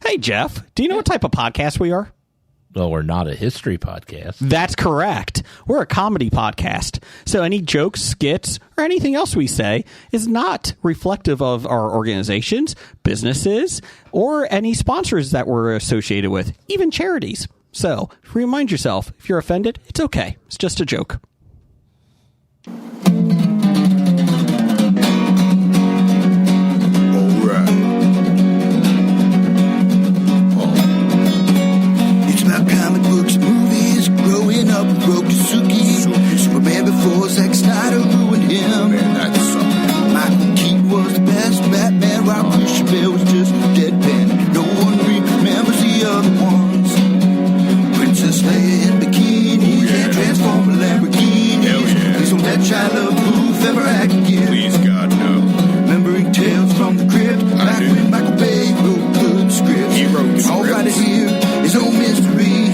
Hey, Jeff, do you know what type of podcast we are? Well, we're not a history podcast. That's correct. We're a comedy podcast. So any jokes, skits, or anything else we say is not reflective of our organizations, businesses, or any sponsors that we're associated with, even charities. So remind yourself, if you're offended, it's okay. It's just a joke. Comic books, movies, growing up with Rokusuki. Superman before Zack Snyder ruined him. Michael Keaton was the best Batman, while Christian Bale was just deadpan. No one remembers the other ones. Princess Leia in bikinis and Transformer Lamborghinis. Please don't let Shia LaBeouf ever act again. Please, God, no. Remembering tales from the crypt, back when Michael Bay wrote good scripts. He wrote the All scripts. right here is no mystery.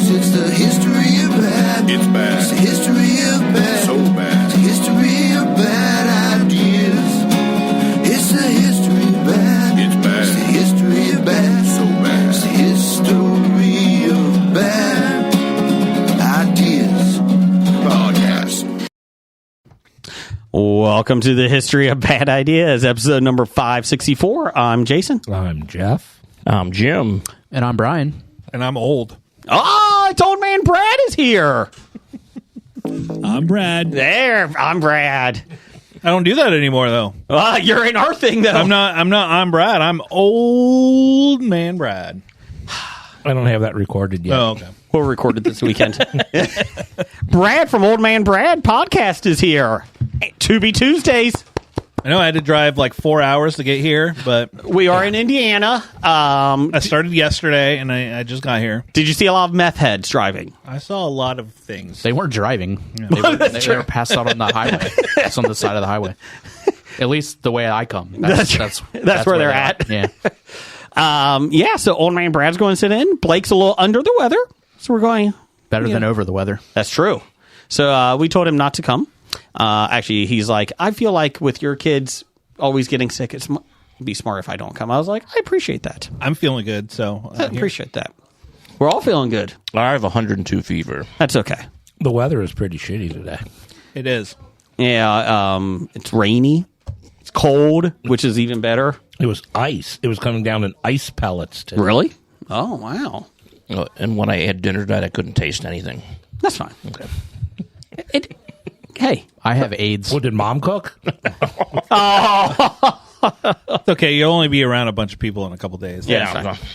It's the history of bad. It's bad. It's the history of bad. So bad. It's the history of bad ideas. It's the history of bad. It's bad. It's the history of bad. So bad. It's the history of bad ideas. Podcast. Welcome to the History of Bad Ideas, episode number 564. I'm Jason. I'm Jeff. I'm Jim. And I'm Brian. And I'm old. Oh, it's old man Brad is here. I'm Brad. There, I'm Brad. I don't do that anymore, though. You're in our thing, though. I'm Brad. I'm old man Brad. I don't have that recorded yet. Oh, okay. We'll record it this weekend. Brad from Old Man Brad podcast is here. To be Tuesdays. I know I had to drive like 4 hours to get here, but We are in Indiana. I started yesterday, and I just got here. Did you see a lot of meth heads driving? I saw a lot of things. They weren't driving. They were passed out on the highway. It's on the side of the highway. At least the way I come. That's where they're at. Yeah. So Old Man Brad's going to sit in. Blake's a little under the weather. So we're going. Better than over the weather. That's true. So we told him not to come. Actually, he's like, I feel like with your kids always getting sick, it'd be smart if I don't come. I was like, I appreciate that. I'm feeling good, so I appreciate that. We're all feeling good. I have 102 fever. That's okay. The weather is pretty shitty today. it is. Yeah, it's rainy. It's cold, which is even better. It was ice. It was coming down in ice pellets today. Really? Oh, wow. And when I had dinner tonight, I couldn't taste anything. That's fine. Okay. Hey. I have AIDS. What, did Mom cook? It's okay. You'll only be around a bunch of people in a couple days. Yeah. That's fine.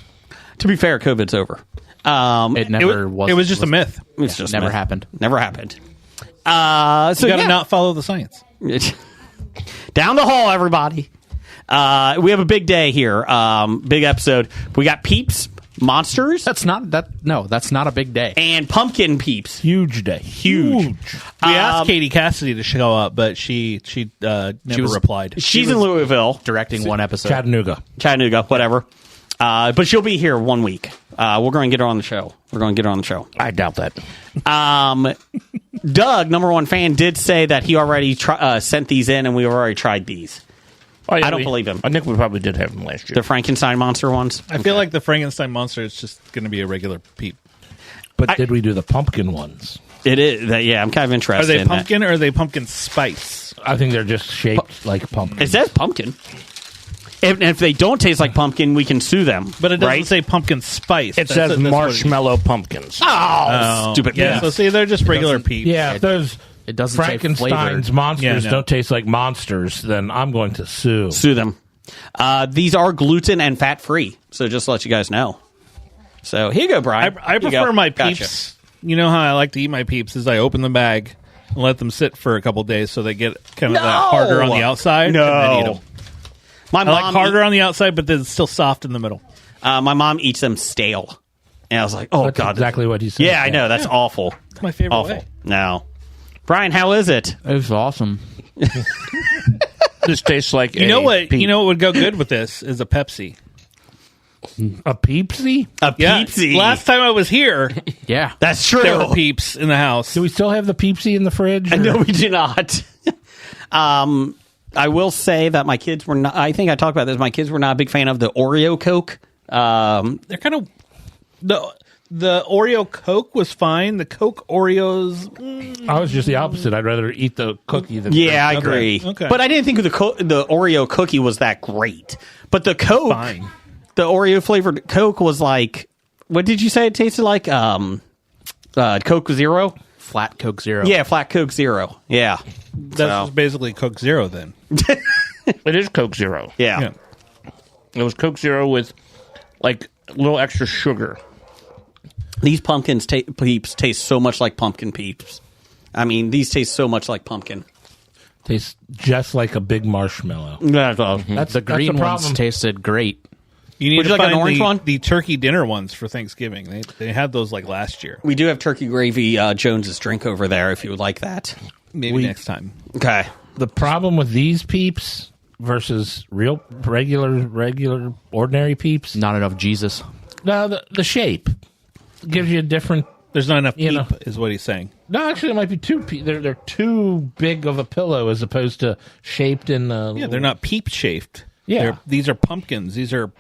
To be fair, COVID's over. It never was. It was just a myth. It's just never myth. happened. Never happened. So You got to not follow the science. Down the hall, everybody. We have a big day here. Big episode. We got Peeps, Monsters, That's not a big day. and Pumpkin Peeps. Huge day. Huge. We asked Katie Cassidy to show up, but she never replied. She's in Louisville, Directing one episode. Chattanooga, whatever. But she'll be here 1 week. We're going to get her on the show. I doubt that. Doug, number one fan, did say that he already sent these in, and we already tried these. Oh, yeah, I don't believe him. I think we probably did have them last year. The Frankenstein monster ones. I feel like the Frankenstein monster is just going to be a regular peep. But did we do the pumpkin ones? It is. Yeah, I'm kind of interested. Are they in pumpkin or are they pumpkin spice? I think they're just shaped like pumpkin. That. It says pumpkin. If they don't taste like pumpkin, we can sue them. But it doesn't right? say pumpkin spice. It says marshmallow pumpkins. Oh, stupid. Yeah, Yeah. so see, they're just regular peeps. Yeah, if those It doesn't say Frankenstein's flavored. monsters Yeah, no. don't taste like monsters, then I'm going to sue. Sue them. These are gluten and fat free. So just to let you guys know. So here you go, Brian. I Here you prefer go. my Gotcha. peeps. You know how I like to eat my peeps is I open the bag and let them sit for a couple days so they get kind of that harder on the outside. No. And then eat them. My I mom like harder on the outside, but then it's still soft in the middle. My mom eats them stale. And I was like, oh, That's God. exactly what he said. Yeah, I know. That's awful. It's my favorite Awful. way. No. Brian, how is it? It was awesome. This tastes like You know what? You know what would go good with this is a Pepsi. A Peepsy? A Yeah. Peepsy. Last time I was here, Yeah. That's true. there were peeps in the house. Do we still have the Peepsy in the fridge? No, we do not. I will say that my kids were not. I think I talked about this. My kids were not a big fan of the Oreo Coke They're kind of the Oreo Coke was fine. The Coke Oreos. I was just the opposite. I'd rather eat the cookie than Yeah, I Okay, agree. okay. But I didn't think the Oreo cookie was that great. But the Coke, Fine. the Oreo flavored Coke was like, what did you say it tasted like? Coke Zero? Flat Coke Zero. Yeah, flat Coke Zero. Yeah. That's So- just basically Coke Zero then. It is Coke Zero. Yeah. Yeah. It was Coke Zero with like a little extra sugar. These pumpkins peeps taste so much like pumpkin peeps. I mean, these taste so much like pumpkin. tastes just like a big marshmallow. That's The green the ones problem. tasted great. You need Would to you like an find orange one? the turkey dinner ones for Thanksgiving. They had those like last year. We do have turkey gravy Jones's drink over there if you would like that. Maybe next time. Okay. The problem with these peeps versus real regular ordinary peeps. Not enough Jesus. No, the shape gives you a different. There's not enough You peep, know. is what he's saying. No, actually, it might be too. They're too big of a pillow as opposed to shaped in. Yeah, they're not peep shaped. Yeah. These are pumpkins. These are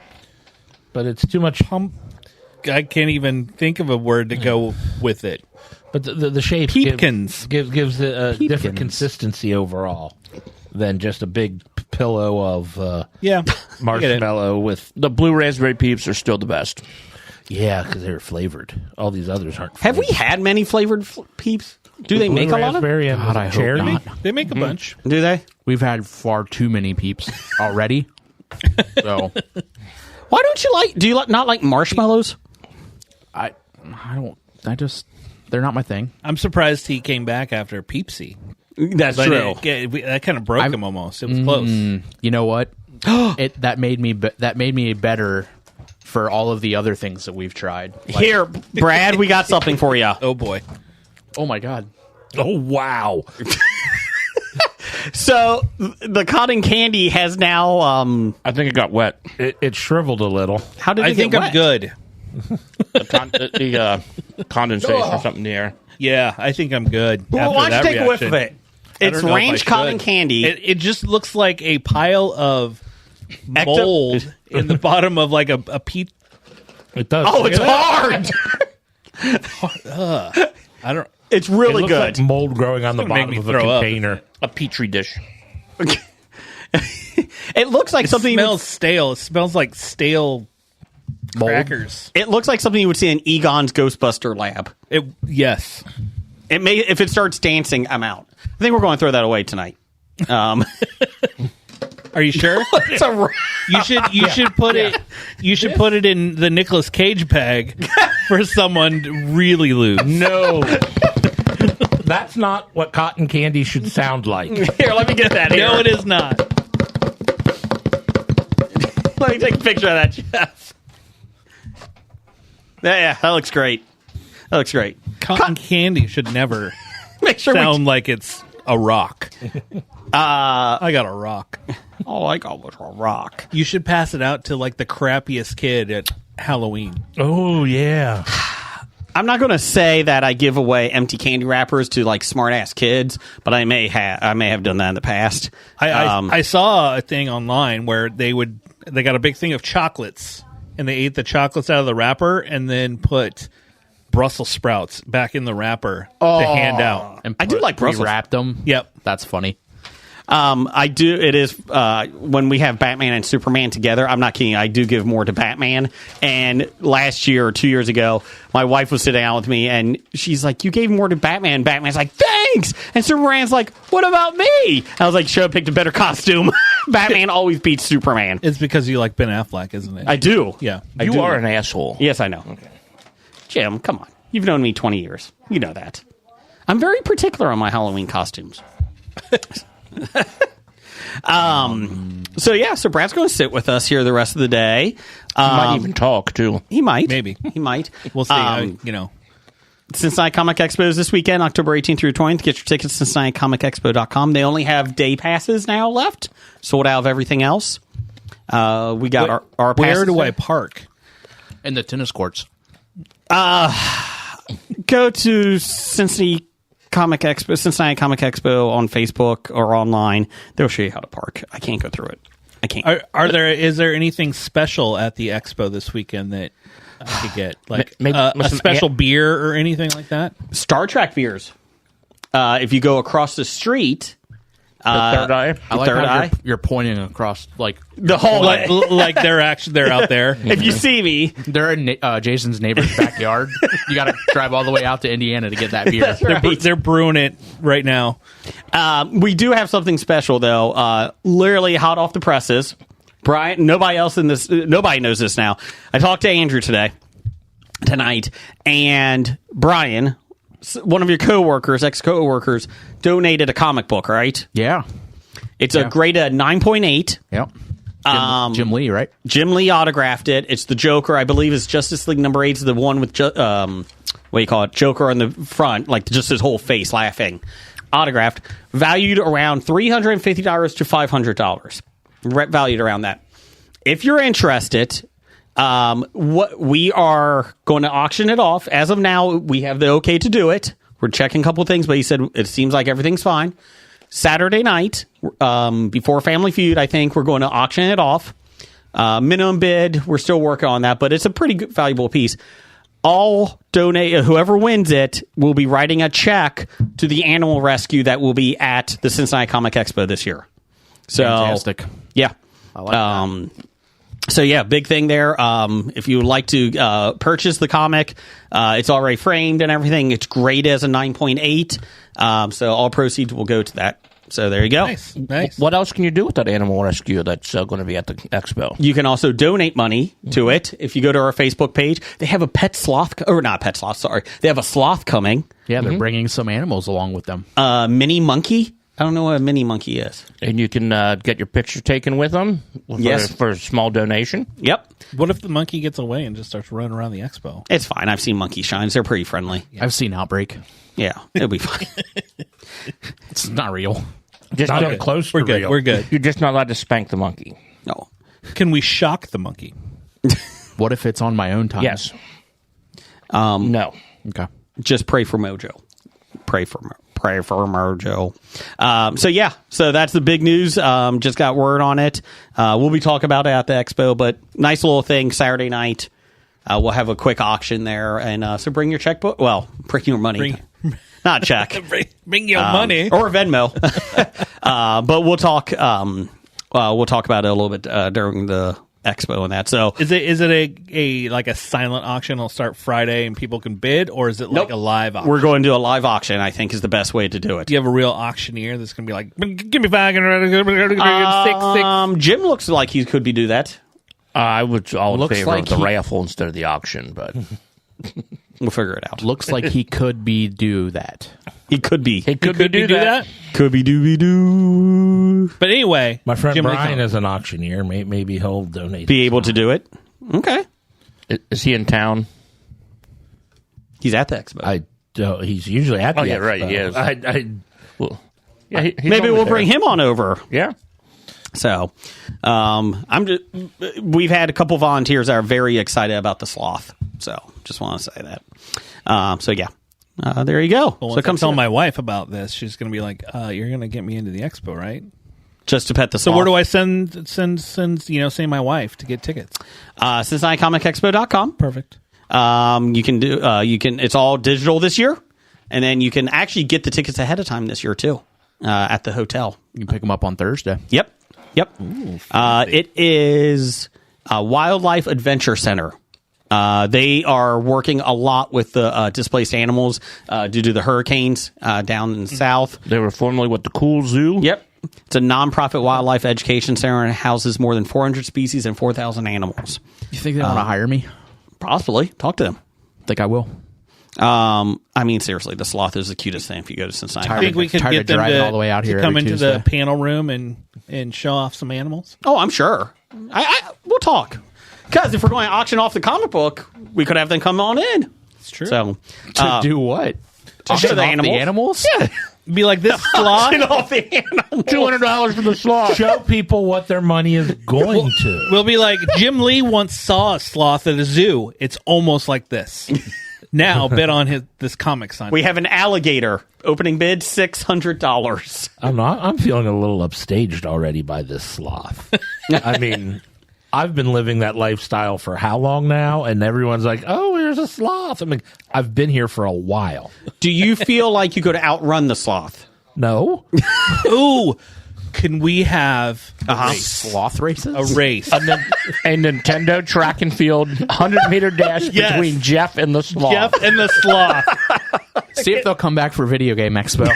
but it's too much. I can't even think of a word to go with it. But the shape Peepkins. gives it a different Peepkins. consistency overall than just a big pillow of Yeah. marshmallow with. The blue raspberry peeps are still the best. Yeah, because they're flavored. All these others aren't. Have we flavored. had many flavored peeps? Do they Blue make a lot of? raspberry and God, I hope cherry? not. They make a bunch. Do they? We've had far too many peeps already. So Why don't you like? Do you not like marshmallows? I don't. They're not my thing. I'm surprised he came back after Peepsy. That's But true. that kind of broke him almost. It was close. You know what? That made me better for all of the other things that we've tried. Like, Here, Brad, we got something for you. Oh boy. oh my god. Oh wow! So the cotton candy has now. I think it got wet. It shriveled a little. How did I it think get I'm wet? good. The condensation or something in the air. Yeah, I think I'm good. Well, after why don't that you take a whiff reaction. of it? I It's don't know if I ranch cotton should. candy. It just looks like a pile of mold in the bottom of like a peach. It does. Oh, it's hard. I don't. It's It really looks good. like mold growing on the gonna make bottom me of a throw up. container. A petri dish. It looks like It something. smells stale. It smells like stale crackers. It looks like something you would see in Egon's Ghostbuster lab. Yes. It may if it starts dancing, I'm out. I think we're going to throw that away tonight. Are you sure? It's a You should put it. You should put it in the Nicolas Cage bag for someone to really lose. No, that's not what cotton candy should sound like. Here, let me get that here. No, it is not. Let me take a picture of that, Jeff. Yeah, that looks great. That looks great. Cotton candy should never Make sure sound like it's a rock. I got a rock. Oh, I got was a rock. You should pass it out to like the crappiest kid at Halloween. Oh yeah, I'm not going to say that I give away empty candy wrappers to like smart ass kids, but I may have done that in the past. I saw a thing online where they got a big thing of chocolates and they ate the chocolates out of the wrapper and then put Brussels sprouts back in the wrapper to hand out. And I do like Brussels. Wrapped them. Yep. That's funny. I do. It is when we have Batman and Superman together. I'm not kidding. I do give more to Batman. And last year or 2 years ago, my wife was sitting down with me, and she's like, "You gave more to Batman." Batman's like, "Thanks." And Superman's like, "What about me?" I was like, "Should have picked a better costume." Batman always beats Superman. It's because you like Ben Affleck, isn't it? I do. Yeah. You are an asshole. Yes, I know. Okay. Jim, come on. You've known me 20 years. You know that. I'm very particular on my Halloween costumes. So Brad's going to sit with us here the rest of the day. Might even talk too. He might. Maybe. He might. We'll see. Um, Cincinnati Comic Expo is this weekend, October 18th through 20th. Get your tickets at CincinnatiComicExpo.com. They only have day passes now left. Sold out of everything else. We got our passes. Where do there. I park? And the tennis courts. Go to Cincinnati Comic Expo on Facebook or online. They'll show you how to park. I can't go through it. I can't. Is there anything special at the expo this weekend that I could get? Like Maybe a special beer or anything like that? Star Trek beers. If you go across the street, The third eye. I like Third how eye? you're pointing across, like, the whole Like they're out there. if you see me, they're in Jason's neighbor's backyard. You got to drive all the way out to Indiana to get that beer. They're brewing it right now. we do have something special though. Literally hot off the presses. Brian, nobody knows this now. I talked to Andrew tonight, and Brian, one of your ex-coworkers, donated a comic book, right? Yeah. It's a grade 9.8. Yep. Jim Lee, right? Jim Lee autographed it. It's the Joker. I believe it's Justice League number 8 is the one with, what do you call it? Joker on the front, like just his whole face laughing. Autographed. Valued around $350 to $500. Valued around that. If you're interested, what we are going to auction it off. As of now, we have the okay to do it. We're checking a couple things, but he said it seems like everything's fine. Saturday night, before Family Feud, I think we're going to auction it off. Minimum bid, we're still working on that, but it's a pretty good, valuable piece. Whoever wins it will be writing a check to the animal rescue that will be at the Cincinnati Comic Expo this year. So, Fantastic. yeah. I like that. So yeah, big thing there. If you would like to purchase the comic, it's already framed and everything. It's graded as a 9.8. So all proceeds will go to that. So there you go. Nice. What else can you do with that animal rescue that's going to be at the expo? You can also donate money to it. If you go to our Facebook page, they have a pet sloth, or not pet sloth, sorry. They have a sloth coming. Yeah, they're bringing some animals along with them. Mini monkey. I don't know what a mini monkey is. And you can get your picture taken with them for a small donation. Yep. What if the monkey gets away and just starts running around the expo? It's fine. I've seen monkey shines. They're pretty friendly. I've seen Outbreak. Yeah, it'll be fine. It's not real. Just Not don't- even close We're to good. real. We're good. You're just not allowed to spank the monkey. No. Can we shock the monkey? What if it's on my own time? Yes. No. Okay. Just pray for Mojo. Pray for Mojo. So that's the big news. Just got word on it. We'll be talking about it at the expo, but nice little thing Saturday night. We'll have a quick auction there, and so bring your checkbook. Well, bring your money, not check. Bring your money. or Venmo. But we'll talk. We'll talk about it a little bit during the expo and that. So Is it a like a silent auction? It'll start Friday and people can bid, or is it like Nope. a live auction? we're going to do a live auction. I think is the best way to do it. Do you have a real auctioneer that's going to be like, give me 5 6 Jim looks like he could do that. I would all in Looks favor like of the he- raffle instead of the auction, but We'll figure it out. Looks like he could do that. He could be. it could Could be we do that? Could be dooby doo. But anyway, My friend Jim Lee Brian Comics. is an auctioneer. Maybe he'll donate. Be able to do it. Okay. Is he in town? He's at the expo. He's usually at the Oh, yeah, expo. right, he is. Well, yeah, he's Maybe over we'll there. bring him on over. Yeah. So, we've had a couple volunteers that are very excited about the sloth. So, just want to say that. There you go. Well, so once I tell see- my wife about this, she's going to be like, "You're going to get me into the expo, right?" just to pet the So sloth. where do I send say my wife to get tickets? CincinnatiComicExpo.com. Perfect. You can do. It's all digital this year, and then you can actually get the tickets ahead of time this year too, at the hotel. You can pick them up on Thursday. Yep. It is Wildlife Adventure Center. They are working a lot with the displaced animals due to the hurricanes down in the south. They were formerly with the Cool Zoo. Yep. It's a nonprofit wildlife education center and houses more than 400 species and 4,000 animals. You think they want to hire me? Possibly. Talk to them. Think I will. I mean, seriously, the sloth is the cutest thing if you go to Cincinnati. I think we could Tired get of them driving to, all the way out to here come every into the Tuesday. panel room and show off some animals. Oh, I'm sure. We'll talk. Because if we're going to auction off the comic book, we could have them come on in. It's true. So, To do what? to show the Off animals. The animals? Yeah. Be like this sloth. Auction off the animals. $200 for the sloth. Show people what their money is going to. We'll be like, Jim Lee once saw a sloth at a zoo. It's almost like this. Now bet on this comic sign. We have an alligator. Opening bid $600. I'm feeling a little upstaged already by this sloth. I mean, I've been living that lifestyle for how long now? And everyone's like, oh, here's a sloth. I mean, I've been here for a while. Do you feel like you could outrun the sloth? No. Ooh, can we have Sloth races? a race? A Nintendo track and field 100-meter dash Yes. between Jeff and the sloth. Jeff and the sloth. See if they'll come back for Video Game Expo.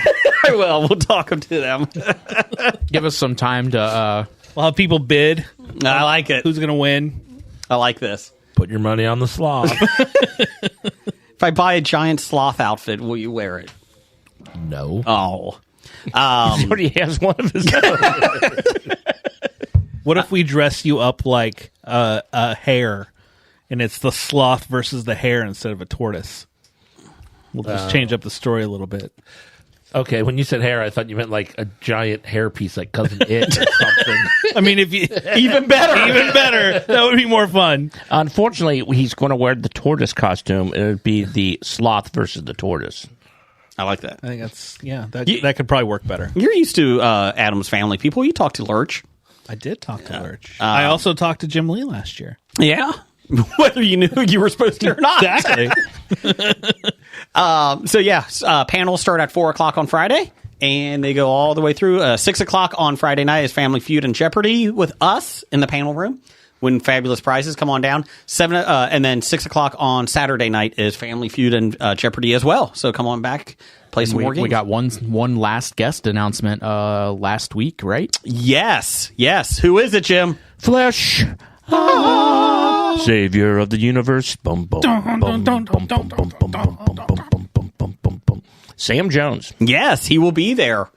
I will. We'll talk to them. Give us some time to. We'll have people bid. I like it. Who's going to win? I like this. Put your money on the sloth. If I buy a giant sloth outfit, will you wear it? No. Oh. He already has one of his own. What if we dress you up like a hare, and it's the sloth versus the hare instead of a tortoise? We'll just change up the story a little bit. Okay, when you said hair, I thought you meant like a giant hair piece, like Cousin It or something. I mean, if you Even better. even better, that would be more fun. Unfortunately, he's going to wear the tortoise costume. It would be the sloth versus the tortoise. I like that. I think that could probably work better. You're used to Adam's Family people. You talked to Lurch. I did talk to Lurch. I also talked to Jim Lee last year. Yeah. Whether you knew you were supposed to or not. Exactly. Panels start at 4:00 on Friday, and they go all the way through. 6:00 on Friday night is Family Feud and Jeopardy with us in the panel room. Win fabulous prizes. Come on down. And then 6:00 on Saturday night is Family Feud and Jeopardy as well. So come on back, play some more games. We got one last guest announcement last week, right? Yes. Who is it, Jim? Flesh. Savior of the universe. Bum, bum, bum, bum, bum, bum, bum, bum, bum, bum, bum, bum, bum, bum. Sam Jones. Yes, he will be there.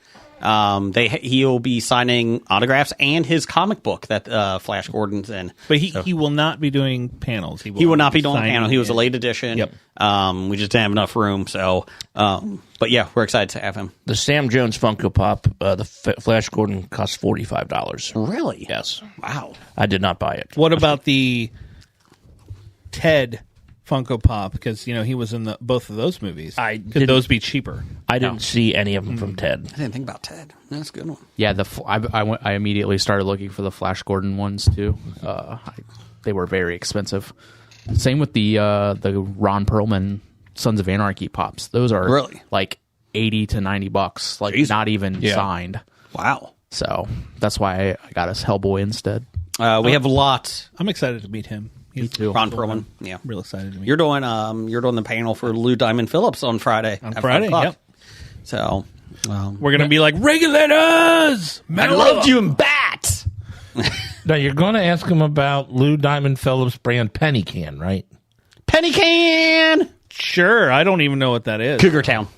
He'll be signing autographs and his comic book that Flash Gordon's in. But he will not be doing panels. He will not be doing a signing panel. He was a in. late edition. Yep. We just didn't have enough room. So, but yeah, we're excited to have him. The Sam Jones Funko Pop, the Flash Gordon costs $45. Really? Yes. Wow. I did not buy it. What about the Ted Funko Pop? Because he was in both of those movies. Could didn't- those be cheaper? I didn't see any of them from Ted. I didn't think about Ted. That's a good one. Yeah, I immediately started looking for the Flash Gordon ones too. They were very expensive. Same with the Ron Perlman Sons of Anarchy pops. Those are Really? like $80 to $90, like Jeez. not even signed. Wow. So that's why I got us Hellboy instead. We have a lot. I'm excited to meet him. He's too. Ron Perlman. Yeah. real excited to meet. You're doing the panel for Lou Diamond Phillips on Friday. On at Friday, 5:00. yep. So, We're gonna be like regulators. I loved you in Bats. Now, you're going to ask him about Lou Diamond Phillips brand Penny Can, right? Penny Can. Sure, I don't even know what that is. Cougar Town.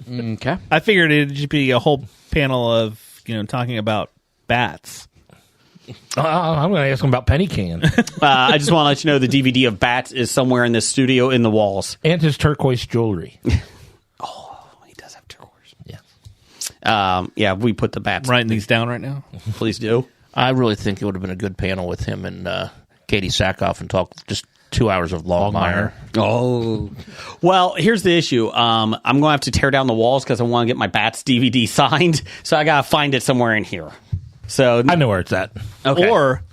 Okay. I figured it'd just be a whole panel of talking about bats. I'm going to ask him about Penny Can I just want to let you know the DVD of Bats is somewhere in this studio in the walls. and his turquoise jewelry. He does have turquoise. Yeah. We put the Bats. Writing these down right now. Please do. I really think it would have been a good panel with him and Katie Sackhoff and talk just 2 hours of Longmire. Oh. Well, here's the issue. I'm going to have to tear down the walls because I want to get my Bats DVD signed. So I got to find it somewhere in here. So I know where it's at. okay. Or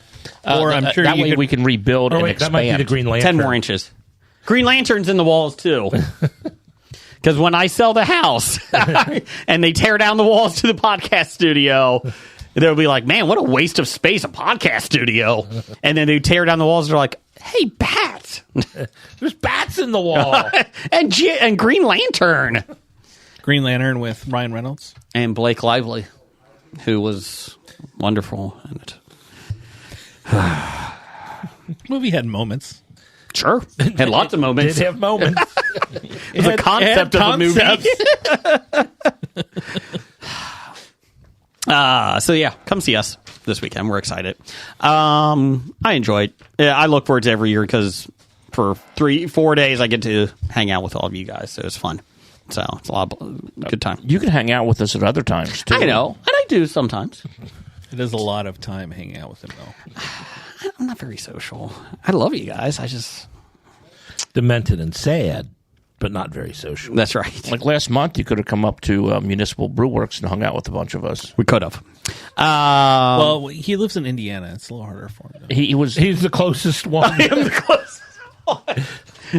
I'm sure that you way could. we can rebuild Oh, and wait, that expand. might be the Green Lantern. 10 more inches. Green Lantern's in the walls, too. Because when I sell the house and they tear down the walls to the podcast studio, they'll be like, man, what a waste of space, a podcast studio. And then they tear down the walls and they're like, hey, Bats. There's bats in the wall. and Green Lantern. Green Lantern with Ryan Reynolds. And Blake Lively, who was wonderful in it. Movie had moments. Sure. Had lots of moments. Did have moments. It was a concept of the movie. So yeah, come see us this weekend. We're excited. I enjoy it. I look forward to every year because for 3-4 days I get to hang out with all of you guys. So it's fun. So it's a lot of good time. You can hang out with us at other times, too. I know. And I do sometimes. It is a lot of time hanging out with him, though. I'm not very social. I love you guys. I just... demented and sad, but not very social. That's right. Like last month, you could have come up to Municipal Brew Works and hung out with a bunch of us. We could have. Well, he lives in Indiana. It's a little harder for him. He's the closest one.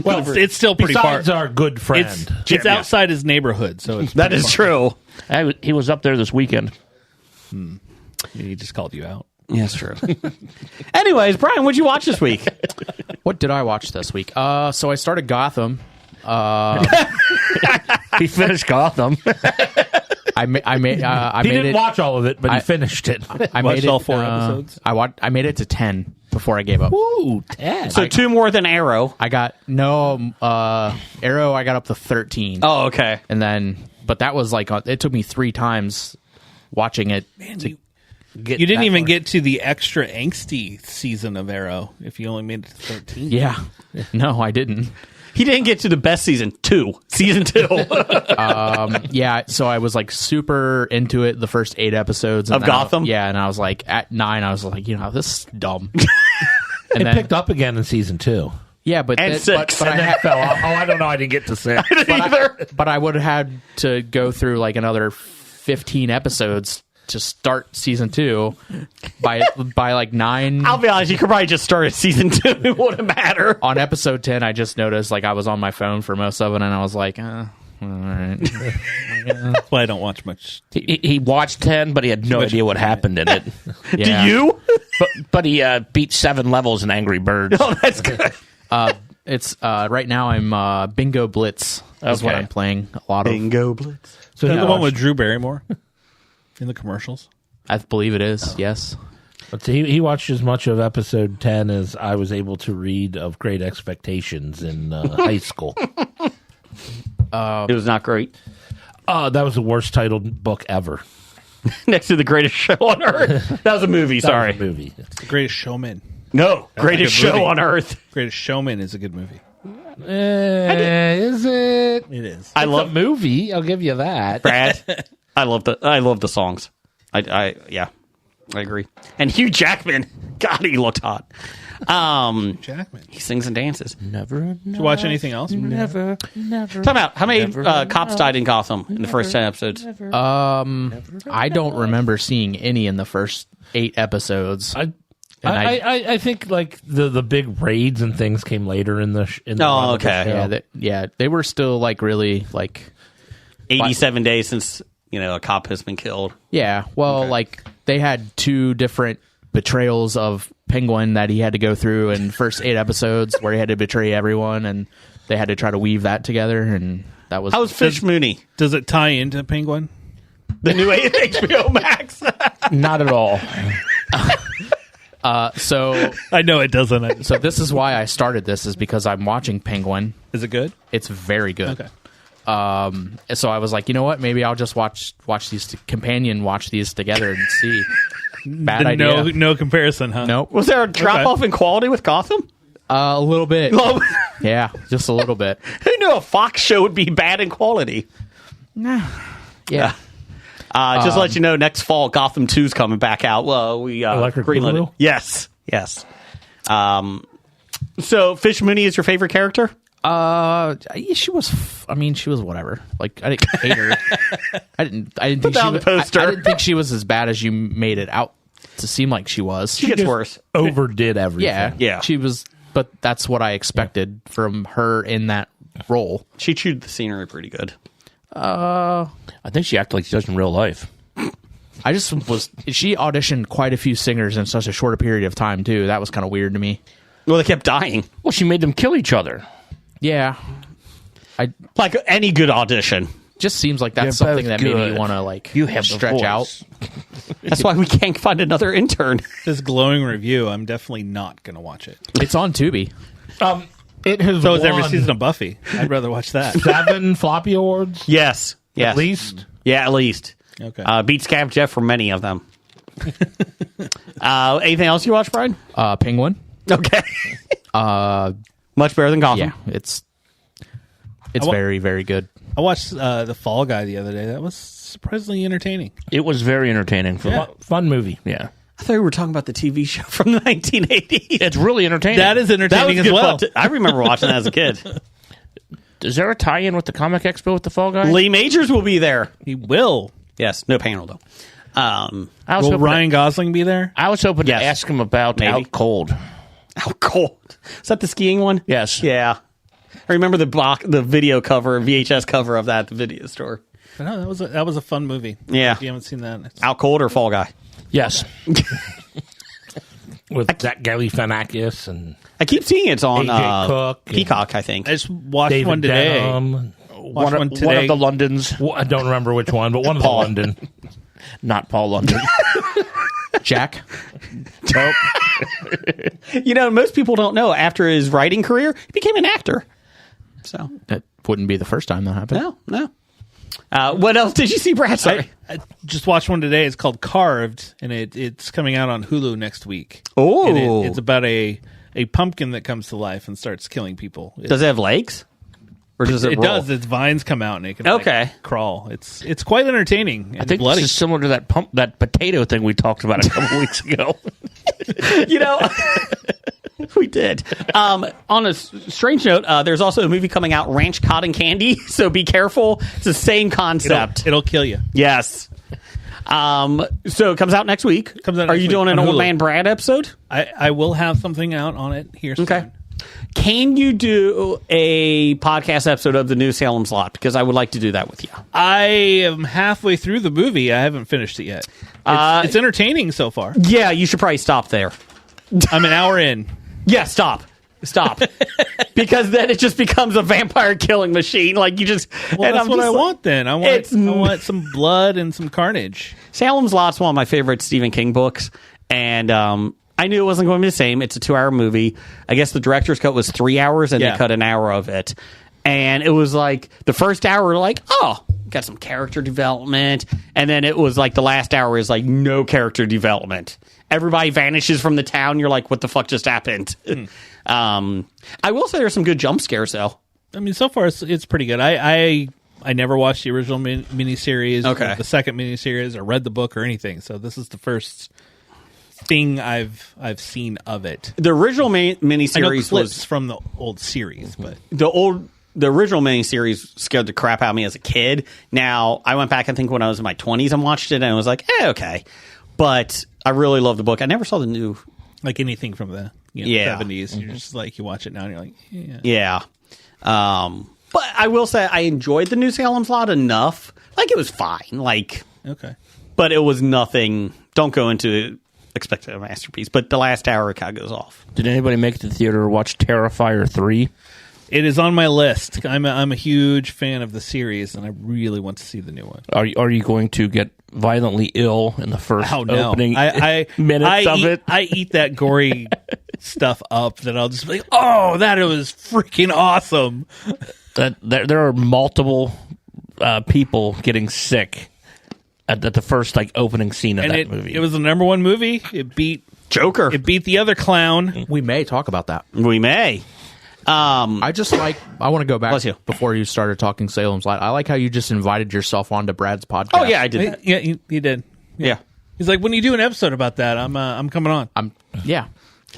Well, it's still pretty far. Besides our good friend. It's outside his neighborhood, so it's that pretty is far. true. He was up there this weekend. He just called you out. Yeah, it's true. Anyways, Brian, what'd you watch this week? What did I watch this week? So I started Gotham. He finished Gotham. I made he didn't it. watch all of it, but he finished it. I Watched made it, all 4 episodes? I made it to 10 before I gave up. Ooh, 10. So 2 more than Arrow. I got Arrow. I got up to 13. Oh, okay. And then, but that was like it took me 3 times watching it. You didn't even get to the extra angsty season of Arrow if you only made it to 13. Yeah, no, I didn't. He didn't get to the best season 2. Season 2. Yeah, so I was like super into it the first 8 episodes and Of then Gotham? and I was like at 9, I was like, this is dumb. It and then, picked up again in season 2. yeah, but And then, 6. but I had, Fell off. Oh, I don't know. I didn't get to 6. but I would have had to go through like another 15 episodes to start season 2 by like 9. I'll be honest, you could probably just start at season 2. It wouldn't matter. On episode 10, I just noticed like I was on my phone for most of it, and I was like, all right. That's why I don't watch much. He watched 10, but he had no idea what happened in it. Yeah. Do you? But he beat 7 levels in Angry Birds. Oh, that's good. It's right now I'm Bingo Blitz is what Okay. I'm playing a lot of. Bingo Blitz. So Is that he the one watched- with Drew Barrymore in the commercials? I believe it is. Yes. But he watched as much of episode 10 as I was able to read of Great Expectations in high school. It was not great. That was the worst titled book ever. Next to The Greatest Show on Earth. That was a movie, That sorry. was a movie. The Greatest Showman. No, Greatest a good Show movie. on Earth. Greatest Showman is a good movie. Is it? It is. I It's love a movie. I'll give you that. Brad. I love the songs. I agree. And Hugh Jackman, God, he looked hot. Jackman. He sings and dances. Never. Did you watch anything else? Never. Talk about how many cops died in Gotham in the first 10 episodes. I don't remember seeing any in the first 8 episodes. I think like the big raids and things came later in the run of the okay. show. They were still like really like 87 days since a cop has been killed. like they had 2 different betrayals of Penguin that he had to go through in the first 8 episodes where he had to betray everyone, and they had to try to weave that together, and that was How's Fish Mooney? Does it tie into Penguin? The new HBO Max. Not at all. so I know it doesn't. so this is why I started this, is because I'm watching Penguin. Is it good? It's very good. Okay. So I was like, you know what? Maybe I'll just watch these watch these together and see. Bad idea. No comparison, huh? Nope. Was there a drop off in quality with Gotham? A little bit. Who Yeah, just a little bit. knew a Fox show would be bad in quality? Yeah. Just to let you know, next fall Gotham 2's coming back out. Well, we Electric greenlit it. Boogaloo? Yes. So Fish Mooney is your favorite character? She was. She was whatever. Like, I didn't hate her. I didn't think that she on the was. poster. I didn't think she was as bad as you made it out to seem like she was. She gets just worse. Overdid everything. Yeah. She was. But that's what I expected from her in that role. She chewed the scenery pretty good. I think she acted like she does in real life. I just was. She auditioned quite a few singers in such a short period of time too. That was kind of weird to me. Well, they kept dying. Well, she made them kill each other. Yeah. Like any good audition. Just seems like that's You're something both that made me good. want to like You have the stretch voice. out. That's why we can't find another intern. This glowing review, I'm definitely not going to watch it. It's on Tubi. It has So is every won season of Buffy. I'd rather watch that. 7 floppy awards. Yes. At least. Yeah, at least. Okay. Beats Scab Jeff for many of them. Anything else you watch, Brian? Penguin. Okay. Much better than Gotham. Yeah, it's very, very good. I watched The Fall Guy the other day. That was surprisingly entertaining. It was very entertaining. Fun movie. Yeah. I thought we were talking about the TV show from the 1980s. It's really entertaining. That is entertaining as good well. fun. I remember watching that as a kid. Is there a tie-in with the Comic Expo with the Fall Guy? Lee Majors will be there. He will. Yes, no panel though. I was Will hoping Ryan Gosling be there? I was hoping Yes. to ask him about Maybe. Out Cold. How cold. Is that the skiing one? Yes. Yeah. I remember the video cover, VHS cover of that at the video store. No, that was a fun movie. Yeah. If you haven't seen that, it's- Out Cold or Fall Guy? Yes. With Zach Galifianakis and I keep seeing it's on AJ Cook and Peacock, I think. I just watched David one today. Denham. Watched one today. One of the Londons. Well, I don't remember which one, but one of the London. Not Paul London. Jack. Nope. You know, most people don't know. After his writing career, he became an actor. So, That wouldn't be the first time that happened. no. What else did you see, Brad? Sorry. I just watched one today. It's called Carved, and it's coming out on Hulu next week. Oh. And it's about a pumpkin that comes to life and starts killing people. Does it have legs? Or does it It roll? does. Its vines come out and it can Okay. crawl. It's quite entertaining. And I think bloody. this is similar to that potato thing we talked about a couple weeks ago. You know, we did. On a strange note, there's also a movie coming out, Ranch Cotton Candy. So be careful. It's the same concept. It'll kill you. Yes. So it comes out next week. Comes out Are next you week doing an on Old Hulu. Man Brad episode? I will have something out on it here soon. Okay. Can you do a podcast episode of the new Salem's Lot? Because I would like to do that with you. I am halfway through the movie. I haven't finished it yet. It's entertaining so far. Yeah, you should probably stop there. I'm an hour in. Yeah, stop. Because then it just becomes a vampire killing machine. Like you just. Well, and that's I'm what just I like- want then. I want some blood and some carnage. Salem's Lot's one of my favorite Stephen King books, and I knew it wasn't going to be the same. It's a 2-hour movie. I guess the director's cut was 3 hours, and Yeah. they cut an hour of it. And it was like the first hour, like, oh, got some character development, and then it was like the last hour is like no character development. Everybody vanishes from the town. You're like, what the fuck just happened? I will say there's some good jump scares though. I mean, so far it's pretty good. I never watched the original miniseries, Okay. or the second miniseries, or read the book or anything. So this is the first thing I've seen of it. The original I know miniseries clips was from the old series, but the original miniseries scared the crap out of me as a kid. Now I went back, I think when I was in my 20s and watched it, and I was like, okay. But I really love the book. I never saw the new. like anything from the Yeah. 70s, you're just like, you watch it now and you're like, yeah. Yeah. But I will say I enjoyed the new Salem's Lot enough. Like it was fine. Like, Okay. but it was nothing. Don't go into expecting a masterpiece. But the last hour it kind of goes off. Did anybody make it to the theater or watch Terrifier 3? It is on my list. I'm a huge fan of the series, and I really want to see the new one. Are you going to get violently ill in the first Oh no! opening I minutes of eat, it? I eat that gory stuff up. That I'll just be like, oh, that was freaking awesome. That there are multiple people getting sick at the first opening scene of And that movie. it was the number one movie. It beat Joker. the other clown. We may talk about that. We may. I want to go back Bless you. before you started talking Salem's Lot. I like how you just invited yourself onto Brad's podcast. Oh, yeah, I did that. Yeah, he did. Yeah. He's like, when you do an episode about that, I'm coming on. Yeah.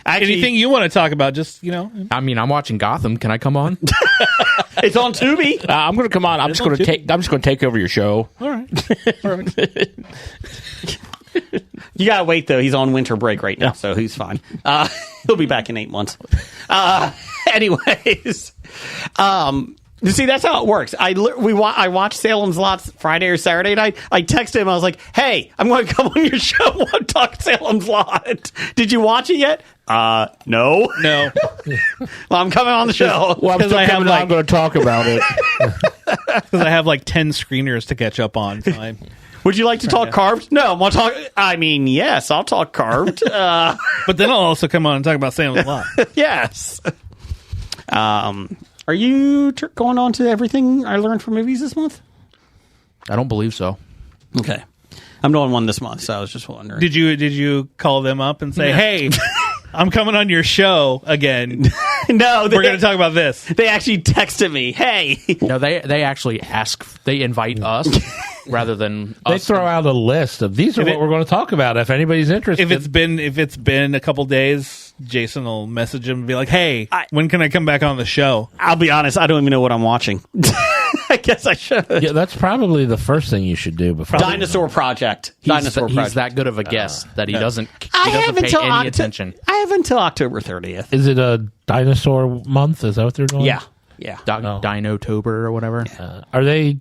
Actually, Anything you want to talk about, just I mean, I'm watching Gotham. Can I come on? it's on Tubi. I'm going to come on. I'm just going to take over your show. all right. You gotta wait though. He's on winter break right now, so he's fine. He'll be back in 8 months. Anyways, you see, that's how it works. I watched Salem's Lot Friday or Saturday night. I texted him. I was like, "Hey, I'm going to come on your show and talk Salem's Lot. Did you watch it yet? No. No. Well, I'm coming on the show. Well, I'm 'Cause still I have, coming on. like- I'm going to talk about it. Because I have like 10 screeners to catch up on. So Would you like to talk carved? No, I'm going to talk. I mean, yes, I'll talk carved. but then I'll also come on and talk about Salem's Lot. Yes. Are you going on to everything I learned from movies this month? I don't believe so. Okay. I'm doing one this month, so I was just wondering. Did you call them up and say, hey, I'm coming on your show again. No, We're going to talk about this. They actually texted me, hey. No, they actually invite us rather than They us. throw out a list of these are If what it- we're going to talk about. If anybody's interested, If it's been a couple days, Jason will message him and be like, "Hey, when can I come back on the show?" I'll be honest, I don't even know what I'm watching. I guess I should. yeah, that's probably the first thing you should do before. Dinosaur Project. He's that good of a guest that he doesn't. He I doesn't have pay until any attention. I have until October 30th. Is it a dinosaur month? Is that what they're doing? Yeah. Yeah. Dinotober or whatever. Are they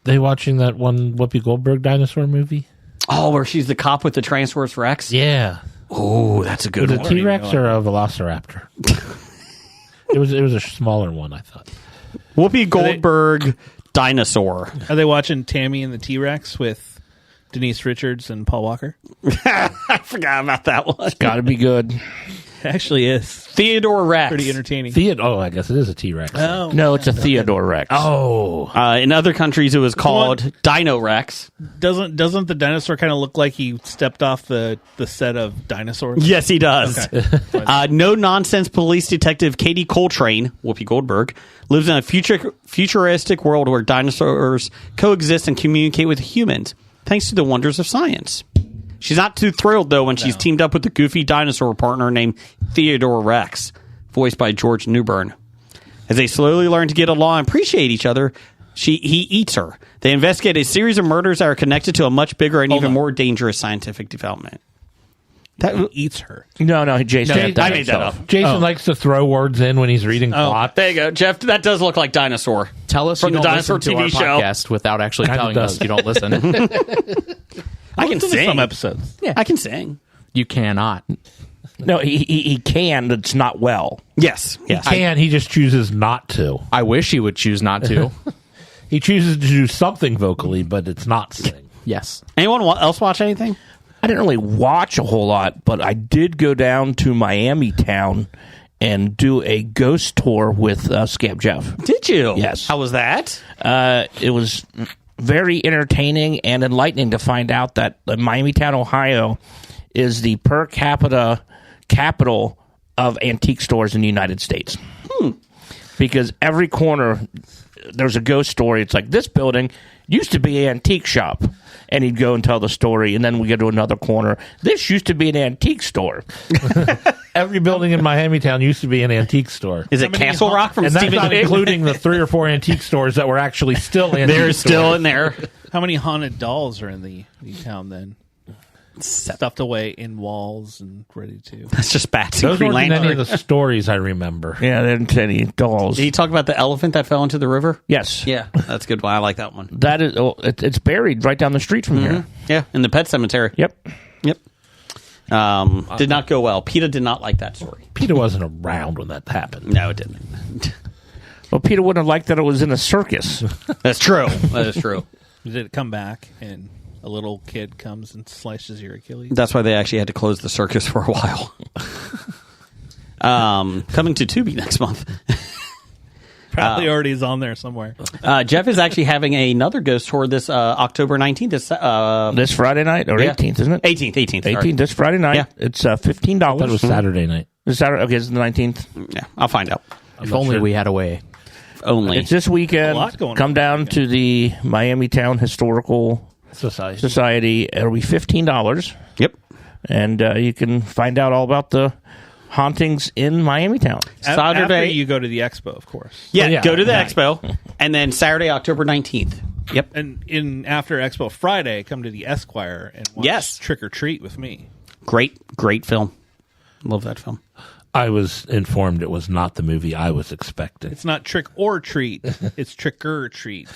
watching that one Whoopi Goldberg dinosaur movie? Oh, where she's the cop with the Tyrannosaurus Rex? Yeah. Oh, that's a good Was it one. a T-Rex or a Velociraptor? It was a smaller one, I thought. Whoopi Goldberg dinosaur. Are they watching Tammy and the T-Rex with Denise Richards and Paul Walker? I forgot about that one. Got to be good. It actually is Theodore Rex. pretty entertaining. I guess it is a T-Rex. No, it's a Theodore Rex. Oh. In other countries, it was called Dino Rex. Doesn't the dinosaur kind of look like he stepped off the set of Dinosaurs? Yes, he does. Okay. No-nonsense police detective Katie Coltrane, Whoopi Goldberg, lives in a futuristic world where dinosaurs coexist and communicate with humans, thanks to the wonders of science. She's not too thrilled, though, when she's teamed up with a goofy dinosaur partner named Theodore Rex, voiced by George Newbern. As they slowly learn to get along and appreciate each other, he eats her. They investigate a series of murders that are connected to a much bigger and even more dangerous scientific development. That eats her. No, Jason. I did that made that himself. up. Jason likes to throw words in when he's reading plot. There you go, Jeff. That does look like dinosaur. Tell us From you the don't Dinosaur listen to TV our show. podcast without actually Kinda telling does. us you don't listen. I can Listen to sing. some episodes. I can sing. You cannot. No, he can. It's not well. Yes. Yes. He just chooses not to. I wish he would choose not to. He chooses to do something vocally, but it's not sing. Yes. Anyone else watch anything? I didn't really watch a whole lot, but I did go down to Miami Town and do a ghost tour with Scamp Jeff. Did you? Yes. How was that? It was very entertaining and enlightening to find out that Miami Town, Ohio, is the per capita capital of antique stores in the United States. Because every corner, there's a ghost story. It's like, this building used to be an antique shop. And he'd go and tell the story, and then we go to another corner. This used to be an antique store. Every building in Miami Town used to be an antique store. Is it Castle Rock from And that's Stephen not King? including the 3 or 4 antique stores that were actually still antique They're still stores. in there. How many haunted dolls are in the town then? Stuffed away in walls and ready to. That's just bats. Those and Green weren't in any Lantern. of the stories I remember. Yeah, there aren't any dolls. Did you talk about the elephant that fell into the river? Yes. Yeah, that's a good one. I like that one. That is, it's buried right down the street from here. Yeah, in the pet cemetery. Yep. Yep. Did not go well. PETA did not like that story. Peter wasn't around when that happened. No, it didn't. Well, Peter wouldn't have liked that it was in a circus. That's true. That is true. Did it come back and a little kid comes and slices your Achilles? That's why they actually had to close the circus for a while. Coming to Tubi next month. Probably already is on there somewhere. Jeff is actually having another ghost tour this October 19th. This Friday night, or Yeah. 18th, isn't it? 18th. 18th, this Friday night. Yeah. It's $15. That was Saturday night. It's Saturday. Okay, it's the 19th. Yeah, I'll find out. If only we had a way. If only. It's this weekend. A lot going Come on down this to the Miami Town Historical Society. It'll be $15. Yep. And you can find out all about the hauntings in Miami Town. After Saturday. you go to the expo, of course. Yeah, yeah. go to the expo. And then Saturday, October 19th. Yep. And after Expo Friday, come to the Esquire and watch Yes. Trick or Treat with me. Great film. Love that film. I was informed it was not the movie I was expecting. It's not Trick or Treat; it's Trick or Treat.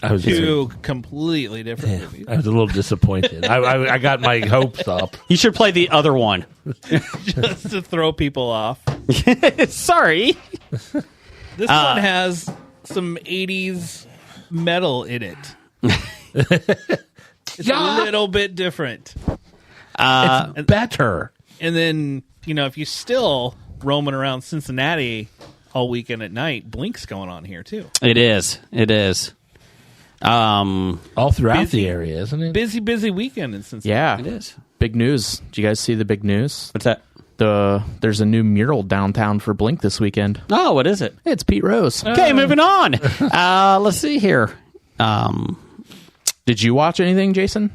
I was Two completely different movies. I was a little disappointed. I got my hopes up. You should play the other one. Just to throw people off. Sorry. This one has some 80s metal in it. It's a little bit different. It's better. And then, if you're still roaming around Cincinnati all weekend at night, Blink's going on here too. It is. All throughout Busy. the area, isn't it? Busy weekend in Cincinnati. Yeah. It is. Big news. Did you guys see the big news? What's that? There's a new mural downtown for Blink this weekend. Oh, what is it? It's Pete Rose. Okay, moving on. Let's see here. Did you watch anything, Jason?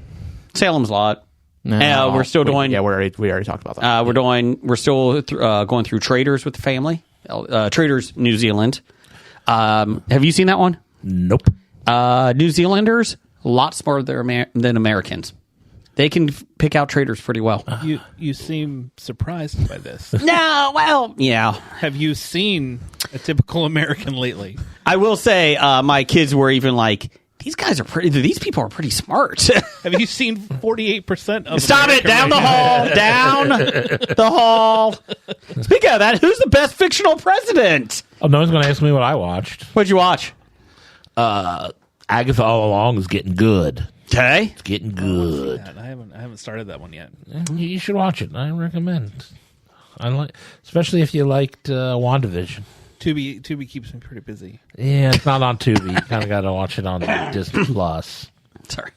Salem's Lot. No, we're still doing. Yeah, we already talked about that. We're still going through Traders with the family. Traders New Zealand. Have you seen that one? Nope. New Zealanders a lot smarter than Americans. They can pick out traders pretty well. You seem surprised by this. No, well, yeah. Have you seen a typical American lately? I will say, my kids were even like, these guys are pretty. These people are pretty smart. Have you seen 48% of Stop America it! Down the right hall! Down the hall! Speaking of that, who's the best fictional president? Oh, no one's going to ask me what I watched. What'd you watch? Agatha All Along is getting good. Okay. It's getting good. now? I haven't started that one yet. You should watch it. I recommend. I like, especially if you liked WandaVision. Tubi keeps me pretty busy. Yeah, it's not on Tubi. You kind of got to watch it on Disney Plus. Sorry.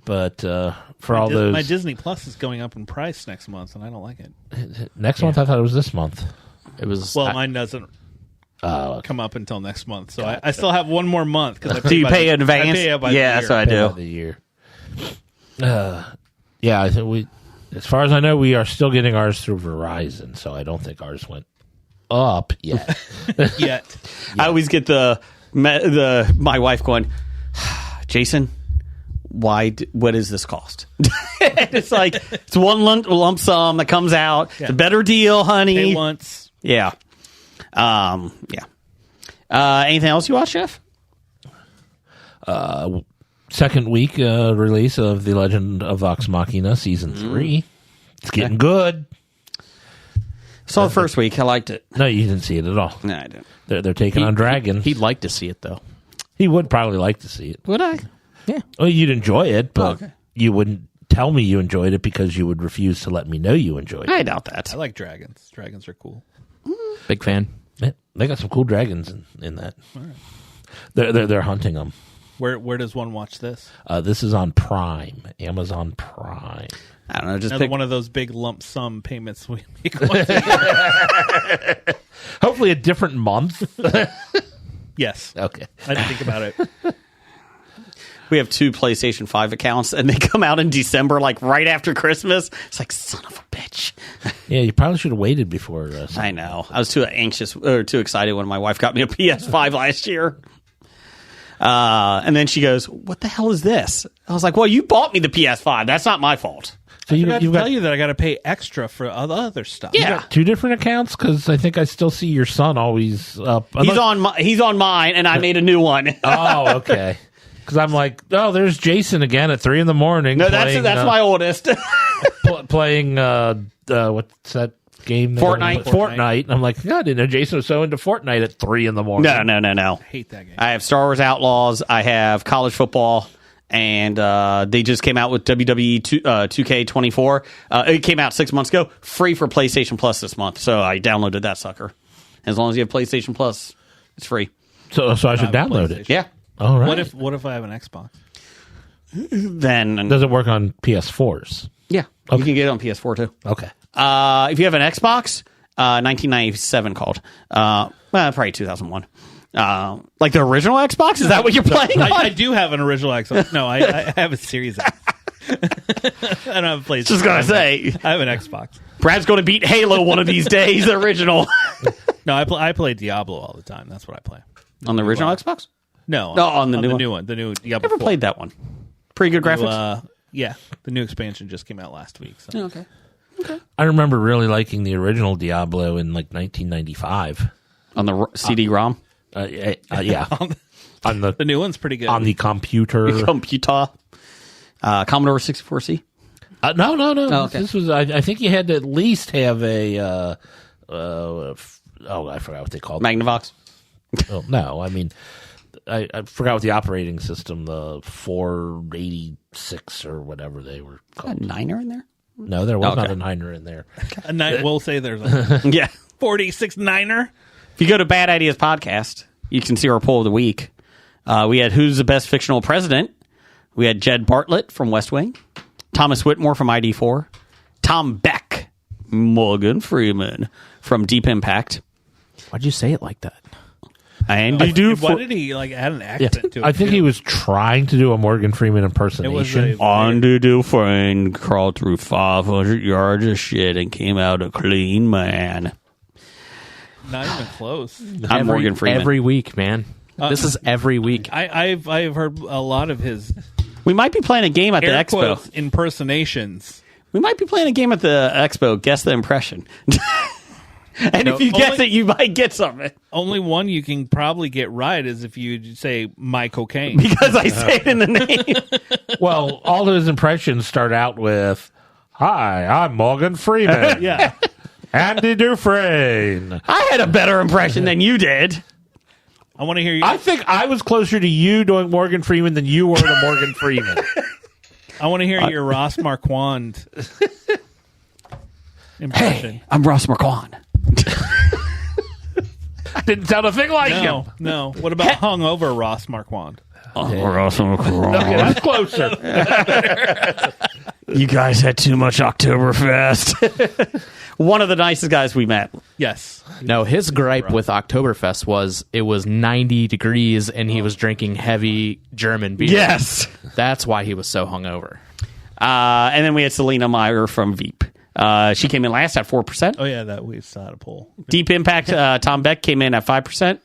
But for all those, my Disney Plus is going up in price next month, and I don't like it. next month I thought it was this month. It was Mine doesn't come up until next month, so I still have one more month. Do you pay in advance? I pay by Yeah, the that's year. what I do. The year. Yeah, I think we. As far as I know, we are still getting ours through Verizon, so I don't think ours went up yet. Yet. I always get my wife going, Jason, what does this cost? And it's like, it's one lump sum that comes out. It's a better deal, honey. Pay once. Yeah. Yeah. Anything else you watch, Jeff? Second week release of The Legend of Vox Machina season 3. It's getting good. Saw the first week. I liked it. No, you didn't see it at all. No, I didn't. They're taking on dragons. He'd like to see it though. He would probably like to see it. Would I? Well, you'd enjoy it, but okay. you wouldn't tell me you enjoyed it because you would refuse to let me know you enjoyed it. I doubt that. I like dragons. Dragons are cool. Big fan. Yeah, they got some cool dragons in that. They're hunting them. Where does one watch this? This is on Prime, Amazon Prime. I don't know. Just Another pick one of those big lump sum payments we make once a year. Hopefully, a different month. Yes. Okay. I didn't think about it. We have 2 PlayStation 5 accounts, and they come out in December, like right after Christmas. It's like, son of a bitch. Yeah, you probably should have waited before. I know. I was too anxious or too excited when my wife got me a PS5 last year. And then she goes, what the hell is this? I was like, well, you bought me the PS5. That's not my fault. So I forgot to you've tell got you that I got to pay extra for other stuff. Yeah. 2 different accounts because I think I still see your son always up. He's on mine, and I made a new one. Oh, okay. Because I'm like, oh, there's Jason again at 3 a.m. No, that's my oldest. playing what's that game? Fortnite. Fortnite. I'm like, God, I didn't know Jason was so into Fortnite at 3 a.m. No. I hate that game. I have Star Wars Outlaws. I have college football. And they just came out with WWE 2K24. It came out 6 months ago, free for PlayStation Plus this month. So I downloaded that sucker. As long as you have PlayStation Plus, it's free. So I should download it. Yeah. All right. What if I have an Xbox? Then Does it work on PS4s? yeah, you can get it on PS4 too. Okay. If you have an Xbox, 1997 called. Probably 2001. Like the original Xbox? Is that what you're playing on? I do have an original Xbox. No, I have a Series X. I don't have a PlayStation. Just gonna say, I have an Xbox. Brad's going to beat Halo one of these days. The original No, I play Diablo all the time. That's what I play. on the original Xbox. No, on the new one. The new Diablo. Never 4. played that one. Pretty good graphics. Yeah, the new expansion just came out last week. So. Okay. I remember really liking the original Diablo in like 1995. On the CD-ROM, Yeah. on The new one's pretty good. on the computer. computer, Commodore 64C. No. Oh, okay. This was. I think you had to at least have a. I forgot what they called. Magnavox. Oh, no, I mean, I forgot what the operating system, the 486 or whatever they were A called. Niner in there? No, there was not Okay. a Niner in there. We'll say there's a Yeah. 46 Niner. If you go to Bad Ideas Podcast, you can see our poll of the week. We had Who's the Best Fictional President? We had Jed Bartlett from West Wing, Thomas Whitmore from ID4, Tom Beck, Morgan Freeman from Deep Impact. Why'd you say it like that? Andy Why did he add an accent to it? I think he was trying to do a Morgan Freeman It was impersonation. Andy Dufresne crawled through 500 yards of shit and came out a clean man. not even close. I'm Morgan Freeman. Every week, man. This is every week. I've heard a lot of his We might be playing a game at the air expo. quotes impersonations. We might be playing a game at the expo. Guess the impression. And if you guess it, you might get something. Only one you can probably get right is if you say my cocaine. Because I say it in the name. Well, all of his impressions start out with, "Hi, I'm Morgan Freeman." Yeah. Andy Dufresne. I had a better impression than you did. I want to hear you. I think I was closer to you doing Morgan Freeman than you were to Morgan Freeman. I want to hear your Ross Marquand impression. Hey, I'm Ross Marquand. Didn't sound a thing like him. No. What about hungover Ross Marquand? Ross Marquand. Okay, that's closer. You guys had too much Oktoberfest. One of the nicest guys we met. Yes. No, his gripe with Oktoberfest was it was 90 degrees and he was drinking heavy German beer. Yes. That's why he was so hungover. And then we had Selena Meyer from Veep. She came in last at 4%. Oh, yeah, that we saw a poll. Deep Impact, Tom Beck came in at 5%.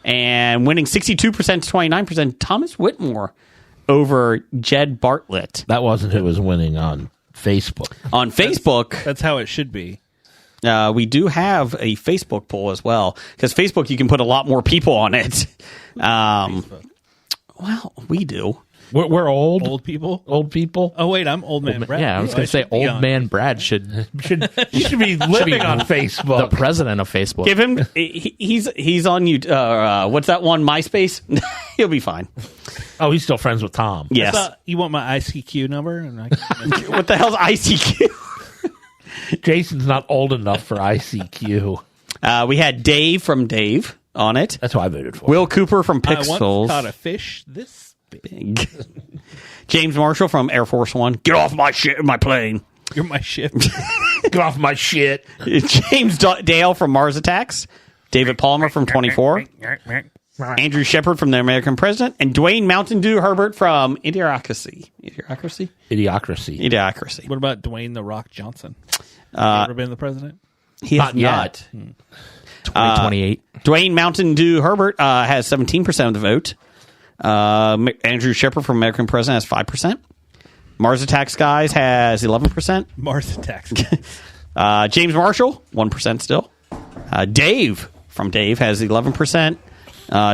And winning 62% to 29%, Thomas Whitmore over Jed Bartlett. That wasn't who was winning on Facebook. On Facebook, That's how it should be. we do have a Facebook poll as well. Because Facebook, you can put a lot more people on it. Well, we do. We're old. Old people? Old people. Oh, wait, I'm old man Brad. Yeah, I was going to say should be old on. man Brad should You should be living on the Facebook. president of Facebook. Give him. He's on you. What's that one? MySpace. He'll be fine. Oh, he's still friends with Tom. Yes. You want my ICQ number? And I What the hell's ICQ? Jason's not old enough for ICQ. We had Dave from Dave on it. That's who I voted for. Will Cooper from once Pixels. caught a fish this big. James Marshall from Air Force One. Get off my shit, my plane. You're my ship. Get off my shit. James Dale from Mars Attacks. David Palmer from 24. Andrew Shepard from The American President. And Dwayne Mountain Dew Herbert from Idiocracy. Idiocracy. What about Dwayne The Rock Johnson? Ever been the president? He has Not yet. 2028. Dwayne Mountain Dew Herbert has 17% of the vote. Andrew Shepard from American President has 5%. Mars Attacks Guys has 11%. Mars Attacks. James Marshall, 1% still. Dave from Dave has 11%.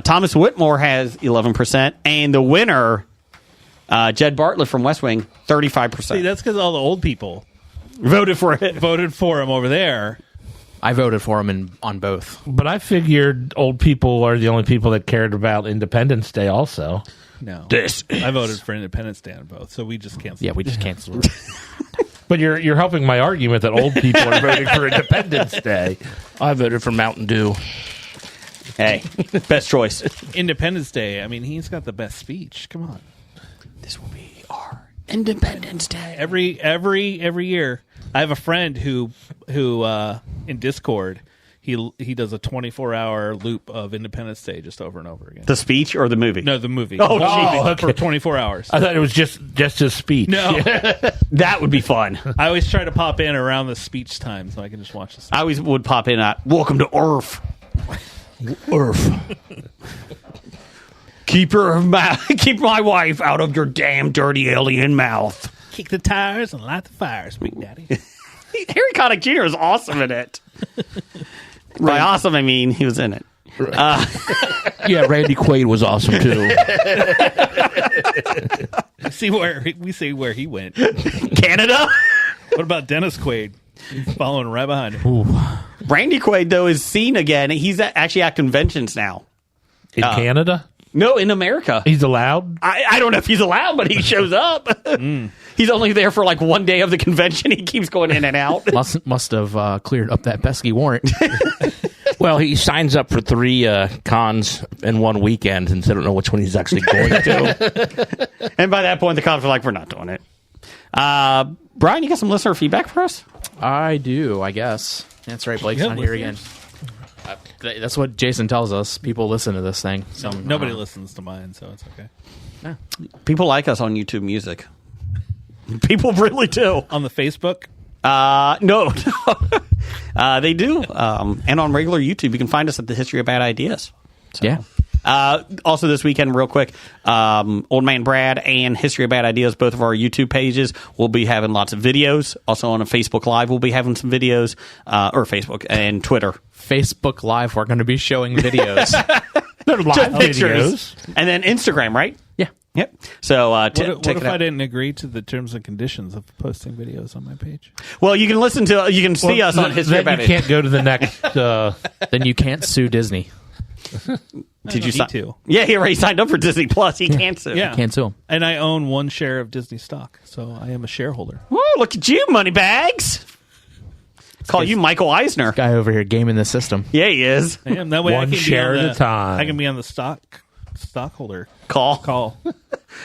Thomas Whitmore has 11%. And the winner, Jed Bartlett from West Wing, 35%. See, that's because all the old people Voted for it. voted for him over there. I voted for him on both. But I figured old people are the only people that cared about Independence Day also. No. This I voted for Independence Day on both, so we just canceled. Yeah, we just canceled it. But you're helping my argument that old people are voting for Independence Day. I voted for Mountain Dew. Hey, best choice. Independence Day. I mean, he's got the best speech. Come on. This will be our Independence Day. Every year, I have a friend who in Discord, he does a 24-hour loop of Independence Day just over and over again. The speech or the movie? No, the movie. Oh, okay. For 24 hours. I thought it was just his speech. No, That would be fun. I always try to pop in around the speech time so I can just watch the speech. I always would pop in at Welcome to Earth. Keep my wife out of your damn dirty alien mouth. Kick the tires and light the fires, Big Daddy. Harry Connick Jr. is awesome in it. By awesome, I mean he was in it. Yeah, Randy Quaid was awesome too. We see where he went. Canada? What about Dennis Quaid? He's following right behind him. Randy Quaid, though, is seen again. He's actually at conventions now. In Canada? No, in America. He's allowed? I don't know if he's allowed, but he shows up. He's only there for like one day of the convention. He keeps going in and out. Must have cleared up that pesky warrant. Well, he signs up for 3 cons in one weekend, and so I don't know which one he's actually going to. And by that point, the cops are like, we're not doing it. Brian, you got some listener feedback for us? I do, I guess. That's right, Blake's Yeah, not here again. listeners. That's what Jason tells us. People listen to this thing. So Nobody listens to mine, so it's okay. People like us on YouTube Music. People really do. On the Facebook, No. They do. And on regular YouTube, you can find us at the History of Bad Ideas. Yeah. Also this weekend, real quick, Old Man Brad and History of Bad Ideas, both of our YouTube pages, will be having lots of videos. Also on a Facebook Live, we'll be having some videos, or Facebook and Twitter. Facebook Live, we're going to be showing videos. They're live Just pictures. videos. And then Instagram, right? Yeah. Yep. So what check if it I out. didn't agree to the terms and conditions of posting videos on my page? Well, you can you can see us on History of Then Bad you Ideas. can't go to the next. Then you can't sue Disney. Did you need sign? to. Yeah, he already signed up for Disney Plus. He can't sue. Yeah, Can't sue them. and I own 1 share of Disney stock, so I am a shareholder. Oh, look at you, Moneybags. Call you Michael Eisner. Guy over here gaming the system. Yeah, he is. I am. That way, I One can share be on at a time. I can be on the stockholder Call.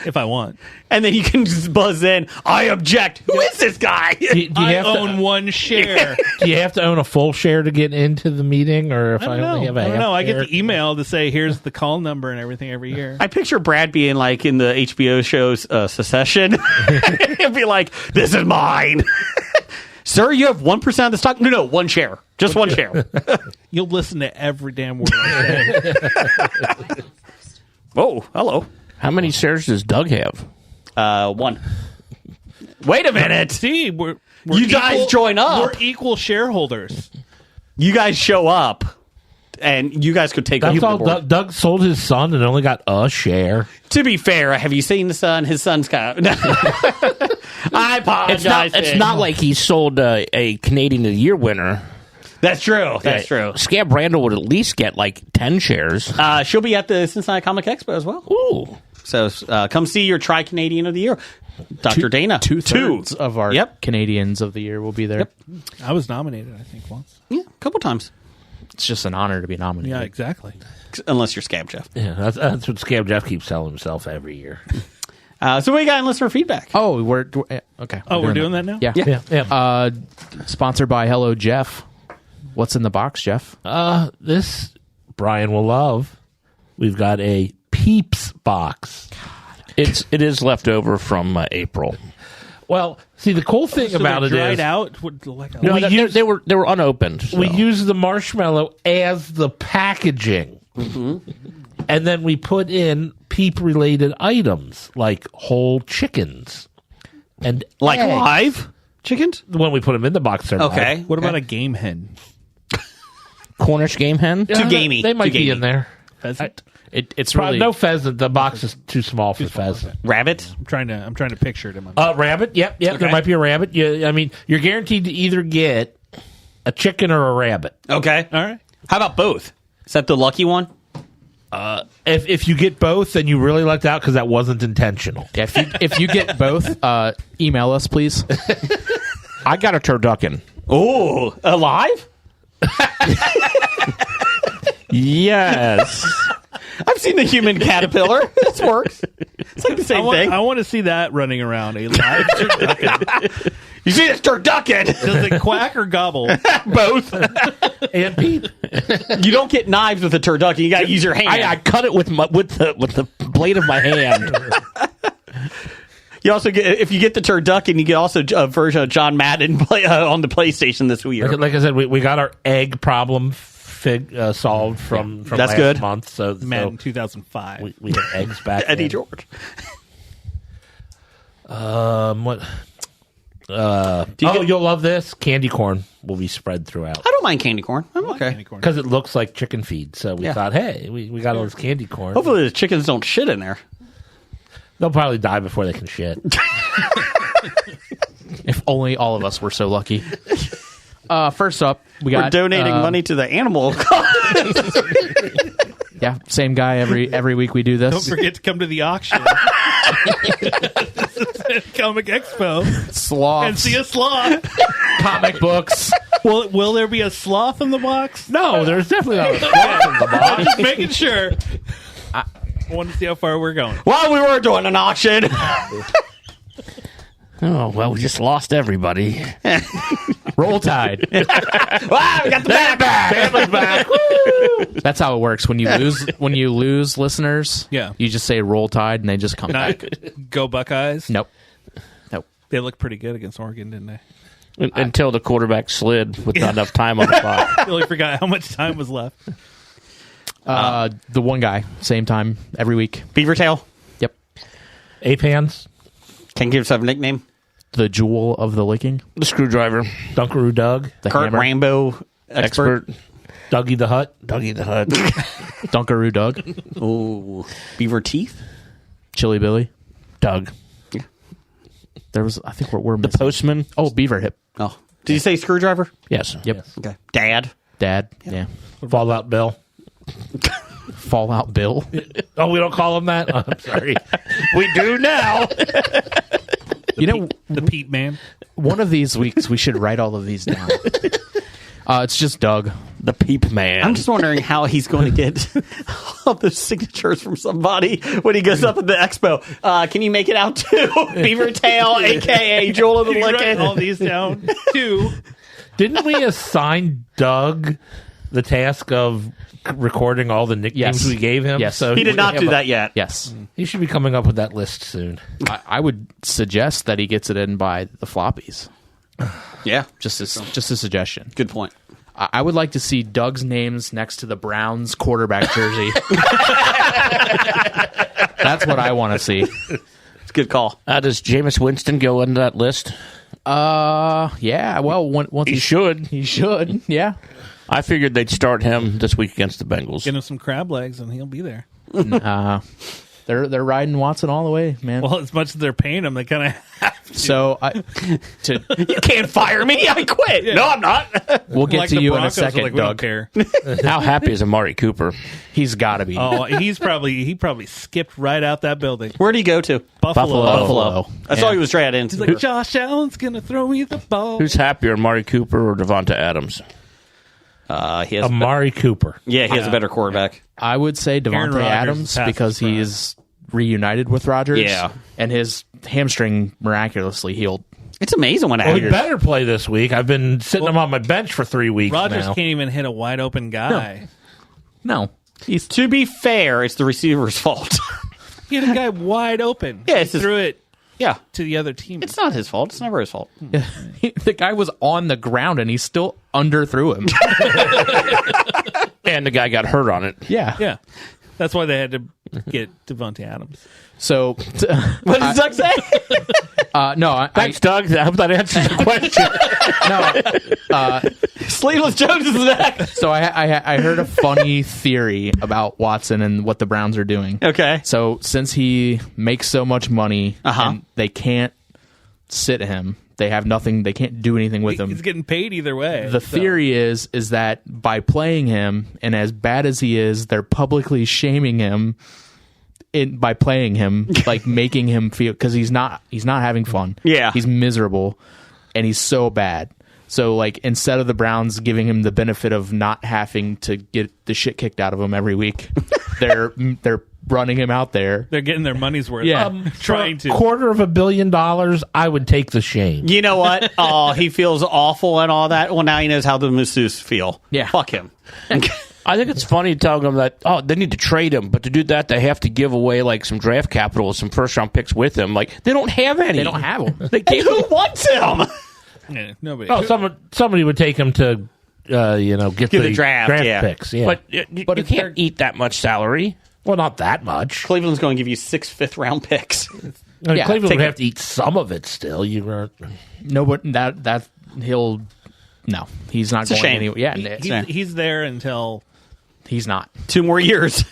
if I want. And then you can just buzz in. I object. Who is this guy? Do you I have own to, 1 share. do you have to own a full share to get into the meeting, or if I don't only have know. a I don't half know. I get share? the email to say here's the call number and everything every year. I picture Brad being like in the HBO show's Secession. He'd be like, this is mine. Sir, you have 1% of the stock? No, 1 share. Just 1 share. You'll listen to every damn word I say. Oh, hello. How many shares does Doug have? 1. Wait a minute. See, we're You guys join up. We're equal shareholders. You guys show up, and you guys could take That's over all. the board. Doug sold his son and only got a share. To be fair, have you seen the son? His son's got. I apologize. It's not like he sold a Canadian of the Year winner. That's true. That's true. Scab Randall would at least get like 10 shares. She'll be at the Cincinnati Comic Expo as well. Ooh. So come see your Tri-Canadian of the Year, Dr. Dana. Two-thirds of our Yep. Canadians of the year will be there. Yep. I was nominated, I think, once. Yeah, a couple times. It's just an honor to be nominated. Yeah, exactly. Unless you're Scab Jeff. Yeah, that's what Scab Jeff keeps telling himself every year. So what you got in listener feedback? Oh, we're okay. Oh, we're doing that now? Yeah. Yeah. Sponsored by Hello Jeff. What's in the box, Jeff? This Brian will love. We've got a Peeps box. It is left over from April. Well, see, the cool thing So about they it dried is out? Like No, No, they were unopened. So. we use the marshmallow as the packaging. And then we put in peep-related items like whole chickens and Like eggs. live chickens? When we put them in the box, they're Okay. live. What about a game hen? Cornish game hen. Too gamey. They might Too be gamey. in there. Pheasant? It's Probably really no pheasant. The box is too small for pheasant. Rabbit? I'm trying to picture it in my mind. Rabbit. Yep. There Okay. might be a rabbit. I mean, you're guaranteed to either get a chicken or a rabbit. Okay. All right. How about both? Is that the lucky one? If you get both, then you really lucked out because that wasn't intentional. yeah. If you get both, email us, please. I got a turducken. Oh, alive? Yes. I've seen the human caterpillar. This works. It's like the same thing. I want to see that running around a live turducken. You see this turducken? Does it quack or gobble? Both. And Pete, You don't get knives with a turducken. You got to use your hand. I cut it with the blade of my hand. You also get, if you get the turducken, you get also a version of John Madden play, on the PlayStation this year. like I said, we got our egg problem solved from That's last good. month. So Madden 2005. we have eggs back. Eddie in. George. What? get- You'll love this. Candy corn will be spread throughout I don't mind candy corn. I'm okay. Candy corn. because it looks like chicken feed. So we Yeah. thought, hey, we got all this candy corn. Hopefully the chickens don't shit in there. They'll probably die before they can shit. If only all of us were so lucky. First up, we We're got donating money to the animal. Yeah, same guy every week we do this. Don't forget to come to the auction. Comic Expo Sloths, and see a sloth. comic books. Will there be a sloth in the box? No, there's definitely not a sloth in the box. I'm just making sure. I want to see how far we're going. Well, we were doing an auction. Oh well, we just lost everybody. Roll Tide. Wow, we got the bag back. Family's back. That's how it works. When you lose listeners, Yeah. you just say Roll Tide, and they just come Not back. go Buckeyes. Nope. They looked pretty good against Oregon, didn't they? Until the quarterback slid with not enough time on the clock. I really forgot how much time was left. The one guy, same time every week. Beaver Tail. Yep. Ape hands, Can give yourself a nickname. The jewel of the licking. The screwdriver. Dunkaroo Doug, The Kurt hammer. Rainbow expert. Dougie the Hut. Dougie the Hut. Dunkaroo Doug. Ooh, Beaver Teeth. Chili Billy. Doug. There was, I think we're The missing. postman. Oh, Beaver Hip. Oh, did you say Screwdriver? Yes. Yep. Okay. Dad. Dad. Yeah. Fallout Bill. Fallout Bill. Oh, we don't call him that? Oh, I'm sorry. We do now. You know, The Pete Man. one of these weeks we should write all of these down. It's just Doug. The Peep Man. I'm just wondering how he's going to get all the signatures from somebody when he goes up at the expo. Can you make it out to Beaver Tail, a.k.a. Joel of the Can you write Lickin'? all these down too? Didn't we assign Doug the task of recording all the nicknames Yes. we gave him? Yes. So He did not do that yet. Yes. He should be coming up with that list soon. I would suggest that he gets it in by the floppies. Yeah, Just a suggestion. good point. I would like to see Doug's names next to the Browns quarterback jersey. That's what I want to see. It's a good call. Does Jameis Winston go into that list? Yeah. Well, once He should. he should. Yeah. I figured they'd start him this week against the Bengals. Get him some crab legs and he'll be there. They're riding Watson all the way, man. Well, as much as they're paying him, they kind of have to. So You can't fire me. I quit. No, I'm not. we'll get Like to the you Broncos in are a second, like, we don't Doug. care. How happy is Amari Cooper? He's got to be. Oh, he probably skipped right out that building. Where'd he go to? Buffalo. Buffalo. I saw Yeah. he was straight in. He's like, Josh Allen's gonna throw me the ball. Who's happier, Amari Cooper or Devonta Adams? He has Amari Cooper. he has a better quarterback. I would say Aaron Devontae Rodgers Adams is past because his prime. he's reunited with Rodgers. Yeah. And his hamstring miraculously healed. It's amazing when it Well, he happens. better play this week. I've been sitting him on my bench for 3 weeks Rodgers now. can't even hit a wide open guy. No. To be fair, it's the receiver's fault. He had a guy wide open. Yeah, He it's just- threw it yeah. to the other team. It's not his fault. It's never his fault. The guy was on the ground and he still underthrew him. And the guy got hurt on it. Yeah. Yeah, that's why they had to get Devontae Adams. So, What did Doug say? no, Thanks, Doug. I hope that answers your question. Sleeveless Jones is next. so I heard a funny theory about Watson and what the Browns are doing. Okay. So since he makes so much money and they can't sit him, they have nothing, they can't do anything with him. He's getting paid either way. The so. theory is that by playing him, and as bad as he is, they're publicly shaming him by playing him, like making him feel, because he's not having fun. Yeah. He's miserable, and he's so bad. So like instead of the Browns giving him the benefit of not having to get the shit kicked out of him every week, they're running him out there. They're getting their money's worth. Yeah. Trying to. $250 million, I would take the shame. You know what? Oh, he feels awful and all that. Well, now he knows how the masseuse feel. Yeah. Fuck him. I think it's funny telling them that, they need to trade him, but to do that, they have to give away like some draft capital, some first round picks with him. Like, they don't have any. They don't have him. They And gave who wants him? Yeah, nobody. Oh, somebody would take him to, get Give the draft, yeah. picks. Yeah. But you if can't eat that much salary. well, not that much. Cleveland's going to give you 6 fifth-round picks. I mean, Yeah, Cleveland take would it. have to eat some of it still. No, but that he'll. No, he's not a going shame. anywhere. Yeah, He's there until he's not. 2 more years.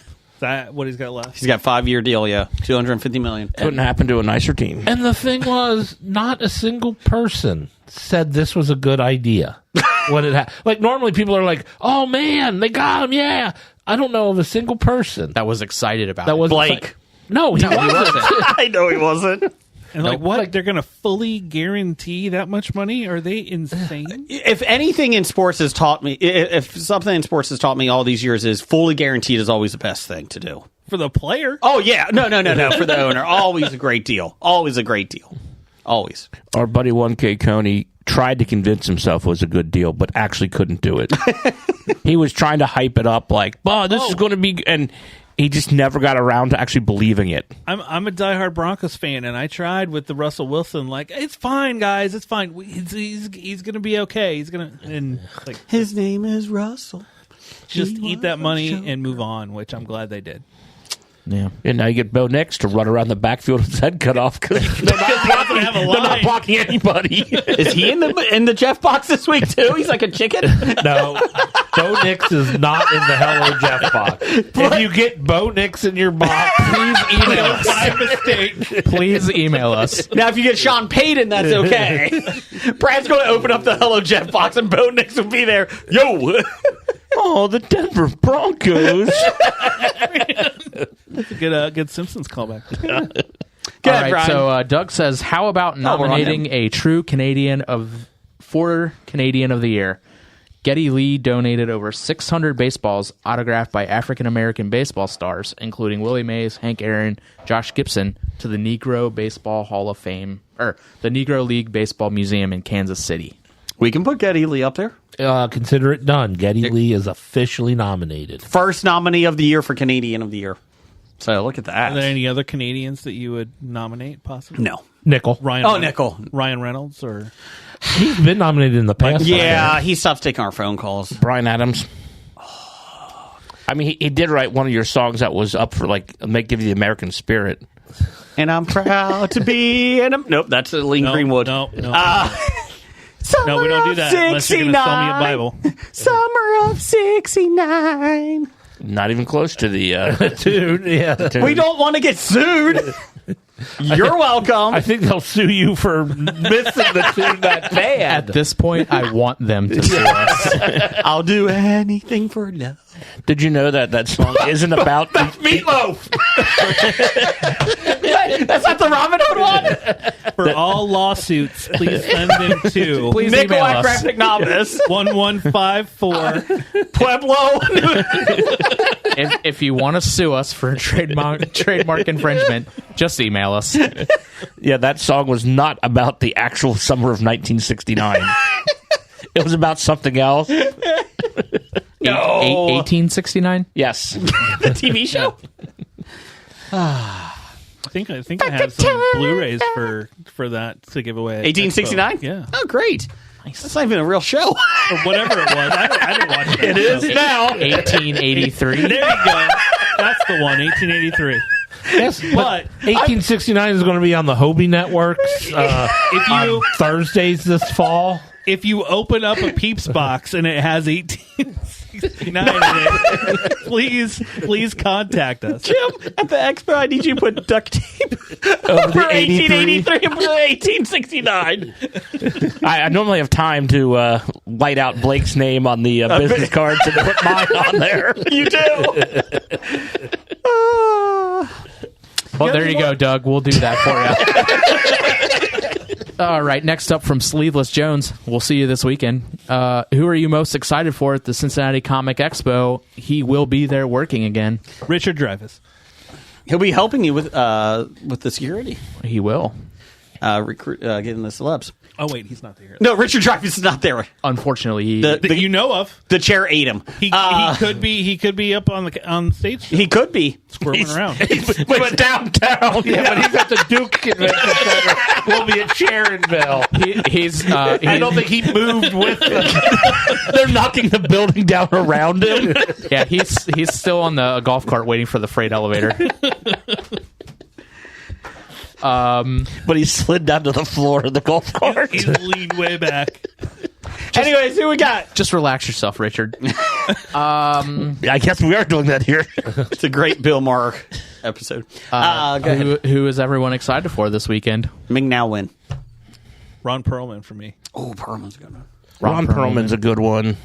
that. What he's got left. He's got a 5-year deal, yeah. $250 million. Couldn't happen to a nicer team. And the thing was, not a single person said this was a good idea. When it like normally people are like, "Oh man, they got him!" Yeah, I don't know of a single person That was excited about that it. was Blake. No, he wasn't. I know he wasn't. And like, what? They're going to fully guarantee that much money? Are they insane? If anything in sports has taught me, if something in sports has taught me all these years is fully guaranteed is always the best thing to do. For the player? Oh, yeah. No. For the owner. Always a great deal. Always a great deal. Always. Our buddy 1K Coney tried to convince himself it was a good deal, but actually couldn't do it. He was trying to hype it up like, "Oh, this is going to be," and he just never got around to actually believing it. I'm a diehard Broncos fan, and I tried with the Russell Wilson. Like, it's fine, guys. It's fine. He's going to be okay. He's going to, and like, His name is Russell. just eat that money and move on. Which I'm glad they did. Yeah. And now you get Bo Nix to run around the backfield with his head cut off because they're not blocking anybody. Is he in the Jeff box this week too? He's like a chicken. No, Bo Nix is not in the Hello Jeff box. If you get Bo Nix in your box, Please email us. My mistake. Please email us. Now, if you get Sean Payton, that's okay. Brad's going to open up the Hello Jeff box, and Bo Nix will be there. Yo. Oh, the Denver Broncos. That's a good Simpsons callback. Go All ahead, right, Brian. so Doug says, how about we're on nominating a true Canadian for Canadian of the Year? Geddy Lee donated over 600 baseballs autographed by African-American baseball stars, including Willie Mays, Hank Aaron, Josh Gibson, to the Negro Baseball Hall of Fame, or the Negro League Baseball Museum in Kansas City. We can put Geddy Lee up there. consider it done. Geddy Lee is officially nominated. First nominee of the year for Canadian of the Year. So look at that. Are there any other Canadians that you would nominate, possibly? No. Nickel. Nickel. Ryan Reynolds, or He's been nominated in the past. Yeah, he stops taking our phone calls. Bryan Adams. I mean, he did write one of your songs that was up for, like, give you the American spirit. And I'm proud to be in a... Nope, that's Lee Greenwood. No, Summer no, we don't do that unless you're going to sell me a Bible. Summer of 69. Not even close to the Dude, yeah. tune. We don't want to get sued. You're welcome. I think they'll sue you for missing the tune that bad. At this point, I want them to sue us. I'll do anything for love. Did you know that song isn't about Meatloaf. That's not the Robin Hood one? For all lawsuits, please send them to Please Nikolai email us. Graphic Novice. 1154. Pueblo. If you want to sue us for trademark infringement, just email us. Yeah, that song was not about the actual summer of 1969. It was about something else. No. 1869? Yes. The TV show? I think I have some Blu-rays for that to give away. 1869? Yeah. Oh, great. That's not even a real show. Or whatever it was. I didn't watch it. It is now. 1883. There you go. That's the one, 1883. Yes, but 1869 is going to be on the Hobie networks on Thursdays this fall. If you open up a Peeps box and it has 1869 in it, please contact us. Jim, at the expo, I need you to put duct tape over 1883 and 1869. I normally have time to light out Blake's name on the business cards and put mine on there. You do. Well, there you go, Doug. We'll do that for you. All right, next up from Sleeveless Jones. We'll see you this weekend. Who are you most excited for at the Cincinnati Comic Expo? He will be there working again. Richard Dreyfuss. He'll be helping you with the security. He will. Getting the celebs. Oh, wait, he's not there. No, Richard Dreyfuss is not there. Unfortunately, That you know of. The chair ate him. He could be up on stage. He could be. Squirming around. But downtown, yeah, but he's at the Duke Convention Center. We'll be at Sharonville. I I don't think he moved with them. They're knocking the building down around him. Yeah, he's still on the golf cart waiting for the freight elevator. But he slid down to the floor of the golf cart. He's leaned way back. Anyways, who we got? Just relax yourself, Richard. I guess we are doing that here. It's a great Bill Maher episode. Go ahead. Who is everyone excited for this weekend? Ming now win. Ron Perlman for me. Oh, Perlman's good. Ron Perlman's a good one.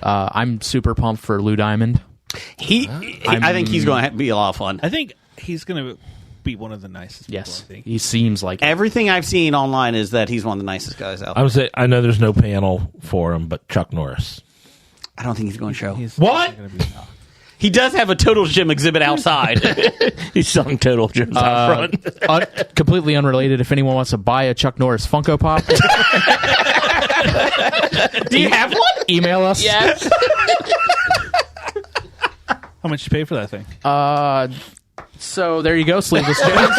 I'm super pumped for Lou Diamond. I think he's going to be a lot of fun. I think he's going to be one of the nicest people, Yes, I think. he seems like it. Everything I've seen online is that he's one of the nicest guys out I there. would say I know there's no panel for him, but Chuck Norris. I don't think he's going to show. He's What? gonna be- He does have a Total Gym exhibit outside. He's selling Total Gyms out front. Completely unrelated. If anyone wants to buy a Chuck Norris Funko Pop, Do you have one? email us. Yes. How much you pay for that thing? So there you go, Sleeveless Jones.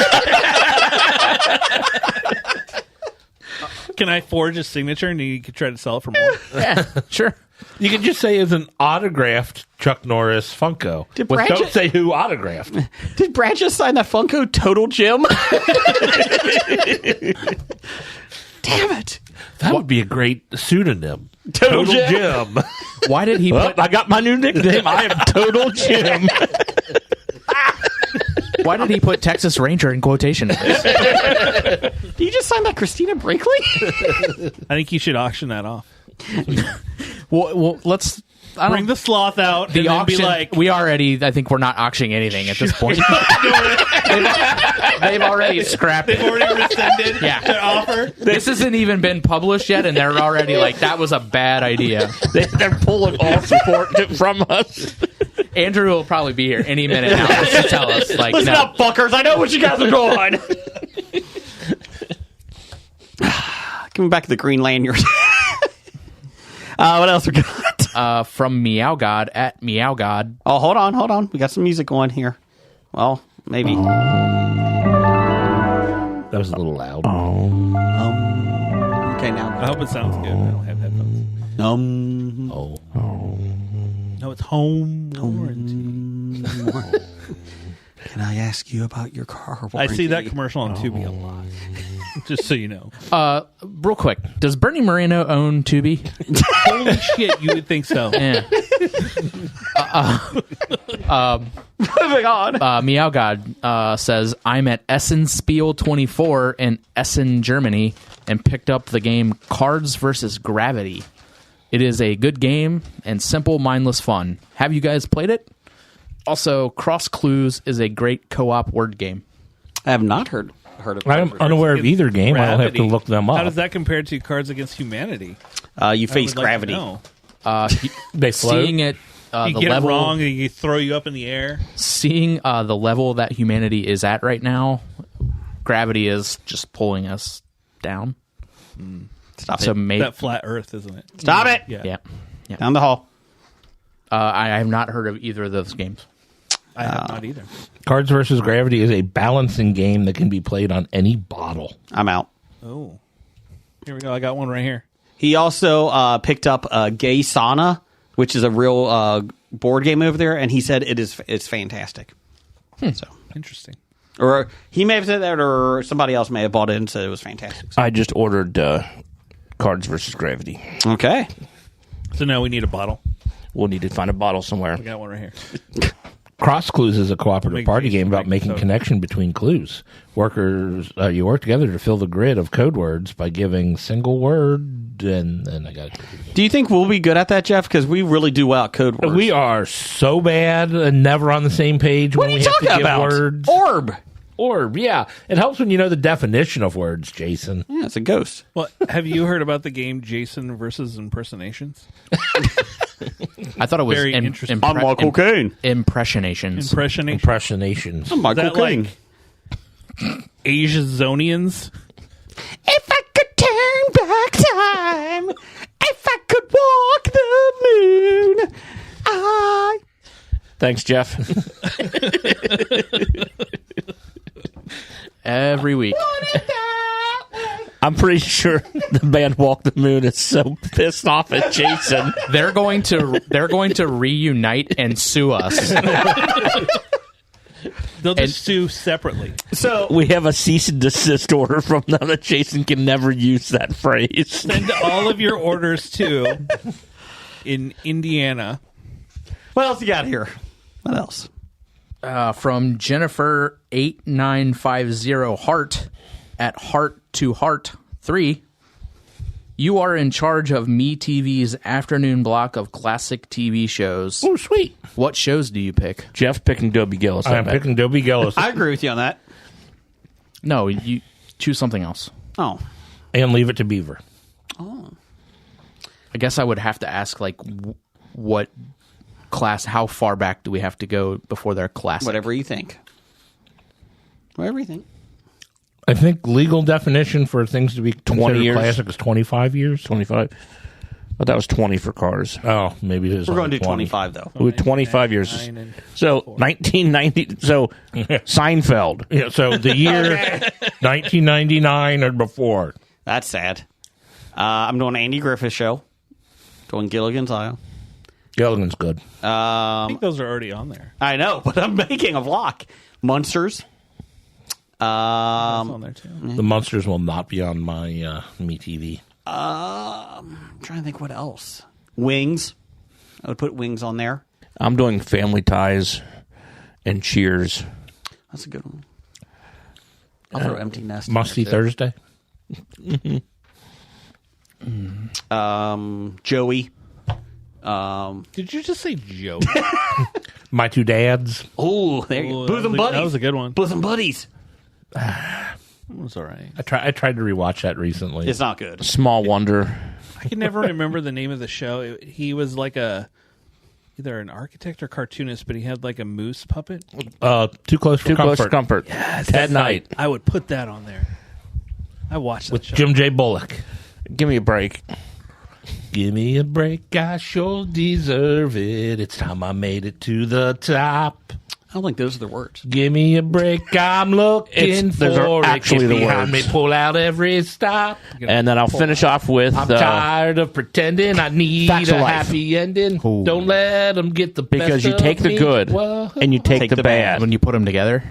Can I forge a signature and you can try to sell it for more? Yeah, sure. You can just say it's an autographed Chuck Norris Funko. Did Brad Don't ju- say who autographed. Did Brad just sign that Funko Total Gym? Damn it. That would be a great pseudonym. Total Jim. Why did he Well, put? I got my new nickname. I am Total Jim. Why did he put Texas Ranger in quotation? Did you just sign that Christina Brinkley? I think you should auction that off. well, let's. I don't Bring the sloth out the and then auction. be like, I think we're not auctioning anything at this point. they've already scrapped they've it. already rescinded Yeah. their offer. This hasn't even been published yet, and they're already like, that was a bad idea. They're pulling all support from us. Andrew will probably be here any minute now just to tell us, like, Listen no. up, fuckers. I know what you guys are doing. Coming back to the green lanyard. What else we got? From Meow God at Meow God. Oh, hold on. We got some music going here. Well, maybe. That was a little loud. Okay, I now. hope it sounds good. I don't have headphones. Oh. No, it's home warranty. Can I ask you about your car I warranty? see that commercial on Tubi a lot. Just so you know. Real quick, does Bernie Moreno own Tubi? Holy shit, you would think so. Yeah. Moving on. Meow God says, I'm at Essen Spiel 24 in Essen, Germany, and picked up the game Cards vs. Gravity. It is a good game and simple, mindless fun. Have you guys played it? Also, Cross Clues is a great co-op word game. I have not heard of it. I'm unaware of either game. I'll have to Gravity. look them up. How does that compare to Cards Against Humanity? You face I would like to gravity. know. They float? Seeing it, You the get level, it wrong and you throw you up in the air. seeing the level that humanity is at right now, gravity is just pulling us down. Stop So it. maybe, That flat Earth, isn't it? Stop it. yeah. Down the hall. I have not heard of either of those games. I have not either. Cards versus Gravity is a balancing game that can be played on any bottle. I'm out. Oh. Here we go. I got one right here. He also picked up Gay Sauna, which is a real board game over there, and he said it's fantastic. So, Interesting. or he may have said that, or somebody else may have bought it and said it was fantastic. I just ordered Cards versus Gravity. Okay. So now we need a bottle. We'll need to find a bottle somewhere. I got one right here. Cross Clues is a cooperative Make party Jason game about drink making soda. connection between clues. Workers, you work together to fill the grid of code words by giving single word, and I got it. Do you think we'll be good at that, Jeff? Because we really do well at code words. We are so bad and never on the same page What when are we you have to talking give about? words. Orb. Orb, yeah. It helps when you know the definition of words, Jason. Yeah, it's a ghost. Well, have you heard about the game Jason versus Impersonations? I thought it was Very interesting. I'm Michael Caine. impressionations. Impressionation. Impressionations. I'm Is Michael that Caine. like Asiazonians? If I could turn back time, if I could walk the moon, I... Thanks, Jeff. Every week. I'm pretty sure the band Walk the Moon is so pissed off at Jason. They're going to reunite and sue us. They'll just sue separately. So We have a cease and desist order from them that Jason can never use that phrase. Send all of your orders to in Indiana. what else you got here? What else? From Jennifer 8950 Heart at Heart to Heart 3. You are in charge of MeTV's afternoon block of classic TV shows. Oh, sweet. What shows do you pick? Jeff picking Dobie Gillis. I I'm bet. picking Dobie Gillis I agree with you on that. No, you choose something else. Oh. and Leave It to Beaver. I guess I would have to ask, like, what class? How far back do we have to go before they're classic? Whatever you think. Whatever you think. I think legal definition for things to be 20 considered years. classic is 25 years. 25. But that was 20 for cars. Oh, maybe it is. We're going to do 20. 25, though. With 25 years. 9 and So 1990. So Seinfeld. Yeah, so the year 1999 or before. That's sad. I'm doing Andy Griffith Show. Doing Gilligan's Island. Gilligan's good. I think those are already on there. I know, but I'm making a vlog. Munsters. That's on there too. The Munsters will not be on my Me TV. I'm trying to think what else. Wings. I would put Wings on there. I'm doing Family Ties and Cheers. That's a good one. I'll throw Empty Nest. in Musty there, too. Thursday. Joey. Did you just say Joe? My Two Dads. Oh, there you go. Bosom Buddies. That was a good one. Bosom Buddies. That was all right. I tried to rewatch that recently. It's not good. Small Wonder. I can never remember the name of the show. He was like either an architect or cartoonist, but he had like a moose puppet. Too Close for Too Comfort. Close for Comfort. Ted Knight. I would put that on there. I watched that With show. Jim J. Bullock. Give me a break. Give me a break, I sure deserve it. It's time I made it to the top. I don't think those are the words. Give me a break, I'm looking Those are for it. actually Get the behind words. me, pull out every stop. And then I'll finish off with I'm tired of pretending I need Facts a of Life. happy ending. Don't let them get the best because you of take the me. good Whoa. and you take the bad. When you put them together,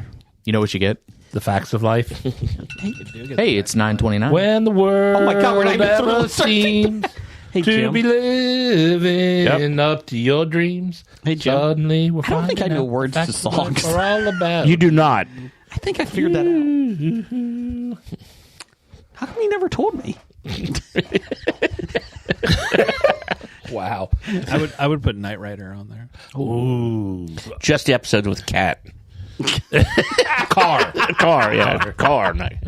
you know what you get? The facts of life. Hey, it's 9:29. When the world Oh my God, we're not even through ever the certain seems Hey, to Jim. be living up to your dreams. Hey, Jim. Suddenly we're I don't think finding I know out words the to facts of life songs. are all about. You do not. I think I figured that out. How come you never told me? Wow. I would put Knight Rider on there. Ooh. Just the episodes with Cat. Car, yeah. Car. Night.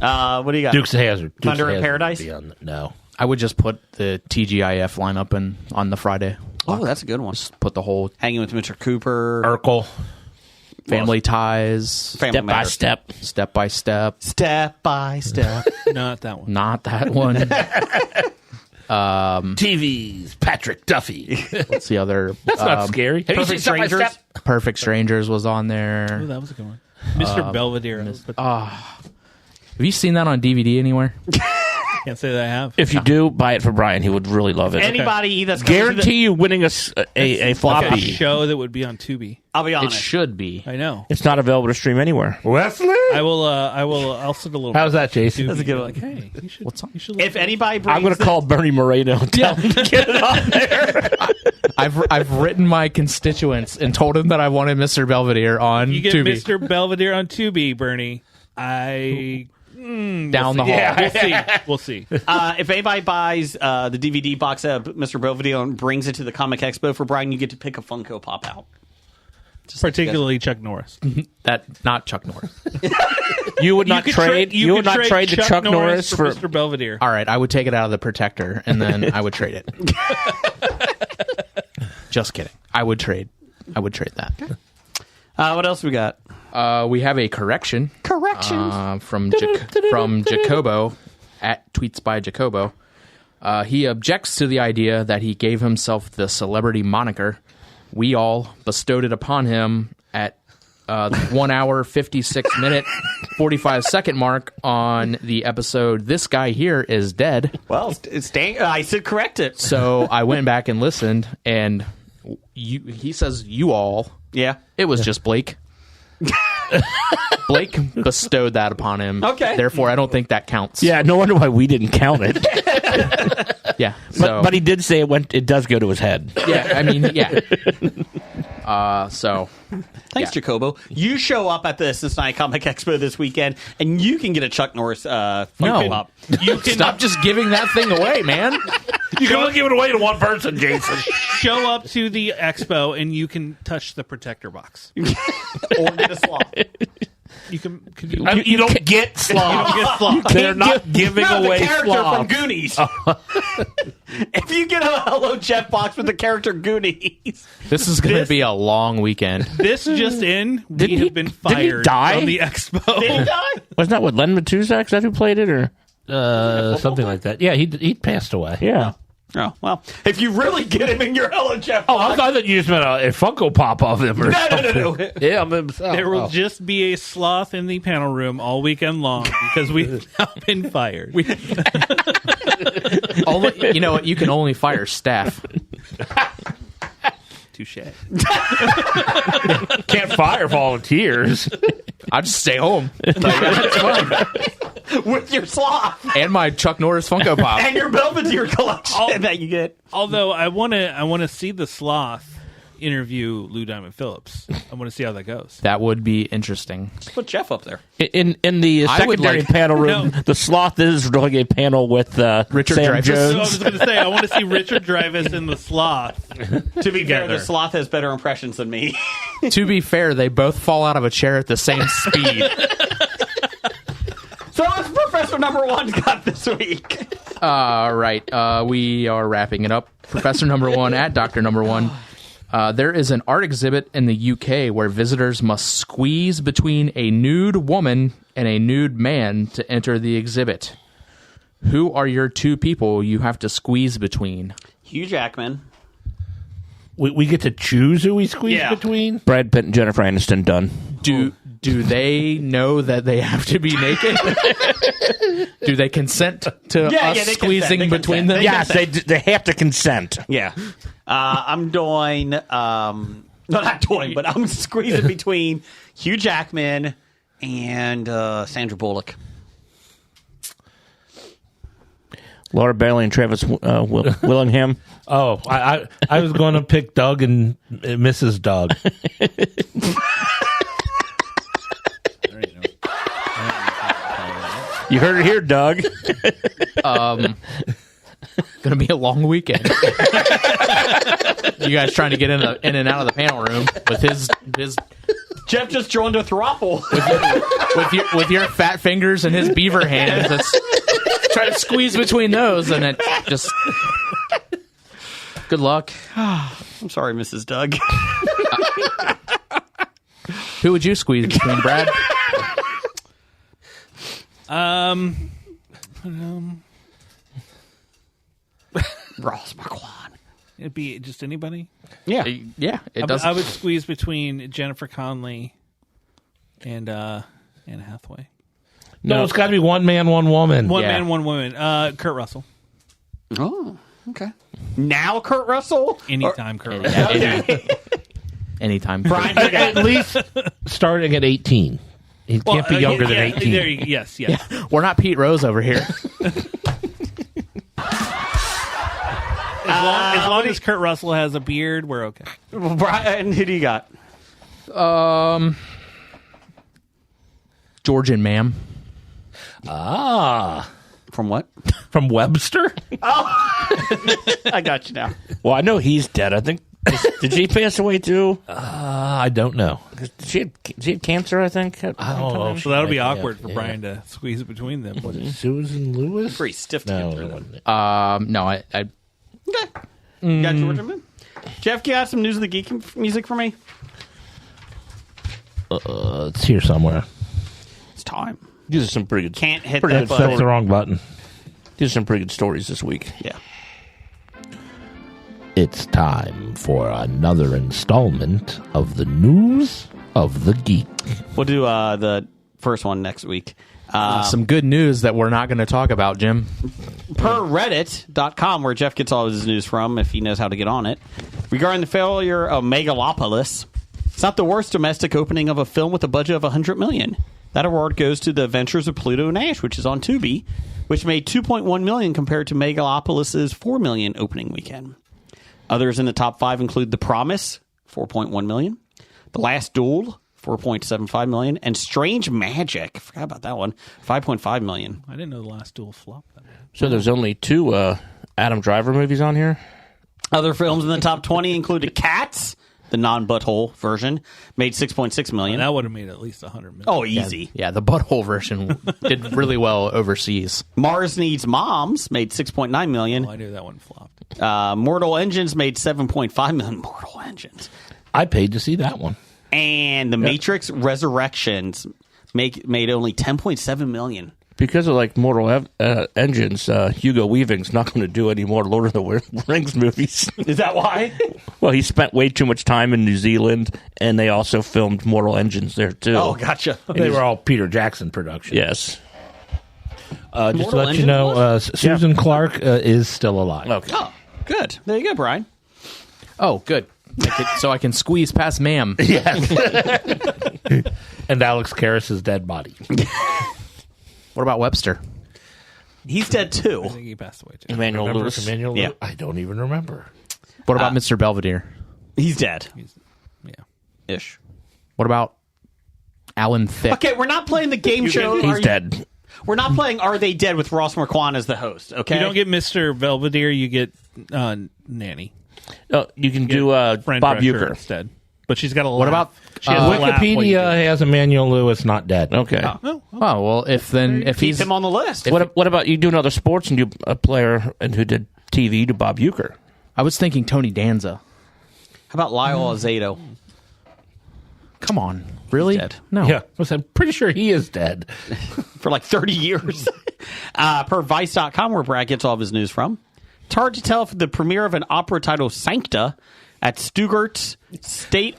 What do you got? Dukes of Hazzard. Dukes Thunder of in Hazzard Paradise? would be on no. I would just put the TGIF lineup on the Friday. Oh, that's a good one. Put the whole Hanging with Mr. Cooper. Urkel. Family Ties, Family Step by Matters. step. Step by Step. Step by step. Not that one. Not that one. TV's Patrick Duffy. What's the other? That's not scary. Have you seen Perfect Step by Strangers. Step? Perfect Strangers was on Oh, there. that was a good one. Mr. Belvedere. I would put- Have you seen that on DVD anywhere? Can't say that I have. If you do, buy it for Brian. He would really love it. Anybody that's coming to the- Guarantee you winning a floppy. A show that would be on Tubi. I'll be It honest. should be. I know. It's not available to stream anywhere. Wesley? I'll send a little. How's that, Jason? That's a good one. Like, hey, you should. What's on? You should If anybody brings I'm going to the- call Bernie Moreno and tell him to get it on there. I've written my constituents and told him that I wanted Mr. Belvedere on you get Tubi. Mr. Belvedere on Tubi, Bernie, I Down the hall. we'll see. We'll see. if anybody buys the DVD box of Mr. Belvedere and brings it to the Comic Expo for Brian, you get to pick a Funko Pop out. Particularly Chuck Norris. That not Chuck Norris. You would not could trade. You would could not trade the Chuck Norris for. Mr. Belvedere. All right, I would take it out of the protector and then I would trade it. Just kidding. I would trade that. What else we got? We have a correction Corrections. from Jacobo at Tweets by Jacobo. He objects to the idea that he gave himself the celebrity moniker. We all bestowed it upon him at 1 hour, 56 minute, 45 second mark on the episode This Guy Here Is Dead. Well, it's dang. I said correct it. So I went back and listened, and he says you all. Yeah. It was just Blake. Blake bestowed that upon him. Okay. Therefore, I don't think that counts. Yeah, no wonder why we didn't count it. Yeah. So, But he did say it does go to his head. yeah, I mean, yeah. So Thanks, Yeah. Jacobo. You show up at the Cincinnati Comic Expo this weekend, and you can get a Chuck Norris Funko No. Pop. You can stop just giving that thing away, man. You can only give it away to one person, Jason. show up to the expo and you can touch the protector box. Or get a slot. You can. Could you? You don't get sloth. You don't get sloth. They're not giving No, away the character sloth. from Goonies. If you get a Hello Jeff box with the character Goonies, This is going to be a long weekend. This just in, we Didn't he- have been didn't he fired die? from the expo. did he die? Wasn't that what Len Matuzak? Is that who played it? Or Something like that. Yeah, he passed away. yeah. Oh well, if you really get him in your Hello Jeff Oh, box, I thought that you just meant a Funko Pop of him or something. no. Yeah, himself. There will Oh. just be a sloth in the panel room all weekend long because we've now been fired. You know what? You can only fire staff. Touche. Can't fire volunteers. I just stay home. Like, that's fine. with your sloth And my Chuck Norris Funko Pop. and your Belvedere collection that you get. Although I want to see the sloth interview Lou Diamond Phillips. I want to see how that goes. That would be interesting. Put Jeff up there. In the I would secondary like- panel room, the sloth is doing a panel with Richard Sam Dreyfuss. So I Jones. was going to say I want to see Richard Dreyfuss in the sloth. To be fair, Together. the sloth has better impressions than me. To be fair, they both fall out of a chair at the same speed. So what's Professor Number One's got this week? Right. We are wrapping it up. Professor Number One at Dr. Number One. There is an art exhibit in the UK where visitors must squeeze between a nude woman and a nude man to enter the exhibit. Who are your two people you have to squeeze between? Hugh Jackman. We get to choose who we squeeze Yeah. between? Brad Pitt and Jennifer Aniston done. Do they know that they have to be naked? Do they consent to Yeah, us yeah, they squeezing consent. They between consent. them? Yes, they have to consent. Yeah. I'm doing, no, not doing, but I'm squeezing between Hugh Jackman and Sandra Bullock. Laura Bailey and Travis Willingham. Oh, I was going to pick Doug and Mrs. Doug. You heard it here, Doug. Gonna be a long weekend. You guys trying to get in and out of the panel room with his Jeff just joined a throuple. with your fat fingers and his beaver hands. Let's try to squeeze between those, and it just. Good luck. I'm sorry, Mrs. Doug. Who would you squeeze between, Brad? Ross McQuan. It'd be just anybody. Yeah. Yeah, it does. I would squeeze between Jennifer Connelly and Anne Hathaway. No, it's got to be one man, one woman. One Yeah. man, one woman. Kurt Russell. Oh, okay. Now Kurt Russell? Anytime Kurt Russell. Anytime. Brian At least starting at 18. He can't be younger than 18. There yes. We're not Pete Rose over here. As long as Kurt Russell has a beard, we're okay. Brian, who do you got? Georgian ma'am. Ah. From what? From Webster? I got you now. Well, I know he's dead. I think. Did she pass away too? I don't know. Did she have cancer, I think? I don't know. So that'll be Yeah, awkward for yeah. Brian to squeeze between them. Susan Lewis? Pretty stiff to No, get through it that. wasn't it. No, I Okay. You got Georgia Man? Jeff, you got some News of the Geek music for me? It's here somewhere. It's time. These are some pretty good. Can't hit pretty that good button. That's the wrong button. These are some pretty good stories this week. Yeah. It's time for another installment of the News of the Geek. We'll do the first one next week. some good news that we're not going to talk about, Jim. Per Reddit.com, where Jeff gets all of his news from, if he knows how to get on it, regarding the failure of Megalopolis, it's not the worst domestic opening of a film with a budget of $100 million. That award goes to The Adventures of Pluto Nash, which is on Tubi, which made $2.1 million compared to Megalopolis' $4 million opening weekend. Others in the top 5 include The Promise, $4.1 million, The Last Duel, $4.75 million, and Strange Magic, I forgot about that one, $5.5 million. I didn't know The Last Duel flopped that much. So there's only 2 Adam Driver movies on here. Other films in the top 20 included Cats, the non-butthole version, made $6.6 million. That would have made at least $100 million. Oh, easy. Yeah, the butthole version did really well overseas. Mars Needs Moms made $6.9 million. I knew that one flopped. Mortal Engines made $7.5 million. Mortal Engines. I paid to see that one. And The Matrix Resurrections made only $10.7 million. Because of like Mortal Engines, Hugo Weaving's not going to do any more Lord of the Rings movies. Is that why? Well, he spent way too much time in New Zealand, and they also filmed Mortal Engines there too. Oh, gotcha. They were all Peter Jackson productions. Yes. Just to Mortal let you Engines know, Susan Clark is still alive. Okay. Oh, good. There you go, Brian. Oh, good. So I can squeeze past ma'am. Yes. And Alex Karras' dead body. What about Webster? He's dead, I too. think he passed away, too. Emmanuel Remember Lewis. Emmanuel Yeah. Lewis? I don't even remember. What about Mr. Belvedere? He's dead. Yeah. Ish. What about Alan Thicke? Okay, we're not playing the game show. He's dead. We're not playing Are They Dead with Ross Marquand as the host, okay? You don't get Mr. Belvedere, you get Nanny. You can do Fran Bob Drescher Uecker. instead. But she's got a What about She has to laugh while you do Wikipedia it. has Emmanuel Lewis not dead. Okay. Oh, well, if Keep he's him on the list. What about you do another sports and do a player and who did TV to Bob Uecker? I was thinking Tony Danza. How about Lyle Alzado? Come on. Really? Dead. No. Yeah, I'm pretty sure he is dead. For like 30 years. Per Vice.com, where Brad gets all of his news from. It's hard to tell if the premiere of an opera titled Sancta at Stuttgart State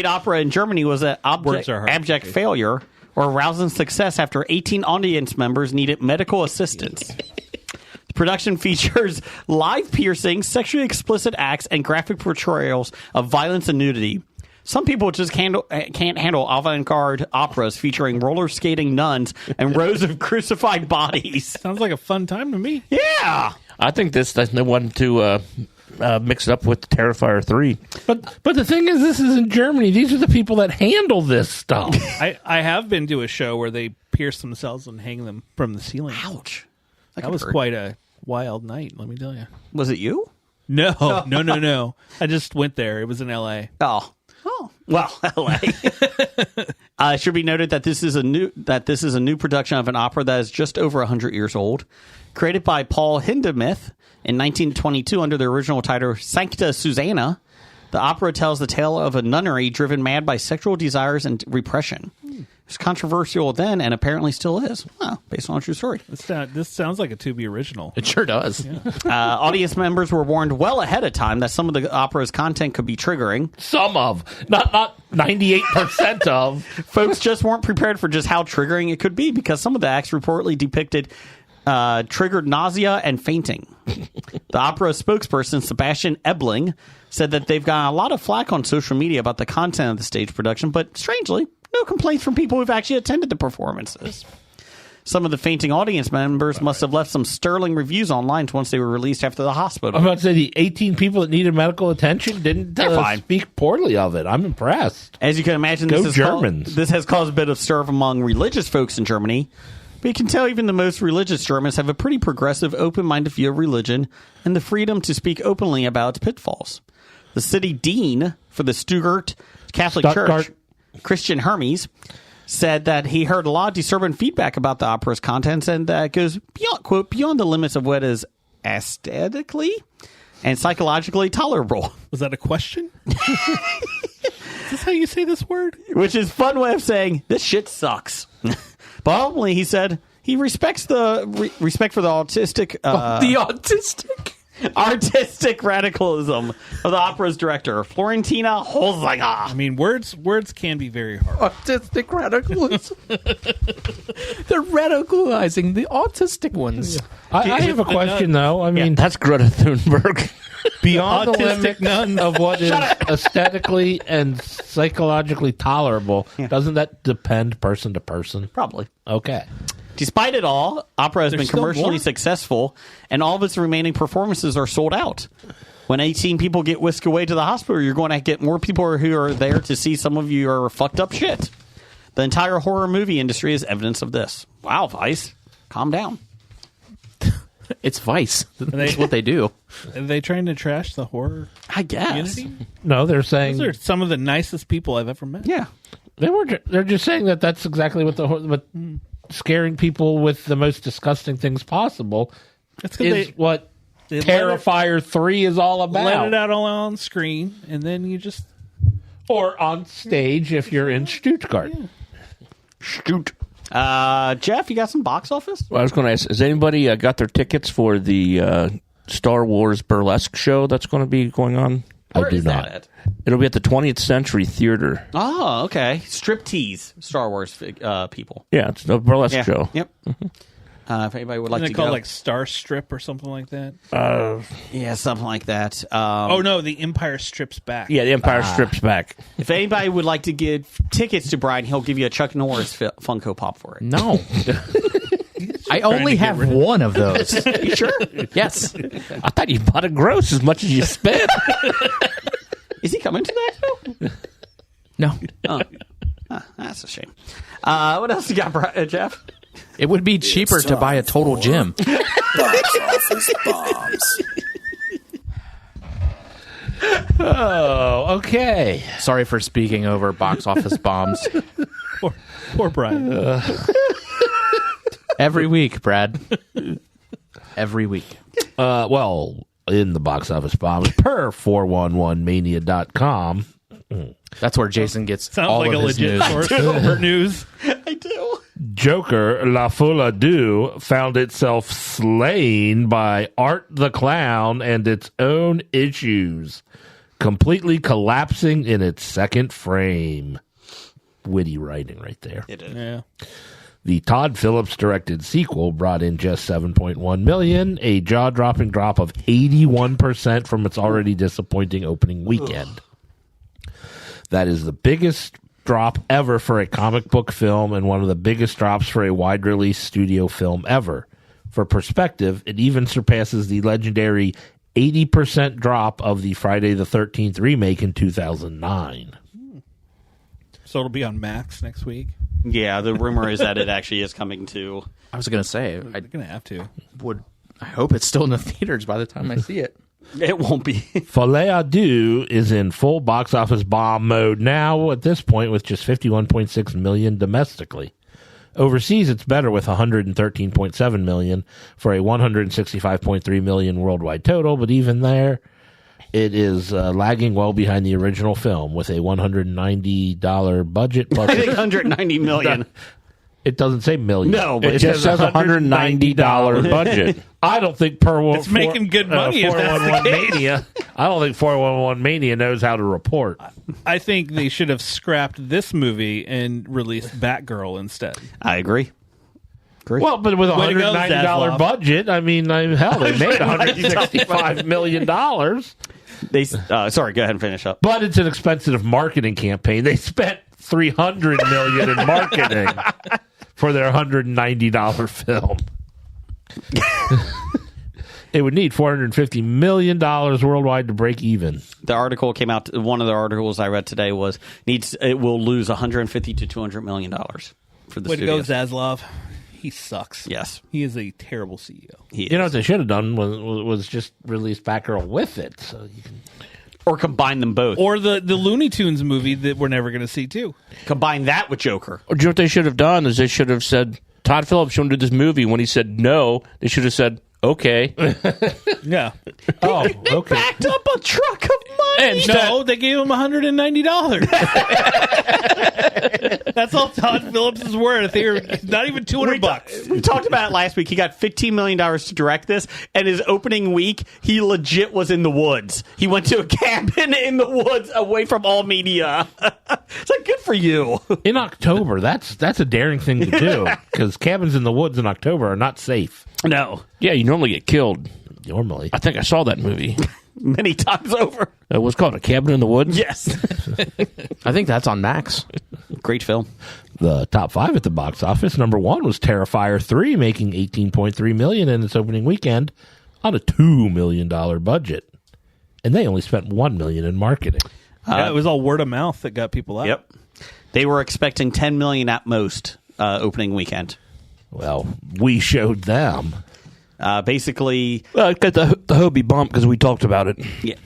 Opera in Germany was an Words are hard. abject failure or a rousing success after 18 audience members needed medical assistance. The production features live piercings, sexually explicit acts, and graphic portrayals of violence and nudity. Some people just can't handle avant-garde operas featuring roller skating nuns and rows of crucified bodies. Sounds like a fun time to me. Yeah. I think that's the one to mix it up with Terrifier 3. But the thing is, this is in Germany. These are the people that handle this stuff. I have been to a show where they pierce themselves and hang them from the ceiling. Ouch. That was quite a wild night, let me tell you. Was it you? No. I just went there. It was in L.A. Oh, well, LA. It should be noted that this is a new production of an opera that is just over 100 years old, created by Paul Hindemith in 1922 under the original title Sancta Susanna. The opera tells the tale of a nunnery driven mad by sexual desires and repression. It was controversial then and apparently still is. Well, based on a true story. This sounds like a Tubi original. It sure does. Audience members were warned well ahead of time that some of the opera's content could be triggering. Some of, not 98% of. Folks just weren't prepared for just how triggering it could be because some of the acts reportedly depicted triggered nausea and fainting. The opera spokesperson, Sebastian Ebling, said that they've gotten a lot of flack on social media about the content of the stage production, but strangely, no complaints from people who've actually attended the performances. Some of the fainting audience members must have left some sterling reviews online once they were released after the hospital. I'm about to say the 18 people that needed medical attention didn't fine. speak poorly of it. I'm impressed. As you can imagine, Go this Germans. has caused a bit of stir among religious folks in Germany. But you can tell even the most religious Germans have a pretty progressive, open-minded view of religion and the freedom to speak openly about its pitfalls. The city dean for the Stuttgart Catholic Church, Christian Hermes, said that he heard a lot of disturbing feedback about the opera's contents and that goes beyond, quote, beyond the limits of what is aesthetically and psychologically tolerable. Was that a question? Is this how you say this word? Which is a fun way of saying this shit sucks. But ultimately, he said he respects the respect for the autistic, artistic radicalism of the opera's director, Florentina Holzinger. I mean, words can be very hard. Autistic radicalism. They're radicalizing the autistic ones. I have a question, though. I mean, That's Greta Thunberg. beyond the Autistic limits nun. of what is aesthetically and psychologically tolerable, doesn't that depend person to person? Probably. Okay. Despite it all, opera has been still commercially more? successful, and all of its remaining performances are sold out. When 18 people get whisked away to the hospital, you're going to get more people who are there to see some of your fucked up shit. The entire horror movie industry is evidence of this. Wow, Vice. Calm down. It's Vice. they- That's what they do. Are they trying to trash the horror I guess. community? No, they're saying Those are some of the nicest people I've ever met. Yeah. they're just saying that that's exactly what scaring people with the most disgusting things possible That's because is what they Terrifier 3 is all let about. it out all on screen, and then you just Or on stage if you're in Stuttgart. Shoot. Jeff, you got some box office? Well, I was going to ask, has anybody got their tickets for the Star Wars burlesque show that's going to be going on? Where I do is not. that at? It'll be at the 20th Century Theater. Oh, okay. Striptease Star Wars people. Yeah, it's a burlesque Yeah. show. Yep. If anybody would like isn't to it called go, like Star Strip or something like that? yeah, something like that. Oh no, the Empire Strips Back. Yeah, the Empire Strips Back. If anybody would like to give tickets to Brian, he'll give you a Chuck Norris Funko Pop for it. No. I only to get have rid of one of those. You sure? Yes. I thought you bought a gross as much as you spent. Is he coming to that show? No. Oh. That's a shame. What else you got, Jeff? It would be cheaper to buy a total gym. Box office bombs. Oh, okay. Sorry for speaking over box office bombs. Poor Brian. Every week, Brad. Every week. Well, in the box office bombs, per 411mania.com. That's where Jason gets Sounds all like of a his legit news. source for news. I do. Joker La Folie Deux found itself slain by Art the Clown and its own issues, completely collapsing in its second frame. Witty writing right there. It is. Yeah. The Todd Phillips directed sequel brought in just $7.1 million, a jaw-dropping drop of 81% from its already disappointing opening weekend. That is the biggest drop ever for a comic book film and one of the biggest drops for a wide-release studio film ever. For perspective, it even surpasses the legendary 80% drop of the Friday the 13th remake in 2009. So it'll be on Max next week. Yeah, the rumor is that it actually is coming to. I was going to say, They're gonna have to. I hope it's still in the theaters by the time I see it. It won't be. Folie à Deux is in full box office bomb mode now at this point with just $51.6 million domestically. Overseas, it's better with $113.7 million for a $165.3 million worldwide total, but even there, it is lagging well behind the original film with a $190 budget. Plus I think 190 million. it doesn't say million. No, but It just says $190 budget. I don't think It's making good money if that's the 411 Mania. I don't think 411 Mania knows how to report. I think they should have scrapped this movie and released Batgirl instead. I agree. Well, but with a Way to go, $190 Zaslav. budget, I mean, hell, they made $165 million. They sorry, go ahead and finish up. But it's an expensive marketing campaign. They spent $300 million in marketing for their $190 film. It would need $450 million worldwide to break even. The article came out. One of the articles I read today was it will lose $150 to $200 million for the Way to go, studios. Zaslav. He sucks. Yes, He is a terrible CEO. he is. You know what they should have done was just release Batgirl with it. So you can Or combine them both. Or the Looney Tunes movie that we're never going to see, too. Combine that with Joker. Or do you know what they should have done is they should have said, Todd Phillips, you want to do this movie? When he said no, they should have said, okay. Yeah. oh, okay. Backed up a truck of money. And no, they gave him $190. That's all Todd Phillips is worth. Here, not even $200. We talked about it last week. He got $15 million to direct this, and his opening week, he legit was in the woods. He went to a cabin in the woods away from all media. It's like, good for you. In October, that's a daring thing to do because cabins in the woods in October are not safe. No, Yeah, you normally get killed. Normally, I think I saw that movie. many times over. What's it called? A Cabin in the Woods? Yes. I think that's on Max. Great film. the top five at the box office. Number one was Terrifier 3, making $18.3 million in its opening weekend on a $2 million budget, and they only spent $1 million in marketing. Yeah, it was all word of mouth that got people out. Yep. They were expecting $10 million at most opening weekend. Well, we showed them. Basically, Got the Hobie bump because we talked about it. yeah,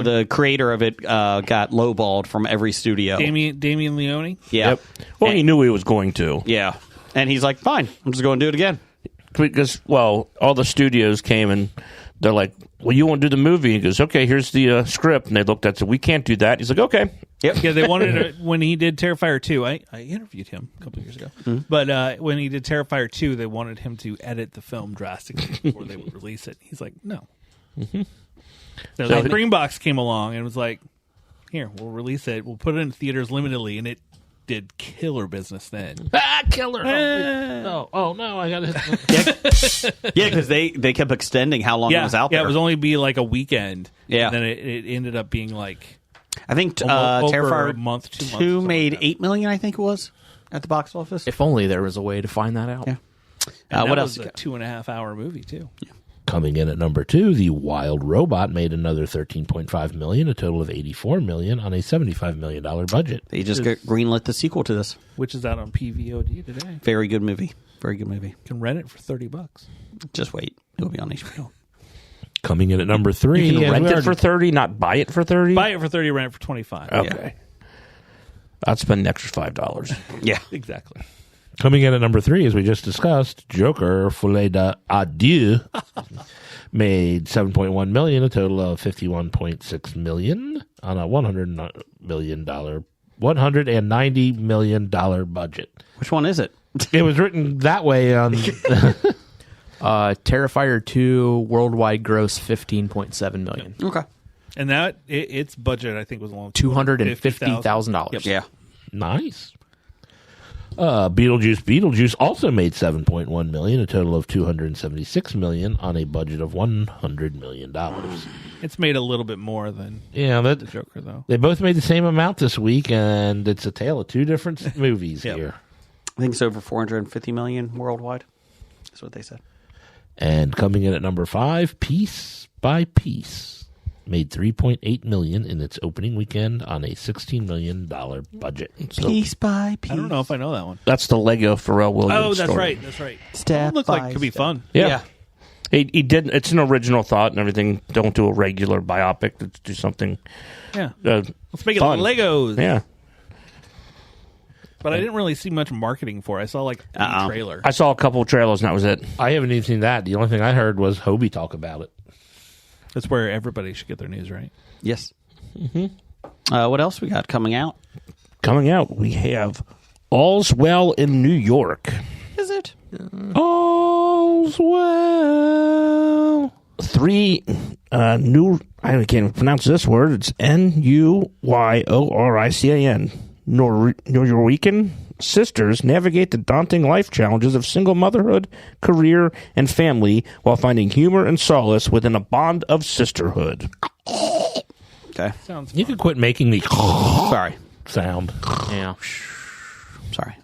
the creator of it got lowballed from every studio. Damien Leone. Yeah, Well, he knew he was going to. yeah, and he's like, "Fine, I'm just going to do it again." Because, well, all the studios came and they're like, well, you won't do the movie? He goes, okay, here's the script. And they looked at it, said, we can't do that. He's like, okay. Yep. Yeah, they wanted it when he did Terrifier 2. I interviewed him a couple of years ago. But when he did Terrifier 2, they wanted him to edit the film drastically before they would release it. He's like, no. So the Greenbox came along and was like, here, we'll release it. We'll put it in theaters limitedly. And it did killer business then. Killer. Oh, no, I got it. Yeah, because they kept extending how long it was out there. Yeah, it was only be like a weekend. Yeah. And then it ended up being like I think over Terrifier a month, 2 months. 2 made $8 million. I think it was at the box office. If only there was a way to find that out. Yeah. And what that else? was a 2.5 hour movie too. Coming in at number 2, The Wild Robot made another $13.5 million, a total of $84 million on a $75 million budget. They just greenlit the sequel to this. Which is out on PVOD today. Very good movie. Very good movie. You can rent it for $30. Just wait. It'll be on HBO. Coming in at number 3, You can and rent we it already- for 30, not buy it for 30? Buy it for 30, rent it for 25. Okay. I'd spend an extra $5. Yeah. Exactly. Coming in at number 3, as we just discussed, Joker Folie d'Adieu made $7.1 million, a total of $51.6 million on a $190 million budget. Which one is it? It was written that way on. Terrifier 2 worldwide gross $15.7 million. Okay. And that its budget I think was along $250,000. Yeah. Nice. Beetlejuice also made $7.1 million, a total of $276 million on a budget of $100 million. It's made a little bit more than Yeah, the Joker though. they both made the same amount this week, and it's a tale of two different movies Yep. here. I think it's over 450 million worldwide. That's what they said. And coming in at number 5, Piece by Piece made $3.8 million in its opening weekend on a $16 million budget. So Piece by piece. I don't know if I know that one. that's the Lego Pharrell Williams Oh, that's story. right. That's right. Step Looks by like it could be step. fun. Yeah. He did. It's an original thought and everything. Don't do a regular biopic. Let's do something. Yeah. Let's Let's make it fun. Legos. Yeah. But I didn't really see much marketing for it. I saw like a trailer. I saw a couple of trailers and that was it. I haven't even seen that. The only thing I heard was Hobie talk about it. That's where everybody should get their news, right? Yes. What else we got coming out? Coming out, we have All's Well in New York. Is it? All's Well. 3 new. I can't even pronounce this word. It's Nuyorican. Nuyorican sisters navigate the daunting life challenges of single motherhood, career, and family while finding humor and solace within a bond of sisterhood. Okay. Sounds You could quit making the Sorry. sound. Yeah. Sorry.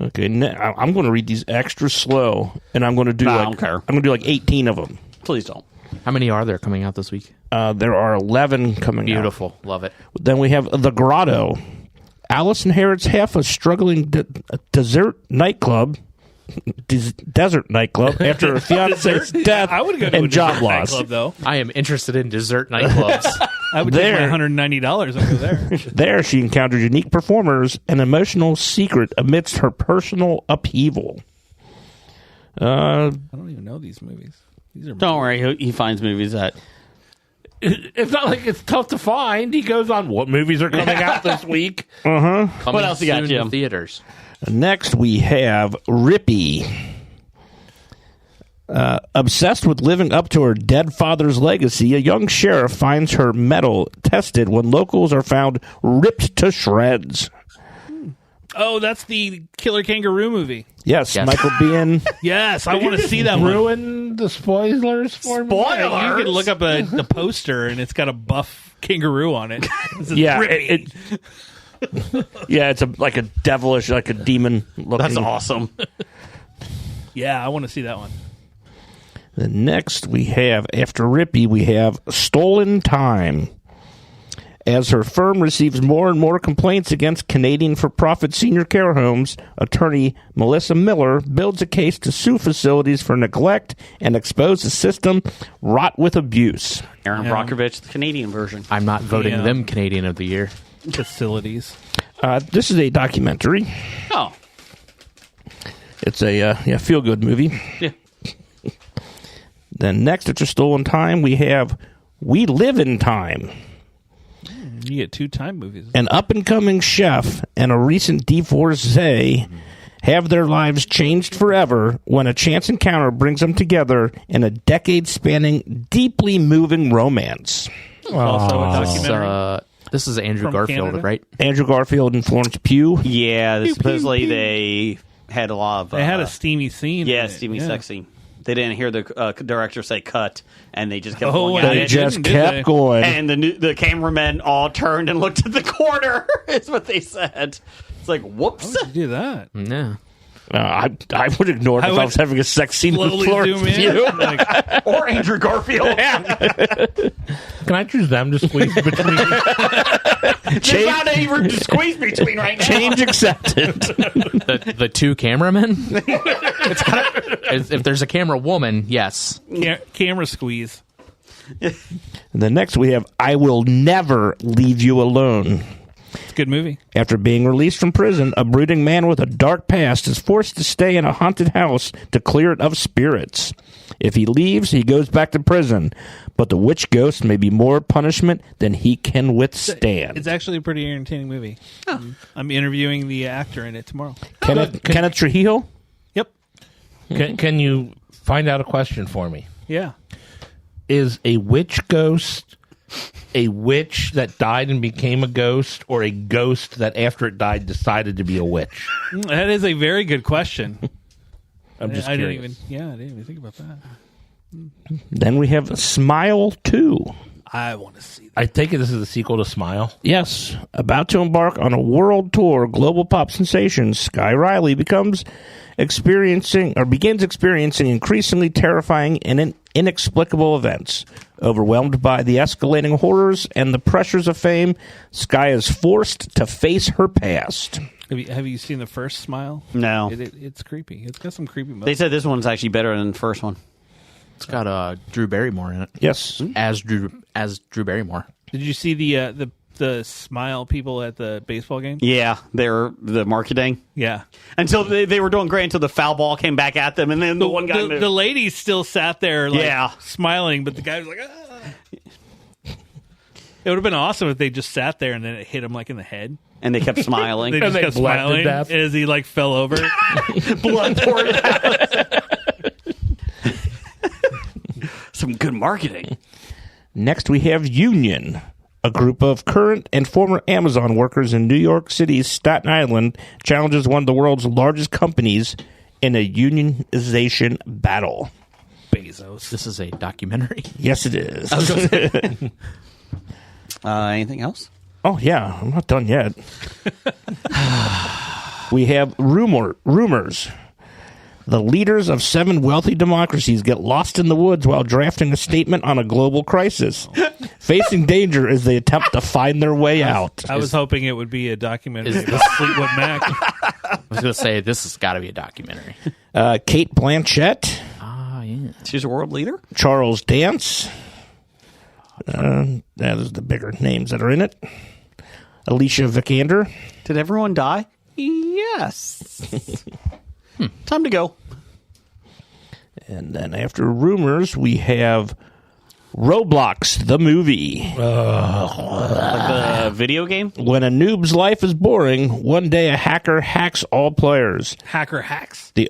Okay, I'm going to read these extra slow, and I'm going to do I like don't care. I'm going to do like 18 of them. Please don't. How many are there coming out this week? There are 11 coming out. Beautiful. Love it. Then we have The Grotto. Alice inherits half a struggling desert nightclub after her fiance's death I would go to a and job dessert loss. nightclub, though. I am interested in dessert nightclubs. I would take my $190 and go there. There, she encountered unique performers and emotional secret amidst her personal upheaval. I don't even know these movies. These are Don't worry. He finds movies that. It's not like it's tough to find. He goes on what movies are coming out this week. Coming What else you got, soon Jim? to theaters. Next, we have Rippy. Obsessed with living up to her dead father's legacy, a young sheriff finds her mettle tested when locals are found ripped to shreds. Oh, that's the Killer Kangaroo movie. Yes, Yes. Michael Biehn. Yes, I want to see that one. Ruin the spoilers for me. Yeah, you can look up the poster and it's got a buff kangaroo on it. It says Yeah, Rippy. yeah, it's like a devilish, like a demon looking. That's awesome. Yeah, I want to see that one. The next we have, after Rippy, we have Stolen Time. As her firm receives more and more complaints against Canadian for-profit senior care homes, attorney Melissa Miller builds a case to sue facilities for neglect and expose a system wrought with abuse. Aaron Brockovich, the Canadian version. I'm not voting Yeah. them Canadian of the Year. Facilities. This is a documentary. Oh, It's a feel-good movie. yeah. Then next, after Stolen Time, we have We Live in Time. You get 2 time movies. An up-and-coming chef and a recent divorcee have their lives changed forever when a chance encounter brings them together in a decade-spanning, deeply moving romance. Also a documentary. This is Andrew From Garfield, Canada? right? Andrew Garfield and Florence Pugh. Yeah, supposedly they had a lot of... They had a steamy scene. Yeah, in it. steamy sex scene. They didn't hear the director say cut, and they just kept Oh, going yeah, at They it. just didn't, did kept they? going. And the cameramen all turned and looked at the corner, is what they said. It's like, whoops. How'd you do that? Yeah. I would ignore it I if I would was having a sex scene with Slowly Florence zoom in. Pugh. Like, Or Andrew Garfield. Can I choose them to squeeze between? There's not any room to squeeze between right now. Change accepted. The 2 cameramen? It's kind of, if there's a camera woman, yes. camera squeeze. The next we have I Will Never Leave You Alone. It's a good movie. After being released from prison, a brooding man with a dark past is forced to stay in a haunted house to clear it of spirits. If he leaves, he goes back to prison, but the witch ghost may be more punishment than he can withstand. It's actually a pretty entertaining movie. I'm interviewing the actor in it tomorrow. Kenneth Trujillo? Yep. Can you find out a question for me? Yeah. Is a witch ghost a witch that died and became a ghost, or a ghost that after it died decided to be a witch? That is a very good question. I'm just I curious. didn't even think about that. Then we have Smile 2. I want to see that. I take it this is a sequel to Smile. Yes, about to embark on a world tour, global pop sensation Sky Riley begins experiencing increasingly terrifying and inexplicable events. Overwhelmed by the escalating horrors and the pressures of fame, Sky is forced to face her past. Have you seen the first Smile? No. It's creepy. It's got some creepy moments. They said this one's actually better than the first one. It's got Drew Barrymore in it. Yes. As Drew Barrymore. Did you see the Smile people at the baseball game? Yeah, they're the marketing. Yeah. Until they were doing great until the foul ball came back at them, and then the one guy moved. The lady still sat there, like, Yeah. smiling, but the guy was like, ah. It would have been awesome if they just sat there and then it hit him like in the head. And they kept smiling. They just they kept bled to smiling death. as he like fell over. Blood poured out. Some good marketing. Next, we have Union, a group of current and former Amazon workers in New York City's Staten Island challenges one of the world's largest companies in a unionization battle. Bezos. This is a documentary. Yes, it is. Anything else? Oh, yeah, I'm not done yet. We have rumors. The leaders of 7 wealthy democracies get lost in the woods while drafting a statement on a global crisis, facing danger as they attempt to find their way out. I was hoping it would be a documentary about Fleetwood Mac. I was going to say, this has got to be a documentary. Kate Blanchett, Yeah. She's a world leader? Charles Dance. Those the bigger names that are in it. Alicia Vikander. Did everyone die? Yes. Time to go. And then after rumors, we have Roblox, the movie. Like the video game? When a noob's life is boring, one day a hacker hacks all players. Hacker hacks. The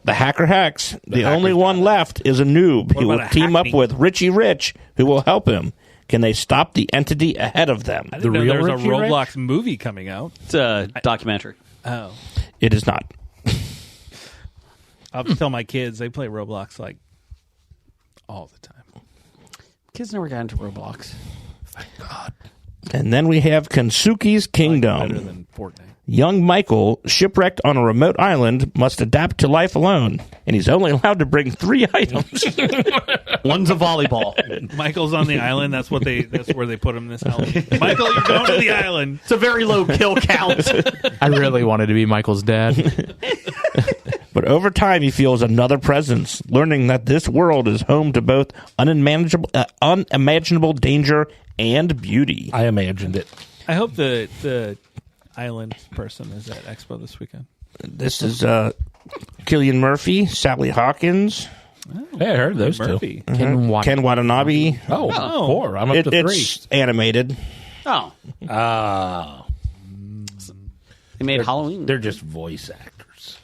hacker hacks. The only one left is a noob. He will about a team up hackney? with Richie Rich, who will help him. Can they stop the entity ahead of them? I didn't know real there was a Richie Rich? Roblox movie coming out. It's a documentary. Oh. It is not. I'll have to tell my kids they play Roblox like all the time. Kids never got into Roblox. And then we have Kensuke's Better Kingdom. than Fortnite. Young Michael, shipwrecked on a remote island, must adapt to life alone, and he's only allowed to bring 3 items. One's a volleyball. Michael's on the island. That's where they put him in this island. Michael, you're going to the island. It's a very low kill count. I really wanted to be Michael's dad. But over time, he feels another presence, learning that this world is home to both unimaginable danger and beauty. I imagined it. I hope the island person is at Expo this weekend. This is Cillian Murphy, Sally Hawkins, Hey, I heard those Murphy. two. Ken Watanabe. Oh, 4. I'm up to 3. It's animated. Oh, Oh. they made Halloween. They're just voice actors.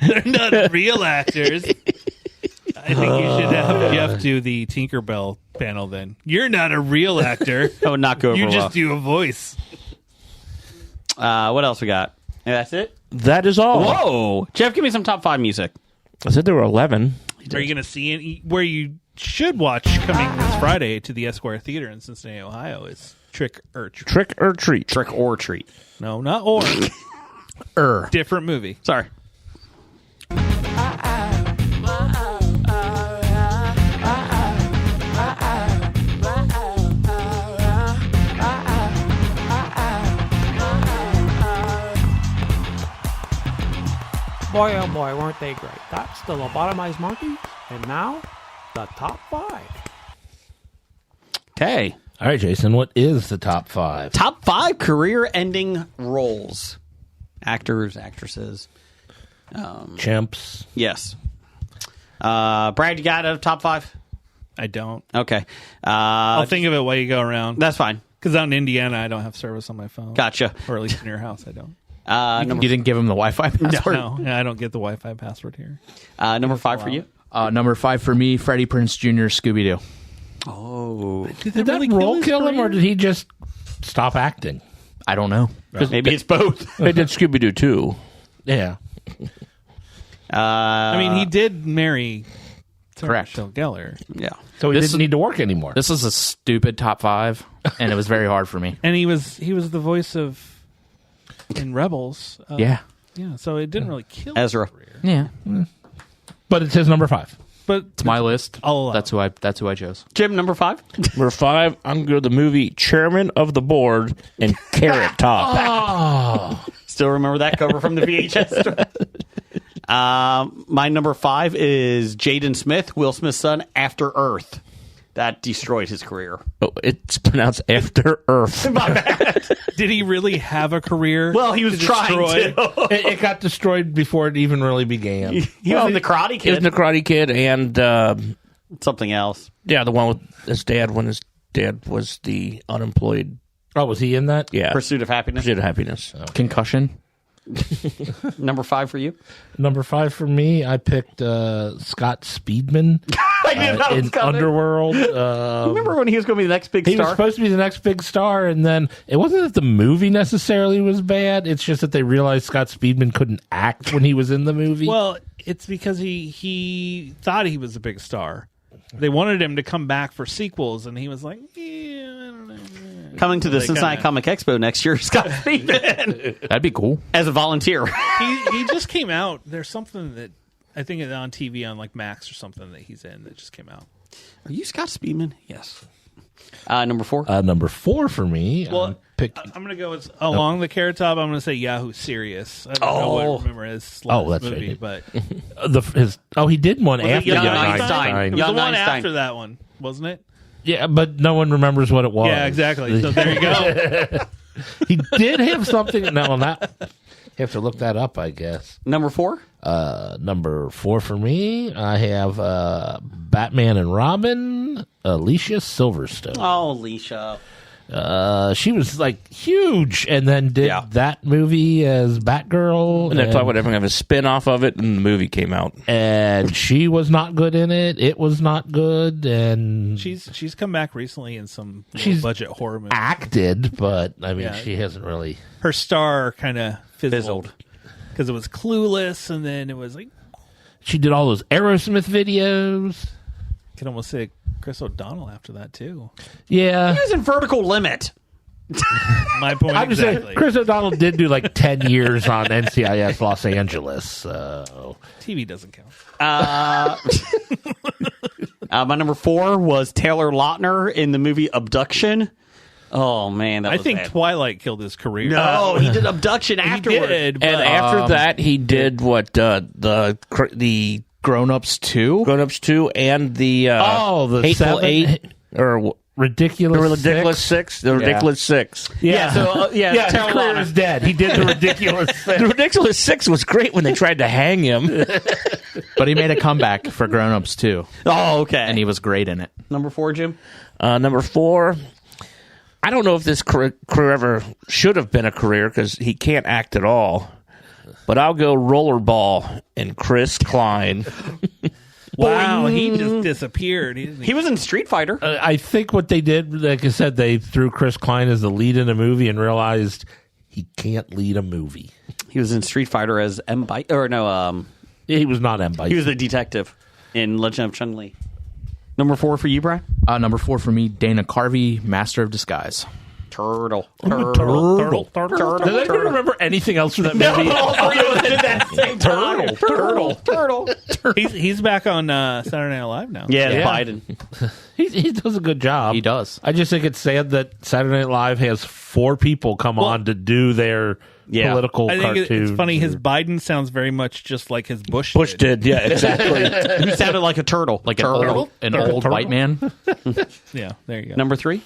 They're not real actors. I think you should have Jeff do the Tinkerbell panel then. You're not a real actor. That would not go over You well. just do a voice. What else we got? And that's it? That is all. Whoa. Jeff, give me some top 5 music. I said there were 11. Are you going to see any? Where you should watch coming this Friday to the Esquire Theater in Cincinnati, Ohio is Trick or Treat. Trick or Treat. Trick or Treat. No, not or. Different movie. Sorry. Boy, oh boy, weren't they great. That's the Lobotomized Monkey, and now, the top 5. Okay. All right, Jason, what is the top 5? Top 5 career-ending roles. Actors, actresses. Chimps. Yes. Brad, you got a top 5? I don't. Okay. I'll think of it while you go around. That's fine. Because out in Indiana, I don't have service on my phone. Gotcha. Or at least in your house, I don't. Number, You didn't give him the Wi-Fi password? No, I don't get the Wi-Fi password here. number 5 for you? Number 5 for me, Freddie Prinze Jr., Scooby-Doo. Oh. Did Did that role kill him, or did he just stop acting? I don't know. Maybe it's both. They did Scooby-Doo too. Yeah. I mean, he did marry Sarah Correct. Michelle Gellar. Yeah. So he This didn't is- need to work anymore. This is a stupid top 5, and it was very hard for me. And he was the voice of in Rebels. Yeah. Yeah, so it didn't really kill Ezra. his career. Yeah. But it's his number 5. But It's my list. I'll allow That's who I chose. Jim, number 5? Number 5, I'm going to go to the movie Chairman of the Board and Carrot Top. Still remember that cover from the VHS. My number 5 is Jaden Smith, Will Smith's son, After Earth. That destroyed his career. Oh, it's pronounced After Earth. My bad. did he really have a career? Well, he was to trying destroy? to. It got destroyed before it even really began. He was in the Karate He was Kid. the Karate Kid and, Something else. yeah, the one with his dad when his dad was the unemployed. Oh, was he in that? Yeah. Pursuit of Happiness. Pursuit of Happiness. Concussion. Number 5 for you? Number 5 for me, I picked Scott Speedman I didn't know it was in coming. Underworld. Remember when he was going to be the next big He was star? supposed to be the next big star, and then it wasn't that the movie necessarily was bad. It's just that they realized Scott Speedman couldn't act when he was in the movie. Well, it's because he thought he was a big star. They wanted him to come back for sequels, and he was like, yeah, I don't know. Coming to the They Cincinnati kinda- Comic Expo next year, Scott Speedman, That'd be cool. as a volunteer. he just came out. There's something that I think it's on TV on like Max or something that he's in that just came out. Are you Scott Speedman? Yes. Number 4? Number 4 for me, Well, picked. I'm going to go with along the Carrot Top. I'm going to say Yahoo Serious. I don't know what remember his last that's movie, right. but He did one Was it after Young Young Einstein? it was Young the one Einstein. after that one, wasn't it? Yeah, but no one remembers what it was. Yeah, exactly. So there you go. He did have something. No, not. You have to look that up, I guess. Number 4? Number 4 for me, I have Batman and Robin, Alicia Silverstone. Oh, Alicia. She was like huge, and then did that movie as Batgirl, And they thought whatever have a spin off of it, and the movie came out. and she was not good in it. It was not good, and She's come back recently in some She's budget horror movies. acted, but I mean, Yeah. she hasn't really. Her star kind of fizzled because it was Clueless, and then it was like She did all those Aerosmith videos. could almost say Chris O'Donnell after that too. Yeah, He was in Vertical Limit. My point I'm just exactly. saying, Chris O'Donnell did do like 10 years on NCIS Los Angeles. So. TV doesn't count. My number 4 was Taylor Lautner in the movie Abduction. Oh man, that I was think bad. Twilight killed his career. No, he did Abduction He afterward. did, but And after that, he did what the Grown Ups 2? Grown Ups 2 and the the Hateful 7 Eight or Ridiculous the Ridiculous Six. The Ridiculous Six. Yeah, so his Taylor career Lautner. is dead. He did the Ridiculous The Six. Ridiculous Six was great when they tried to hang him. But he made a comeback for Grown Ups 2. Oh, okay. And he was great in it. Number 4, Jim. Number 4. I don't know if this career ever should have been a career because he can't act at all. But I'll go Rollerball and Chris Klein. wow, he just disappeared. He was in Street Fighter. I think what they did, like I said, they threw Chris Klein as the lead in a movie and realized he can't lead a movie. He was in Street Fighter as M. Bite, or no, He was not M. Bison. he was the detective in Legend of Chun-Li. Number 4 for you, Brian. Number 4 for me, Dana Carvey, Master of Disguise. Turtle. Turtle. Does anybody remember anything else from that movie? Turtle. He's back on Saturday Night Live now. Yeah, Yeah. Biden. He does a good job. He does. I just think it's sad that Saturday Night Live has 4 people come on to do their political I think cartoons. it's funny. His Biden sounds very much just like his Bush. Bush did, yeah, exactly. He sounded like a turtle. Like turtle. an old white man. Yeah, there you go. Number 3.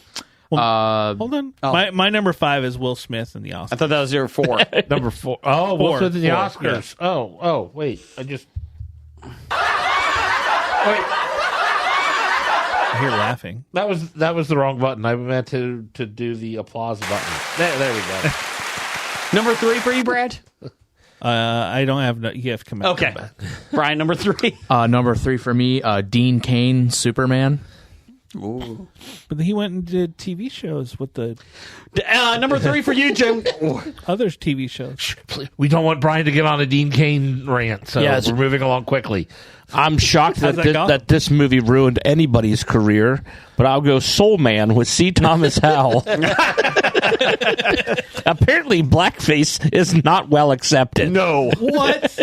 Hold on. My number 5 is Will Smith in the Oscars. I thought that was your 4. Number 4. Oh, Will Smith in the 4, Oscars. yeah. Oh, wait. I just... I hear laughing. That was the wrong button. I meant to do the applause button. There we go. Number 3 for you, Brad. I don't have. You have to come out. Okay. Brian, number 3. Number 3 for me, Dean Cain, Superman. Ooh. But he went and did TV shows with the Number 3 for you, Jim. other TV shows. We don't want Brian to get on a Dean Cain rant, so Yes. we're moving along quickly. I'm shocked How's that that go? that this movie ruined anybody's career, but I'll go Soul Man with C. Thomas Howell. Apparently, blackface is not well accepted. No. What?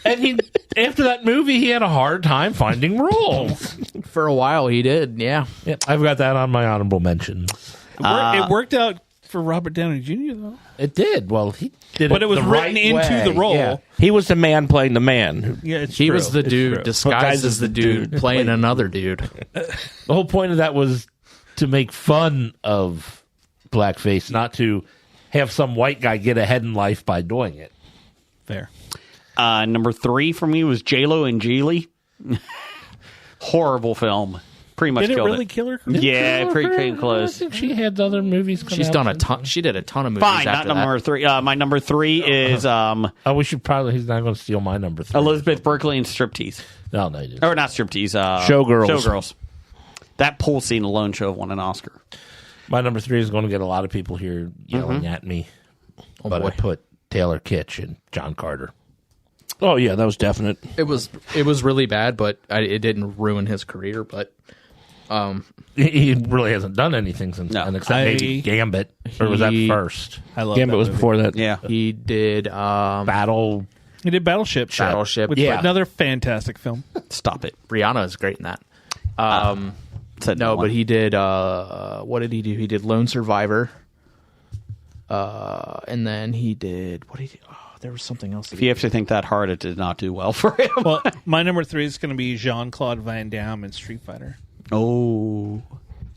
And after that movie, he had a hard time finding roles. For a while, he did, yeah. Yeah, I've got that on my honorable mention. It worked out for Robert Downey Jr. though. It did. Well, he did But it was the written right into way. the role. Yeah. He was the man playing the man. Yeah, it's He true. was the It's dude true. disguised as the dude playing another dude. The whole point of that was to make fun of blackface, not to have some white guy get ahead in life by doing it. Fair. Number 3 for me was J-Lo and Geely. Horrible film. Pretty much Did it killed really it. kill her? Yeah, pretty I close. think she had other movies come She's out done a since ton. then. She did a ton of movies Fine, not after that. number 3. My number 3 is Oh, we should probably. He's not going to steal my number 3. Elizabeth Berkley in Striptease. No, he didn't. Or not Striptease. Showgirls. Showgirls. That pool scene alone should have won an Oscar. My number 3 is going to get a lot of people here yelling at me. But I boy. put Taylor Kitsch and John Carter. Oh yeah, that was definite. It was really bad, but it didn't ruin his career. But He really hasn't done anything since No. then, except maybe Gambit. Or was that He- first? I love Gambit that was movie. before that. Yeah. he did Battle. He did Battleship. Battleship. Which Yeah, another fantastic film. Stop it. Rihanna is great in that. Said No, one. but he did. What did he do? He did Lone Survivor. And then he did. What did he? Oh, there was something else. If you have to think that hard, it did not do well for him. Well, my number 3 is going to be Jean-Claude Van Damme in Street Fighter. Oh.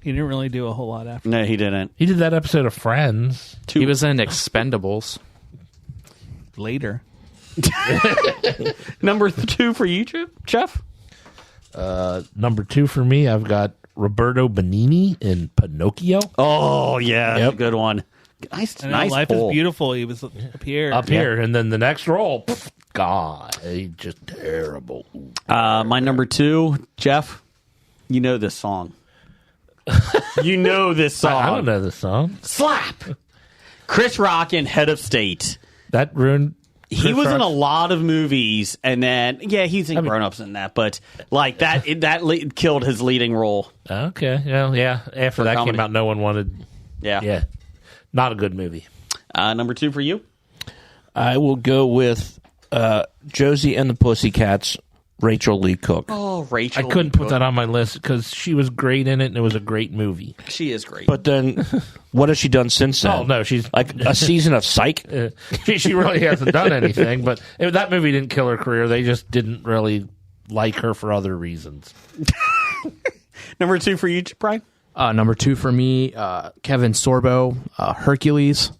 He didn't really do a whole lot after. No, he didn't. He did that episode of Friends. He was in Expendables. Later. Number 2 for you, Jeff? Number 2 for me, I've got Roberto Benigni in Pinocchio. Oh, yeah. That's a good one. Nice, I know, nice Life pull. is Beautiful. He was up here. Up here. And then the next role, God, just terrible. My number 2, Jeff, you know this song. You know this song. I don't know this song. Slap! Chris Rock in Head of State. That ruined. He was in a lot of movies, and then he's in Grown Ups in that, but like that killed his leading role. Okay. Well, yeah. After that comedy. came out, no one wanted. Yeah. Not a good movie. Number 2 for you? I will go with Josie and the Pussycats, Rachel Lee Cook. Oh, Rachel. I couldn't put that on my list because she was great in it, and it was a great movie. She is great. But then, what has she done since then? Oh, no, she's... Like a season of Psych? She really hasn't done anything, but that movie didn't kill her career. They just didn't really like her for other reasons. Number 2 for you, Brian? Number 2 for me, Kevin Sorbo, Hercules.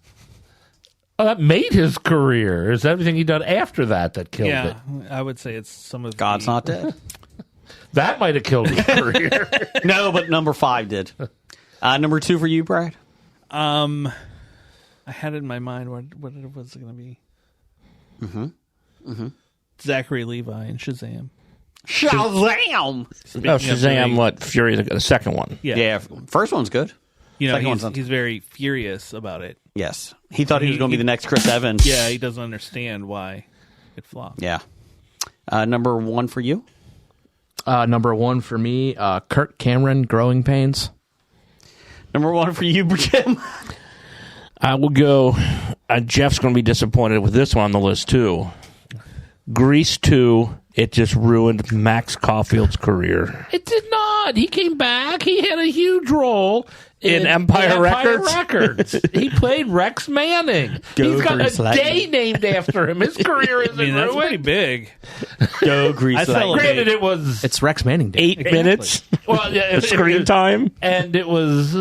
Oh, that made his career. It's everything he done after that killed it. I would say it's some of God's Not Dead. That might have killed his career. No, but number 5 did. Number 2 for you, Brad? I had it in my mind what it was going to be. Zachary Levi and Shazam. Shazam! Oh, Shazam, what? Fury, the second one. Yeah, first one's good. You know, Second one's not- he's very furious about it. Yes. He thought he was going to be the next Chris Evans. Yeah, he doesn't understand why it flopped. Yeah. Number 1 for you? Number 1 for me, Kirk Cameron, Growing Pains. Number 1 for you, Jim? I will go. Jeff's going to be disappointed with this one on the list, too. Grease 2, it just ruined Max Caulfield's career. It did not. He came back. He had a huge role In Empire Records. He played Rex Manning. He's got Grease a Lightning. day named after him. His career isn't I mean, that's pretty ruined. big. Go Grease I celebrate. Granted, it was It's Rex Manning Day. 8 minutes well, yeah, of screen time. and it was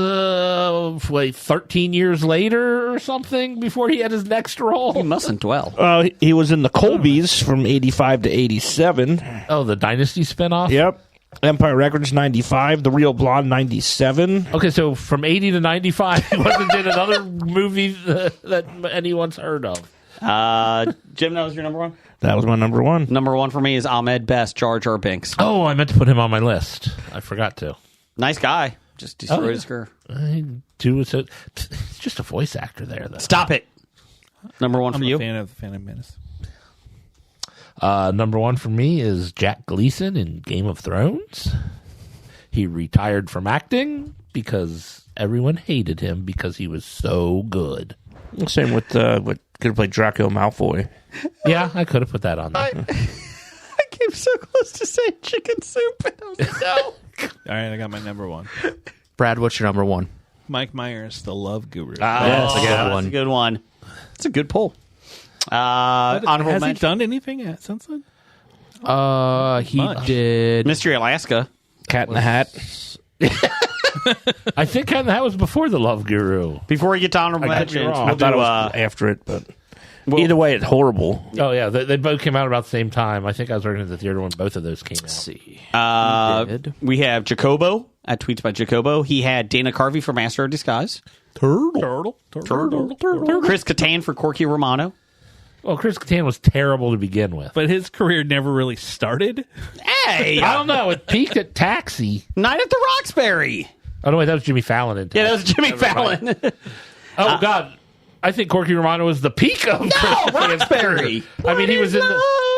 13 years later or something before he had his next He role. mustn't dwell. He was in the Colbys from 85 to 87. Oh, the Dynasty spinoff. Yep. Empire Records 95, The Real Blonde 97. Okay, so from 80 to 95, he wasn't in another movie that anyone's heard of. Jim, that was your number 1? That was my number 1. Number 1 for me is Ahmed Best, Jar Jar Binks. Oh, I meant to put him on my list. I forgot to. Nice guy. Just destroyed yeah. his career. I do it's just a voice actor there, though. Stop it. Number 1 I'm for a you? fan of the Phantom Menace. Number 1 for me is Jack Gleason in Game of Thrones. He retired from acting because everyone hated him because he was so good. Same with could have played Draco Malfoy. Yeah, I could have put that on there. I came so close to saying chicken soup. And I was like, no. All right, I got my number 1. Brad, what's your number 1? Mike Myers, the Love Guru. That's a good That's one. a good one. It's a good pull. Honorable Has he mention. done anything since then? He Much. did. Mystery Alaska. Cat in the Hat. I think that was before The Love Guru. Before we get to honorable I could be mentions, wrong. we'll I thought do, it was after it, but either way, it's horrible. Oh, yeah, they both came out about the same time. I think I was working at the theater when both of those came out. Let's see. Did. we have Jacobo at Tweets by Jacobo. He had Dana Carvey for Master of Disguise. Turtle. Chris Kattan for Corky Romano. Well, Chris Kattan was terrible to begin with. But his career never really started. Hey, I don't know. It peaked at Taxi. Night at the Roxbury. Oh, no, wait, that was Jimmy Fallon in Taxi. Yeah, that was Jimmy Fallon. Oh, God. I think Corky Romano was the peak of Chris Kattan's Roxbury. career. I mean,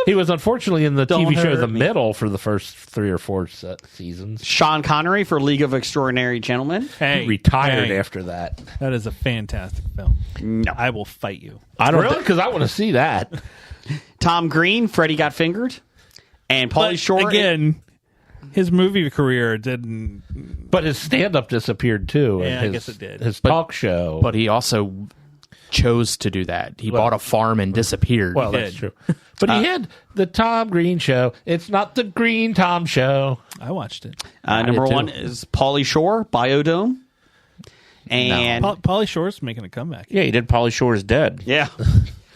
he was unfortunately in the Don't TV show hurt The me. Middle for the first 3 or 4 seasons. Sean Connery for League of Extraordinary Gentlemen. Hey, He retired hey, after that. That is a fantastic film. No. I will fight you. I don't Really? Because I want to see that. Tom Green, Freddie Got Fingered. And Pauly But Shore. again, his movie career didn't. But his stand-up disappeared, too. Yeah, and I guess it did. His talk show. But he also chose to do that. He bought a farm and disappeared. Well, He that's did. true. But he had the Tom Green show. It's not the Green Tom show. I watched it. Number did too. 1 is Pauly Shore, Biodome. And Pauly Shore's making a comeback. Yeah, he did Pauly Shore's Dead. yeah.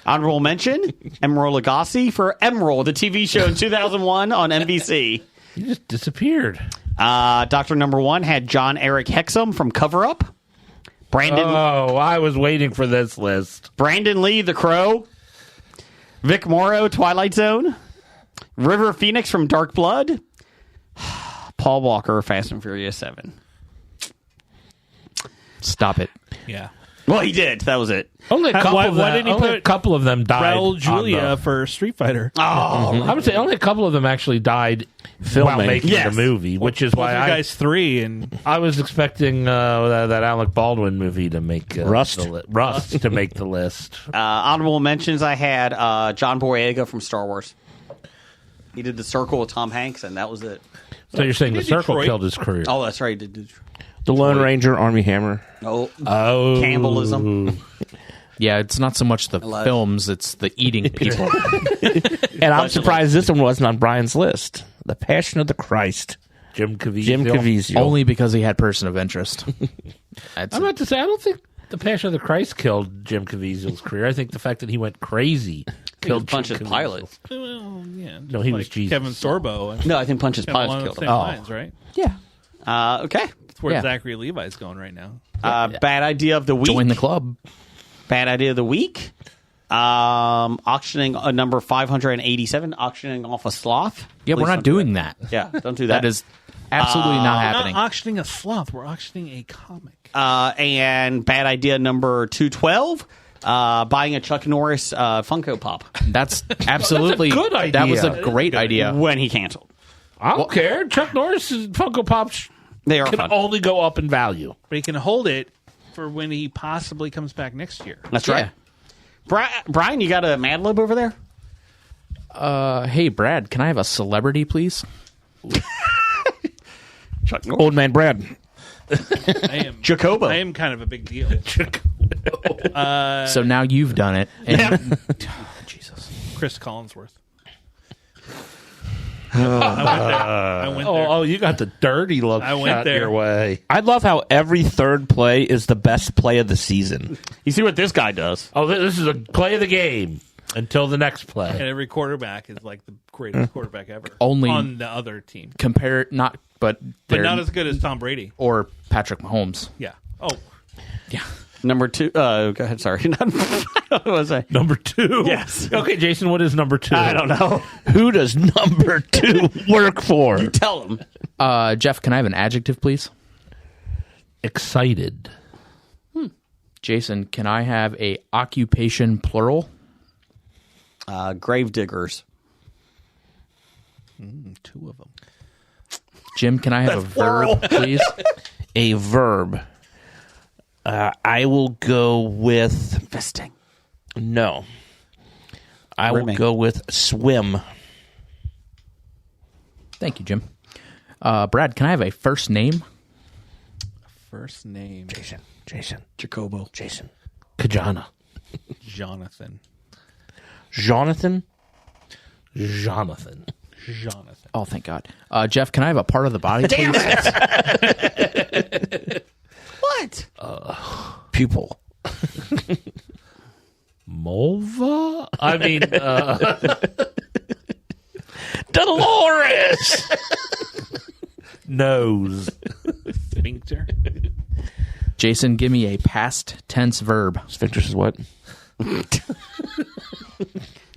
Honorable mention, Emerald Lagasse for Emerald, the TV show in 2001 on NBC. He just disappeared. Doctor Number 1 had John Eric Hexum from Cover Up. Brandon Oh, I was waiting for this list. Brandon Lee, The Crow. Vic Morrow, Twilight Zone. River Phoenix from Dark Blood. Paul Walker, Fast and Furious 7. Stop it. Yeah. Well, he did. That was it. Only a couple, Why of, them, didn't he only put a couple of them died. Raul on Julia the- for Street Fighter. I would say only a couple of them actually died while Filming. making Yes. the movie, which is why Those are guys 3 and I was expecting that Alec Baldwin movie to make Rust. Rust to make the list. Honorable mentions, I had John Boyega from Star Wars. He did The Circle with Tom Hanks, and that was it. So you're saying the did circle Detroit. killed his career? Oh, that's right. He did. The Lone Ranger, Army Hammer. Oh, Oh, cannibalism. Yeah, it's not so much the love- films; it's the eating people. And I'm surprised this one wasn't on Brian's list. The Passion of the Christ. Jim Caviezel. Jim Caviezel. Only because he had person of interest. That's I'm about to say I don't think the Passion of the Christ killed Jim Caviezel's career. I think the fact that he went crazy killed Punch's Jim Caviezel. Pilot. well, yeah, No, he was like Jesus. Kevin Sorbo. No, I think Punch's Kind of Pilot along killed the him. same lines, right? Yeah. Okay. That's where Yeah. Zachary Levi's going right now. Bad idea of the week. join the club. Bad idea of the week. Auctioning number 587. Auctioning off a sloth. Yeah, Please we're not don't do doing that. Yeah, don't do that. That is absolutely not We're happening. not auctioning a sloth. We're auctioning a comic. And bad idea number 212. Buying a Chuck Norris Funko Pop That's absolutely good idea. That was a great idea. when he canceled. I don't care. Chuck Norris's Funko Pops They are can fun. only go up in value. But he can hold it for when he possibly comes back next year. That's right. Brian, you got a Mad Lib over there? Hey, Brad, can I have a celebrity, please? Chuck Norris. Old Man Brad. I am Jacobo. I am kind of a big deal. So now you've done it. And Jesus. Chris Collinsworth. I went there. Oh, you got the dirty look I went shot there. your way. I love how every third play is the best play of the season. You see what this guy does? Oh, this is a play of the game until the next And play. every quarterback is like the greatest quarterback ever. Only- on the other team. Compare not, but But they're not as good as Tom Brady. or Patrick Mahomes. Yeah. Oh, Number 2. Go ahead. Sorry. What was I? Number 2. Yes. Okay, Jason, what is number 2? I don't know. Who does number 2 work for? Tell him. Jeff, can I have an adjective, please? Excited. Jason, can I have a occupation plural? Grave diggers. 2 of them. Jim, can I have a verb, please? A verb. I will go with Fisting. no. I will Rimming. go with swim. Thank you, Jim. Brad, can I have a first name? First name Jason. Jacobo. Jason. Kajana. Jonathan. Jonathan. Jonathan. Jonathan. Oh, thank God. Jeff, can I have a part of the body, please? What? Pupil. Mulva? I mean, Dolores. nose. Sphincter. Jason, give me a past tense verb. Sphincter is what?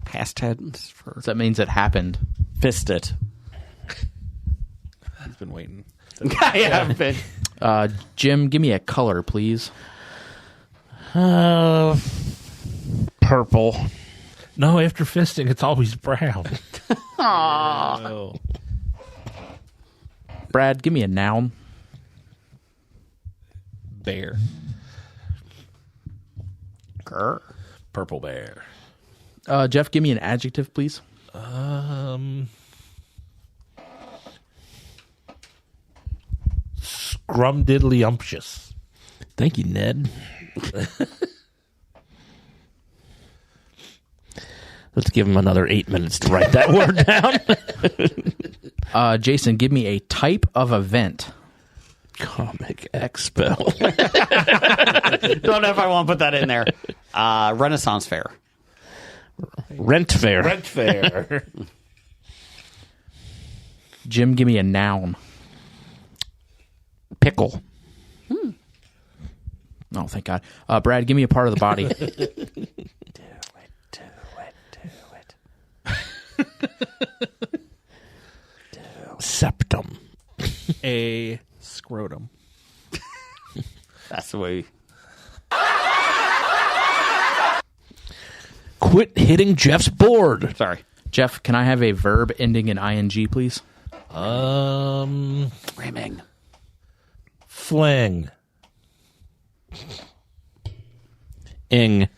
Past tense for So that means it happened. fist it. He's been waiting. I have been. Jim, give me a color, please. Purple. No, after fisting, it's always brown. Oh. Brad, give me a noun. Bear. Purple bear. Jeff, give me an adjective, please. Scrumdiddlyumptious. Thank you, Ned. Let's give him another 8 minutes to write that word down. Jason, give me a type of event. Comic Expo. Don't know if I want to put that in there. Renaissance Fair. Rent fair. Rent fair. Jim, give me a noun. Pickle. Oh, thank God. Brad, give me a part of the body. Septum. A scrotum. That's the way. Quit hitting Jeff's board. Sorry. Jeff, can I have a verb ending in ing, please? Ramming. Fling. Ing.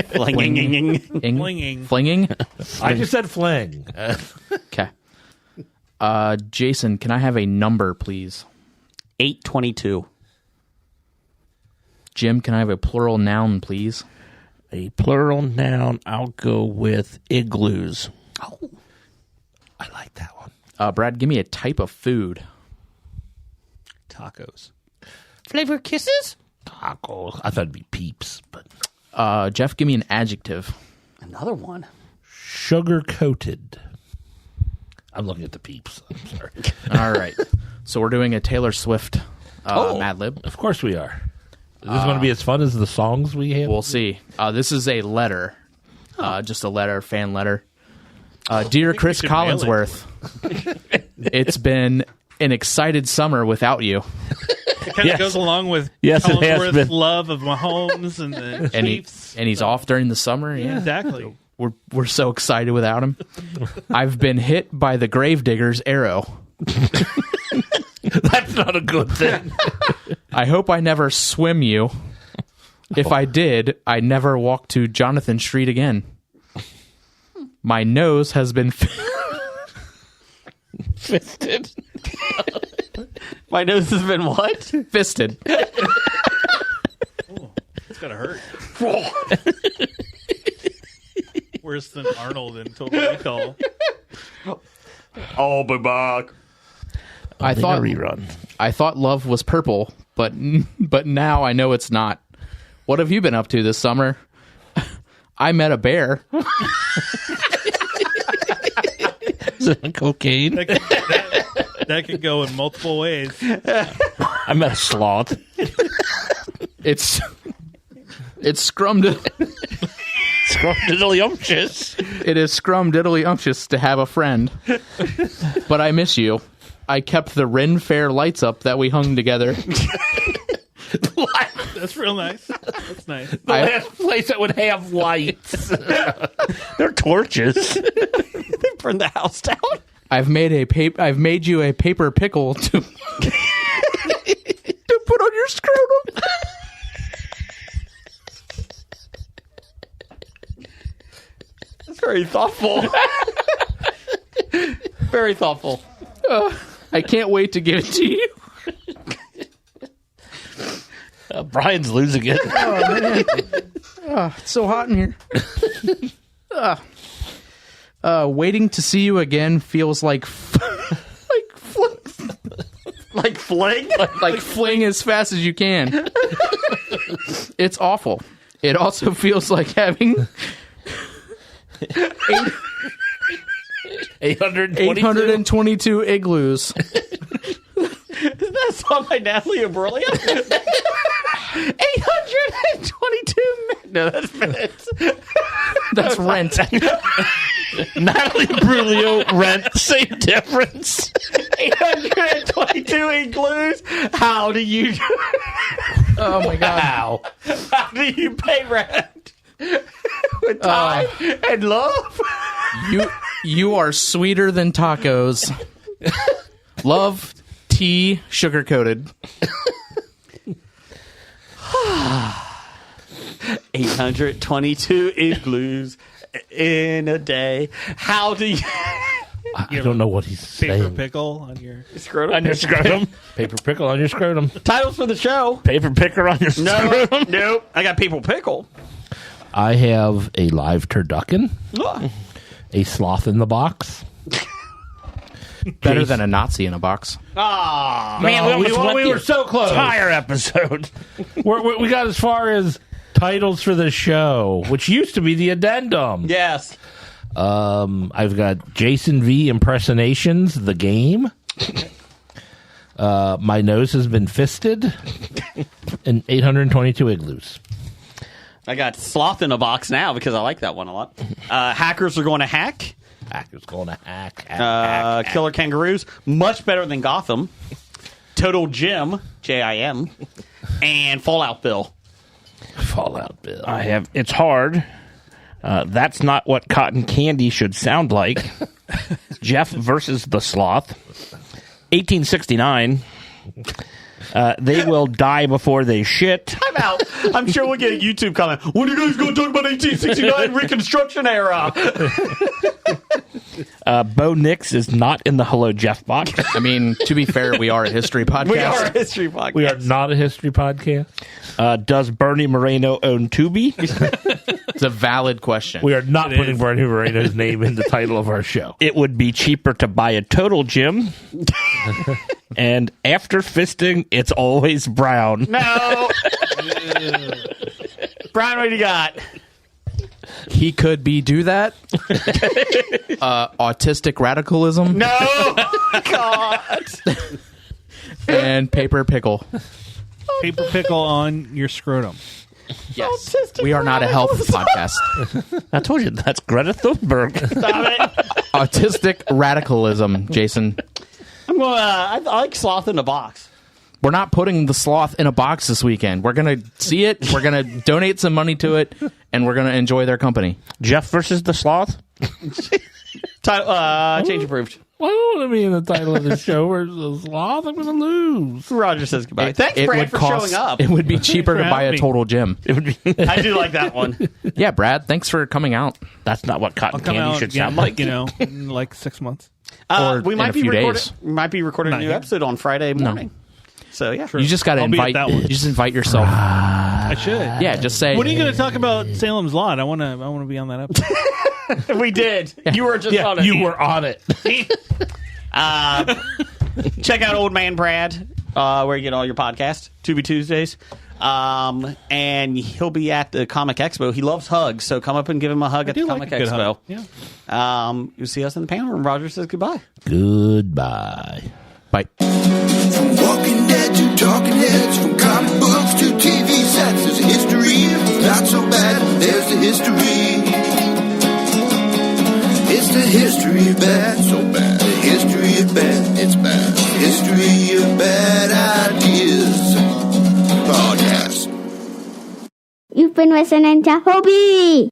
Flinging. Flinging. Flinging? I just said fling. Okay. Jason, can I have a number, please? 822. Jim, can I have a plural noun, please? A plural noun, I'll go with igloos. I like that one. Brad, give me a type of food. Tacos. Flavor kisses? Tacos. I thought it'd be peeps, but Jeff, give me an adjective. Another one. sugar coated. I'm looking at the peeps. I'm sorry. All right. So we're doing a Taylor Swift Mad Lib. Of course we are. Is this going to be as fun as the songs we have? We'll see. This is a letter. Just a letter, fan letter. Dear Chris should mail it to Collinsworth, it's been an excited summer without you. It kind of goes along with Yes, it has Collinsworth's been. love of Mahomes and the And, Chiefs. he's off during the summer. Yeah. Exactly. We're so excited without him. I've been hit by the gravedigger's arrow. That's not a good thing. I hope I never swim you. If I did, I never walk to Jonathan Street again. My nose has been Fisted. My nose has been what? fisted. It's gotta hurt. Worse than Arnold in Total Recall. I'll be back. I thought rerun. I thought love was purple, but now I know it's not. What have you been up to this summer? I met a bear. Cocaine. That could go in multiple ways. I met a sloth. It's scrumdiddlyumptious. Scrumdiddlyumptious. It is scrumdiddlyumptious to have a friend. But I miss you. I kept the Ren Fair lights up that we hung together. That's real nice. That's nice. The last place that would have lights. They're torches. They burned the house down. I've made you a paper pickle to to put on your scrotum. That's very thoughtful. Very thoughtful. I can't wait to give it to you. Brian's losing it. It's so hot in here. Waiting to see you again feels like Like fling? like fling as fast as you can. It's awful. It also feels like having 822 igloos. That song by Natalie Imbruglia? 822 No, that's minutes. That's rent. Natalie Brulio, Rent, same difference. 822 igloos. How do you Oh my god. how do you pay rent? With time and love? You are sweeter than tacos. Love, tea, sugar coated. 822 igloos in a day. How do you I don't know what he's Paper saying. pickle on your... scrotum? On your scrotum. Paper pickle on your scrotum. Titles for the show. Paper picker on your No, scrotum. nope. I got people pickle. I have a live turducken, a sloth in the box. Better than a Nazi in a box. Ah, Man, we almost went we the were so close. entire episode. We got as far as titles for the show, which used to be the addendum. yes. I've got Jason V Impersonations, the game. My nose has been fisted, and 822 igloos. I got sloth in a box now because I like that one a lot. Hackers are going to hack. Hacker's going to hack. Killer kangaroos, much better than Gotham. Total Jim, Jim, and Fallout Bill. Fallout Bill. I have It's Hard, That's not what cotton candy should sound like. Jeff versus the Sloth. 1869. They will die before they shit. I'm out. I'm sure we'll get a YouTube comment. When are you guys going to talk about 1869 Reconstruction era? Bo Nix is not in the Hello Jeff box. I mean, to be fair, we are a history podcast. We are a history podcast. We are not a history podcast. Does Bernie Moreno own Tubi? It's a valid question. We are not putting Bernie Moreno's name in the title of our show. It would be cheaper to buy a Total Gym. And after fisting, it's always brown. No. Brian, what do you got? He could do that. Autistic radicalism. No. God. And paper pickle. Paper pickle on your scrotum. Yes. We are not a health podcast. I told you, that's Greta Thunberg. Stop it. Autistic radicalism, Jason. I'm going. I like sloth in a box. We're not putting the sloth in a box this weekend. We're going to see it. We're going to donate some money to it, and we're going to enjoy their company. Jeff versus the Sloth? Change approved. Why don't want to be in the title of the show where the Sloth? I'm going to lose. Roger says goodbye. Thanks, Brad, for showing up. It would be cheaper to buy a total gym. It would be. I do like that one. Yeah, Brad, thanks for coming out. That's not what cotton Come candy out, should yeah, sound like. in like 6 months. Or we in might a be few recording. days. Might be recording a new episode on Friday morning. So yeah, You just got to I'll be at invite. that one. You just invite yourself. I should. Yeah, just say. When are you going to talk about Salem's Lot? I want to be on that episode. we did. You were just on it. You were on it. Check out Old Man Brad, where you get all your podcasts. Tubi Tuesdays. And he'll be at the Comic Expo. He loves hugs, so come up and give him a hug at the Comic a good Expo. hug. Yeah. You'll see us in the panel room. Roger says goodbye. Goodbye. Bye. From Walking Dead to Talking Heads, from comic books to TV sets, there's a history. Not so bad, there's the history. It's the history of bad, so bad. The history of bad, it's bad. History of bad ideas. Podcast. You've been listening to Hobie.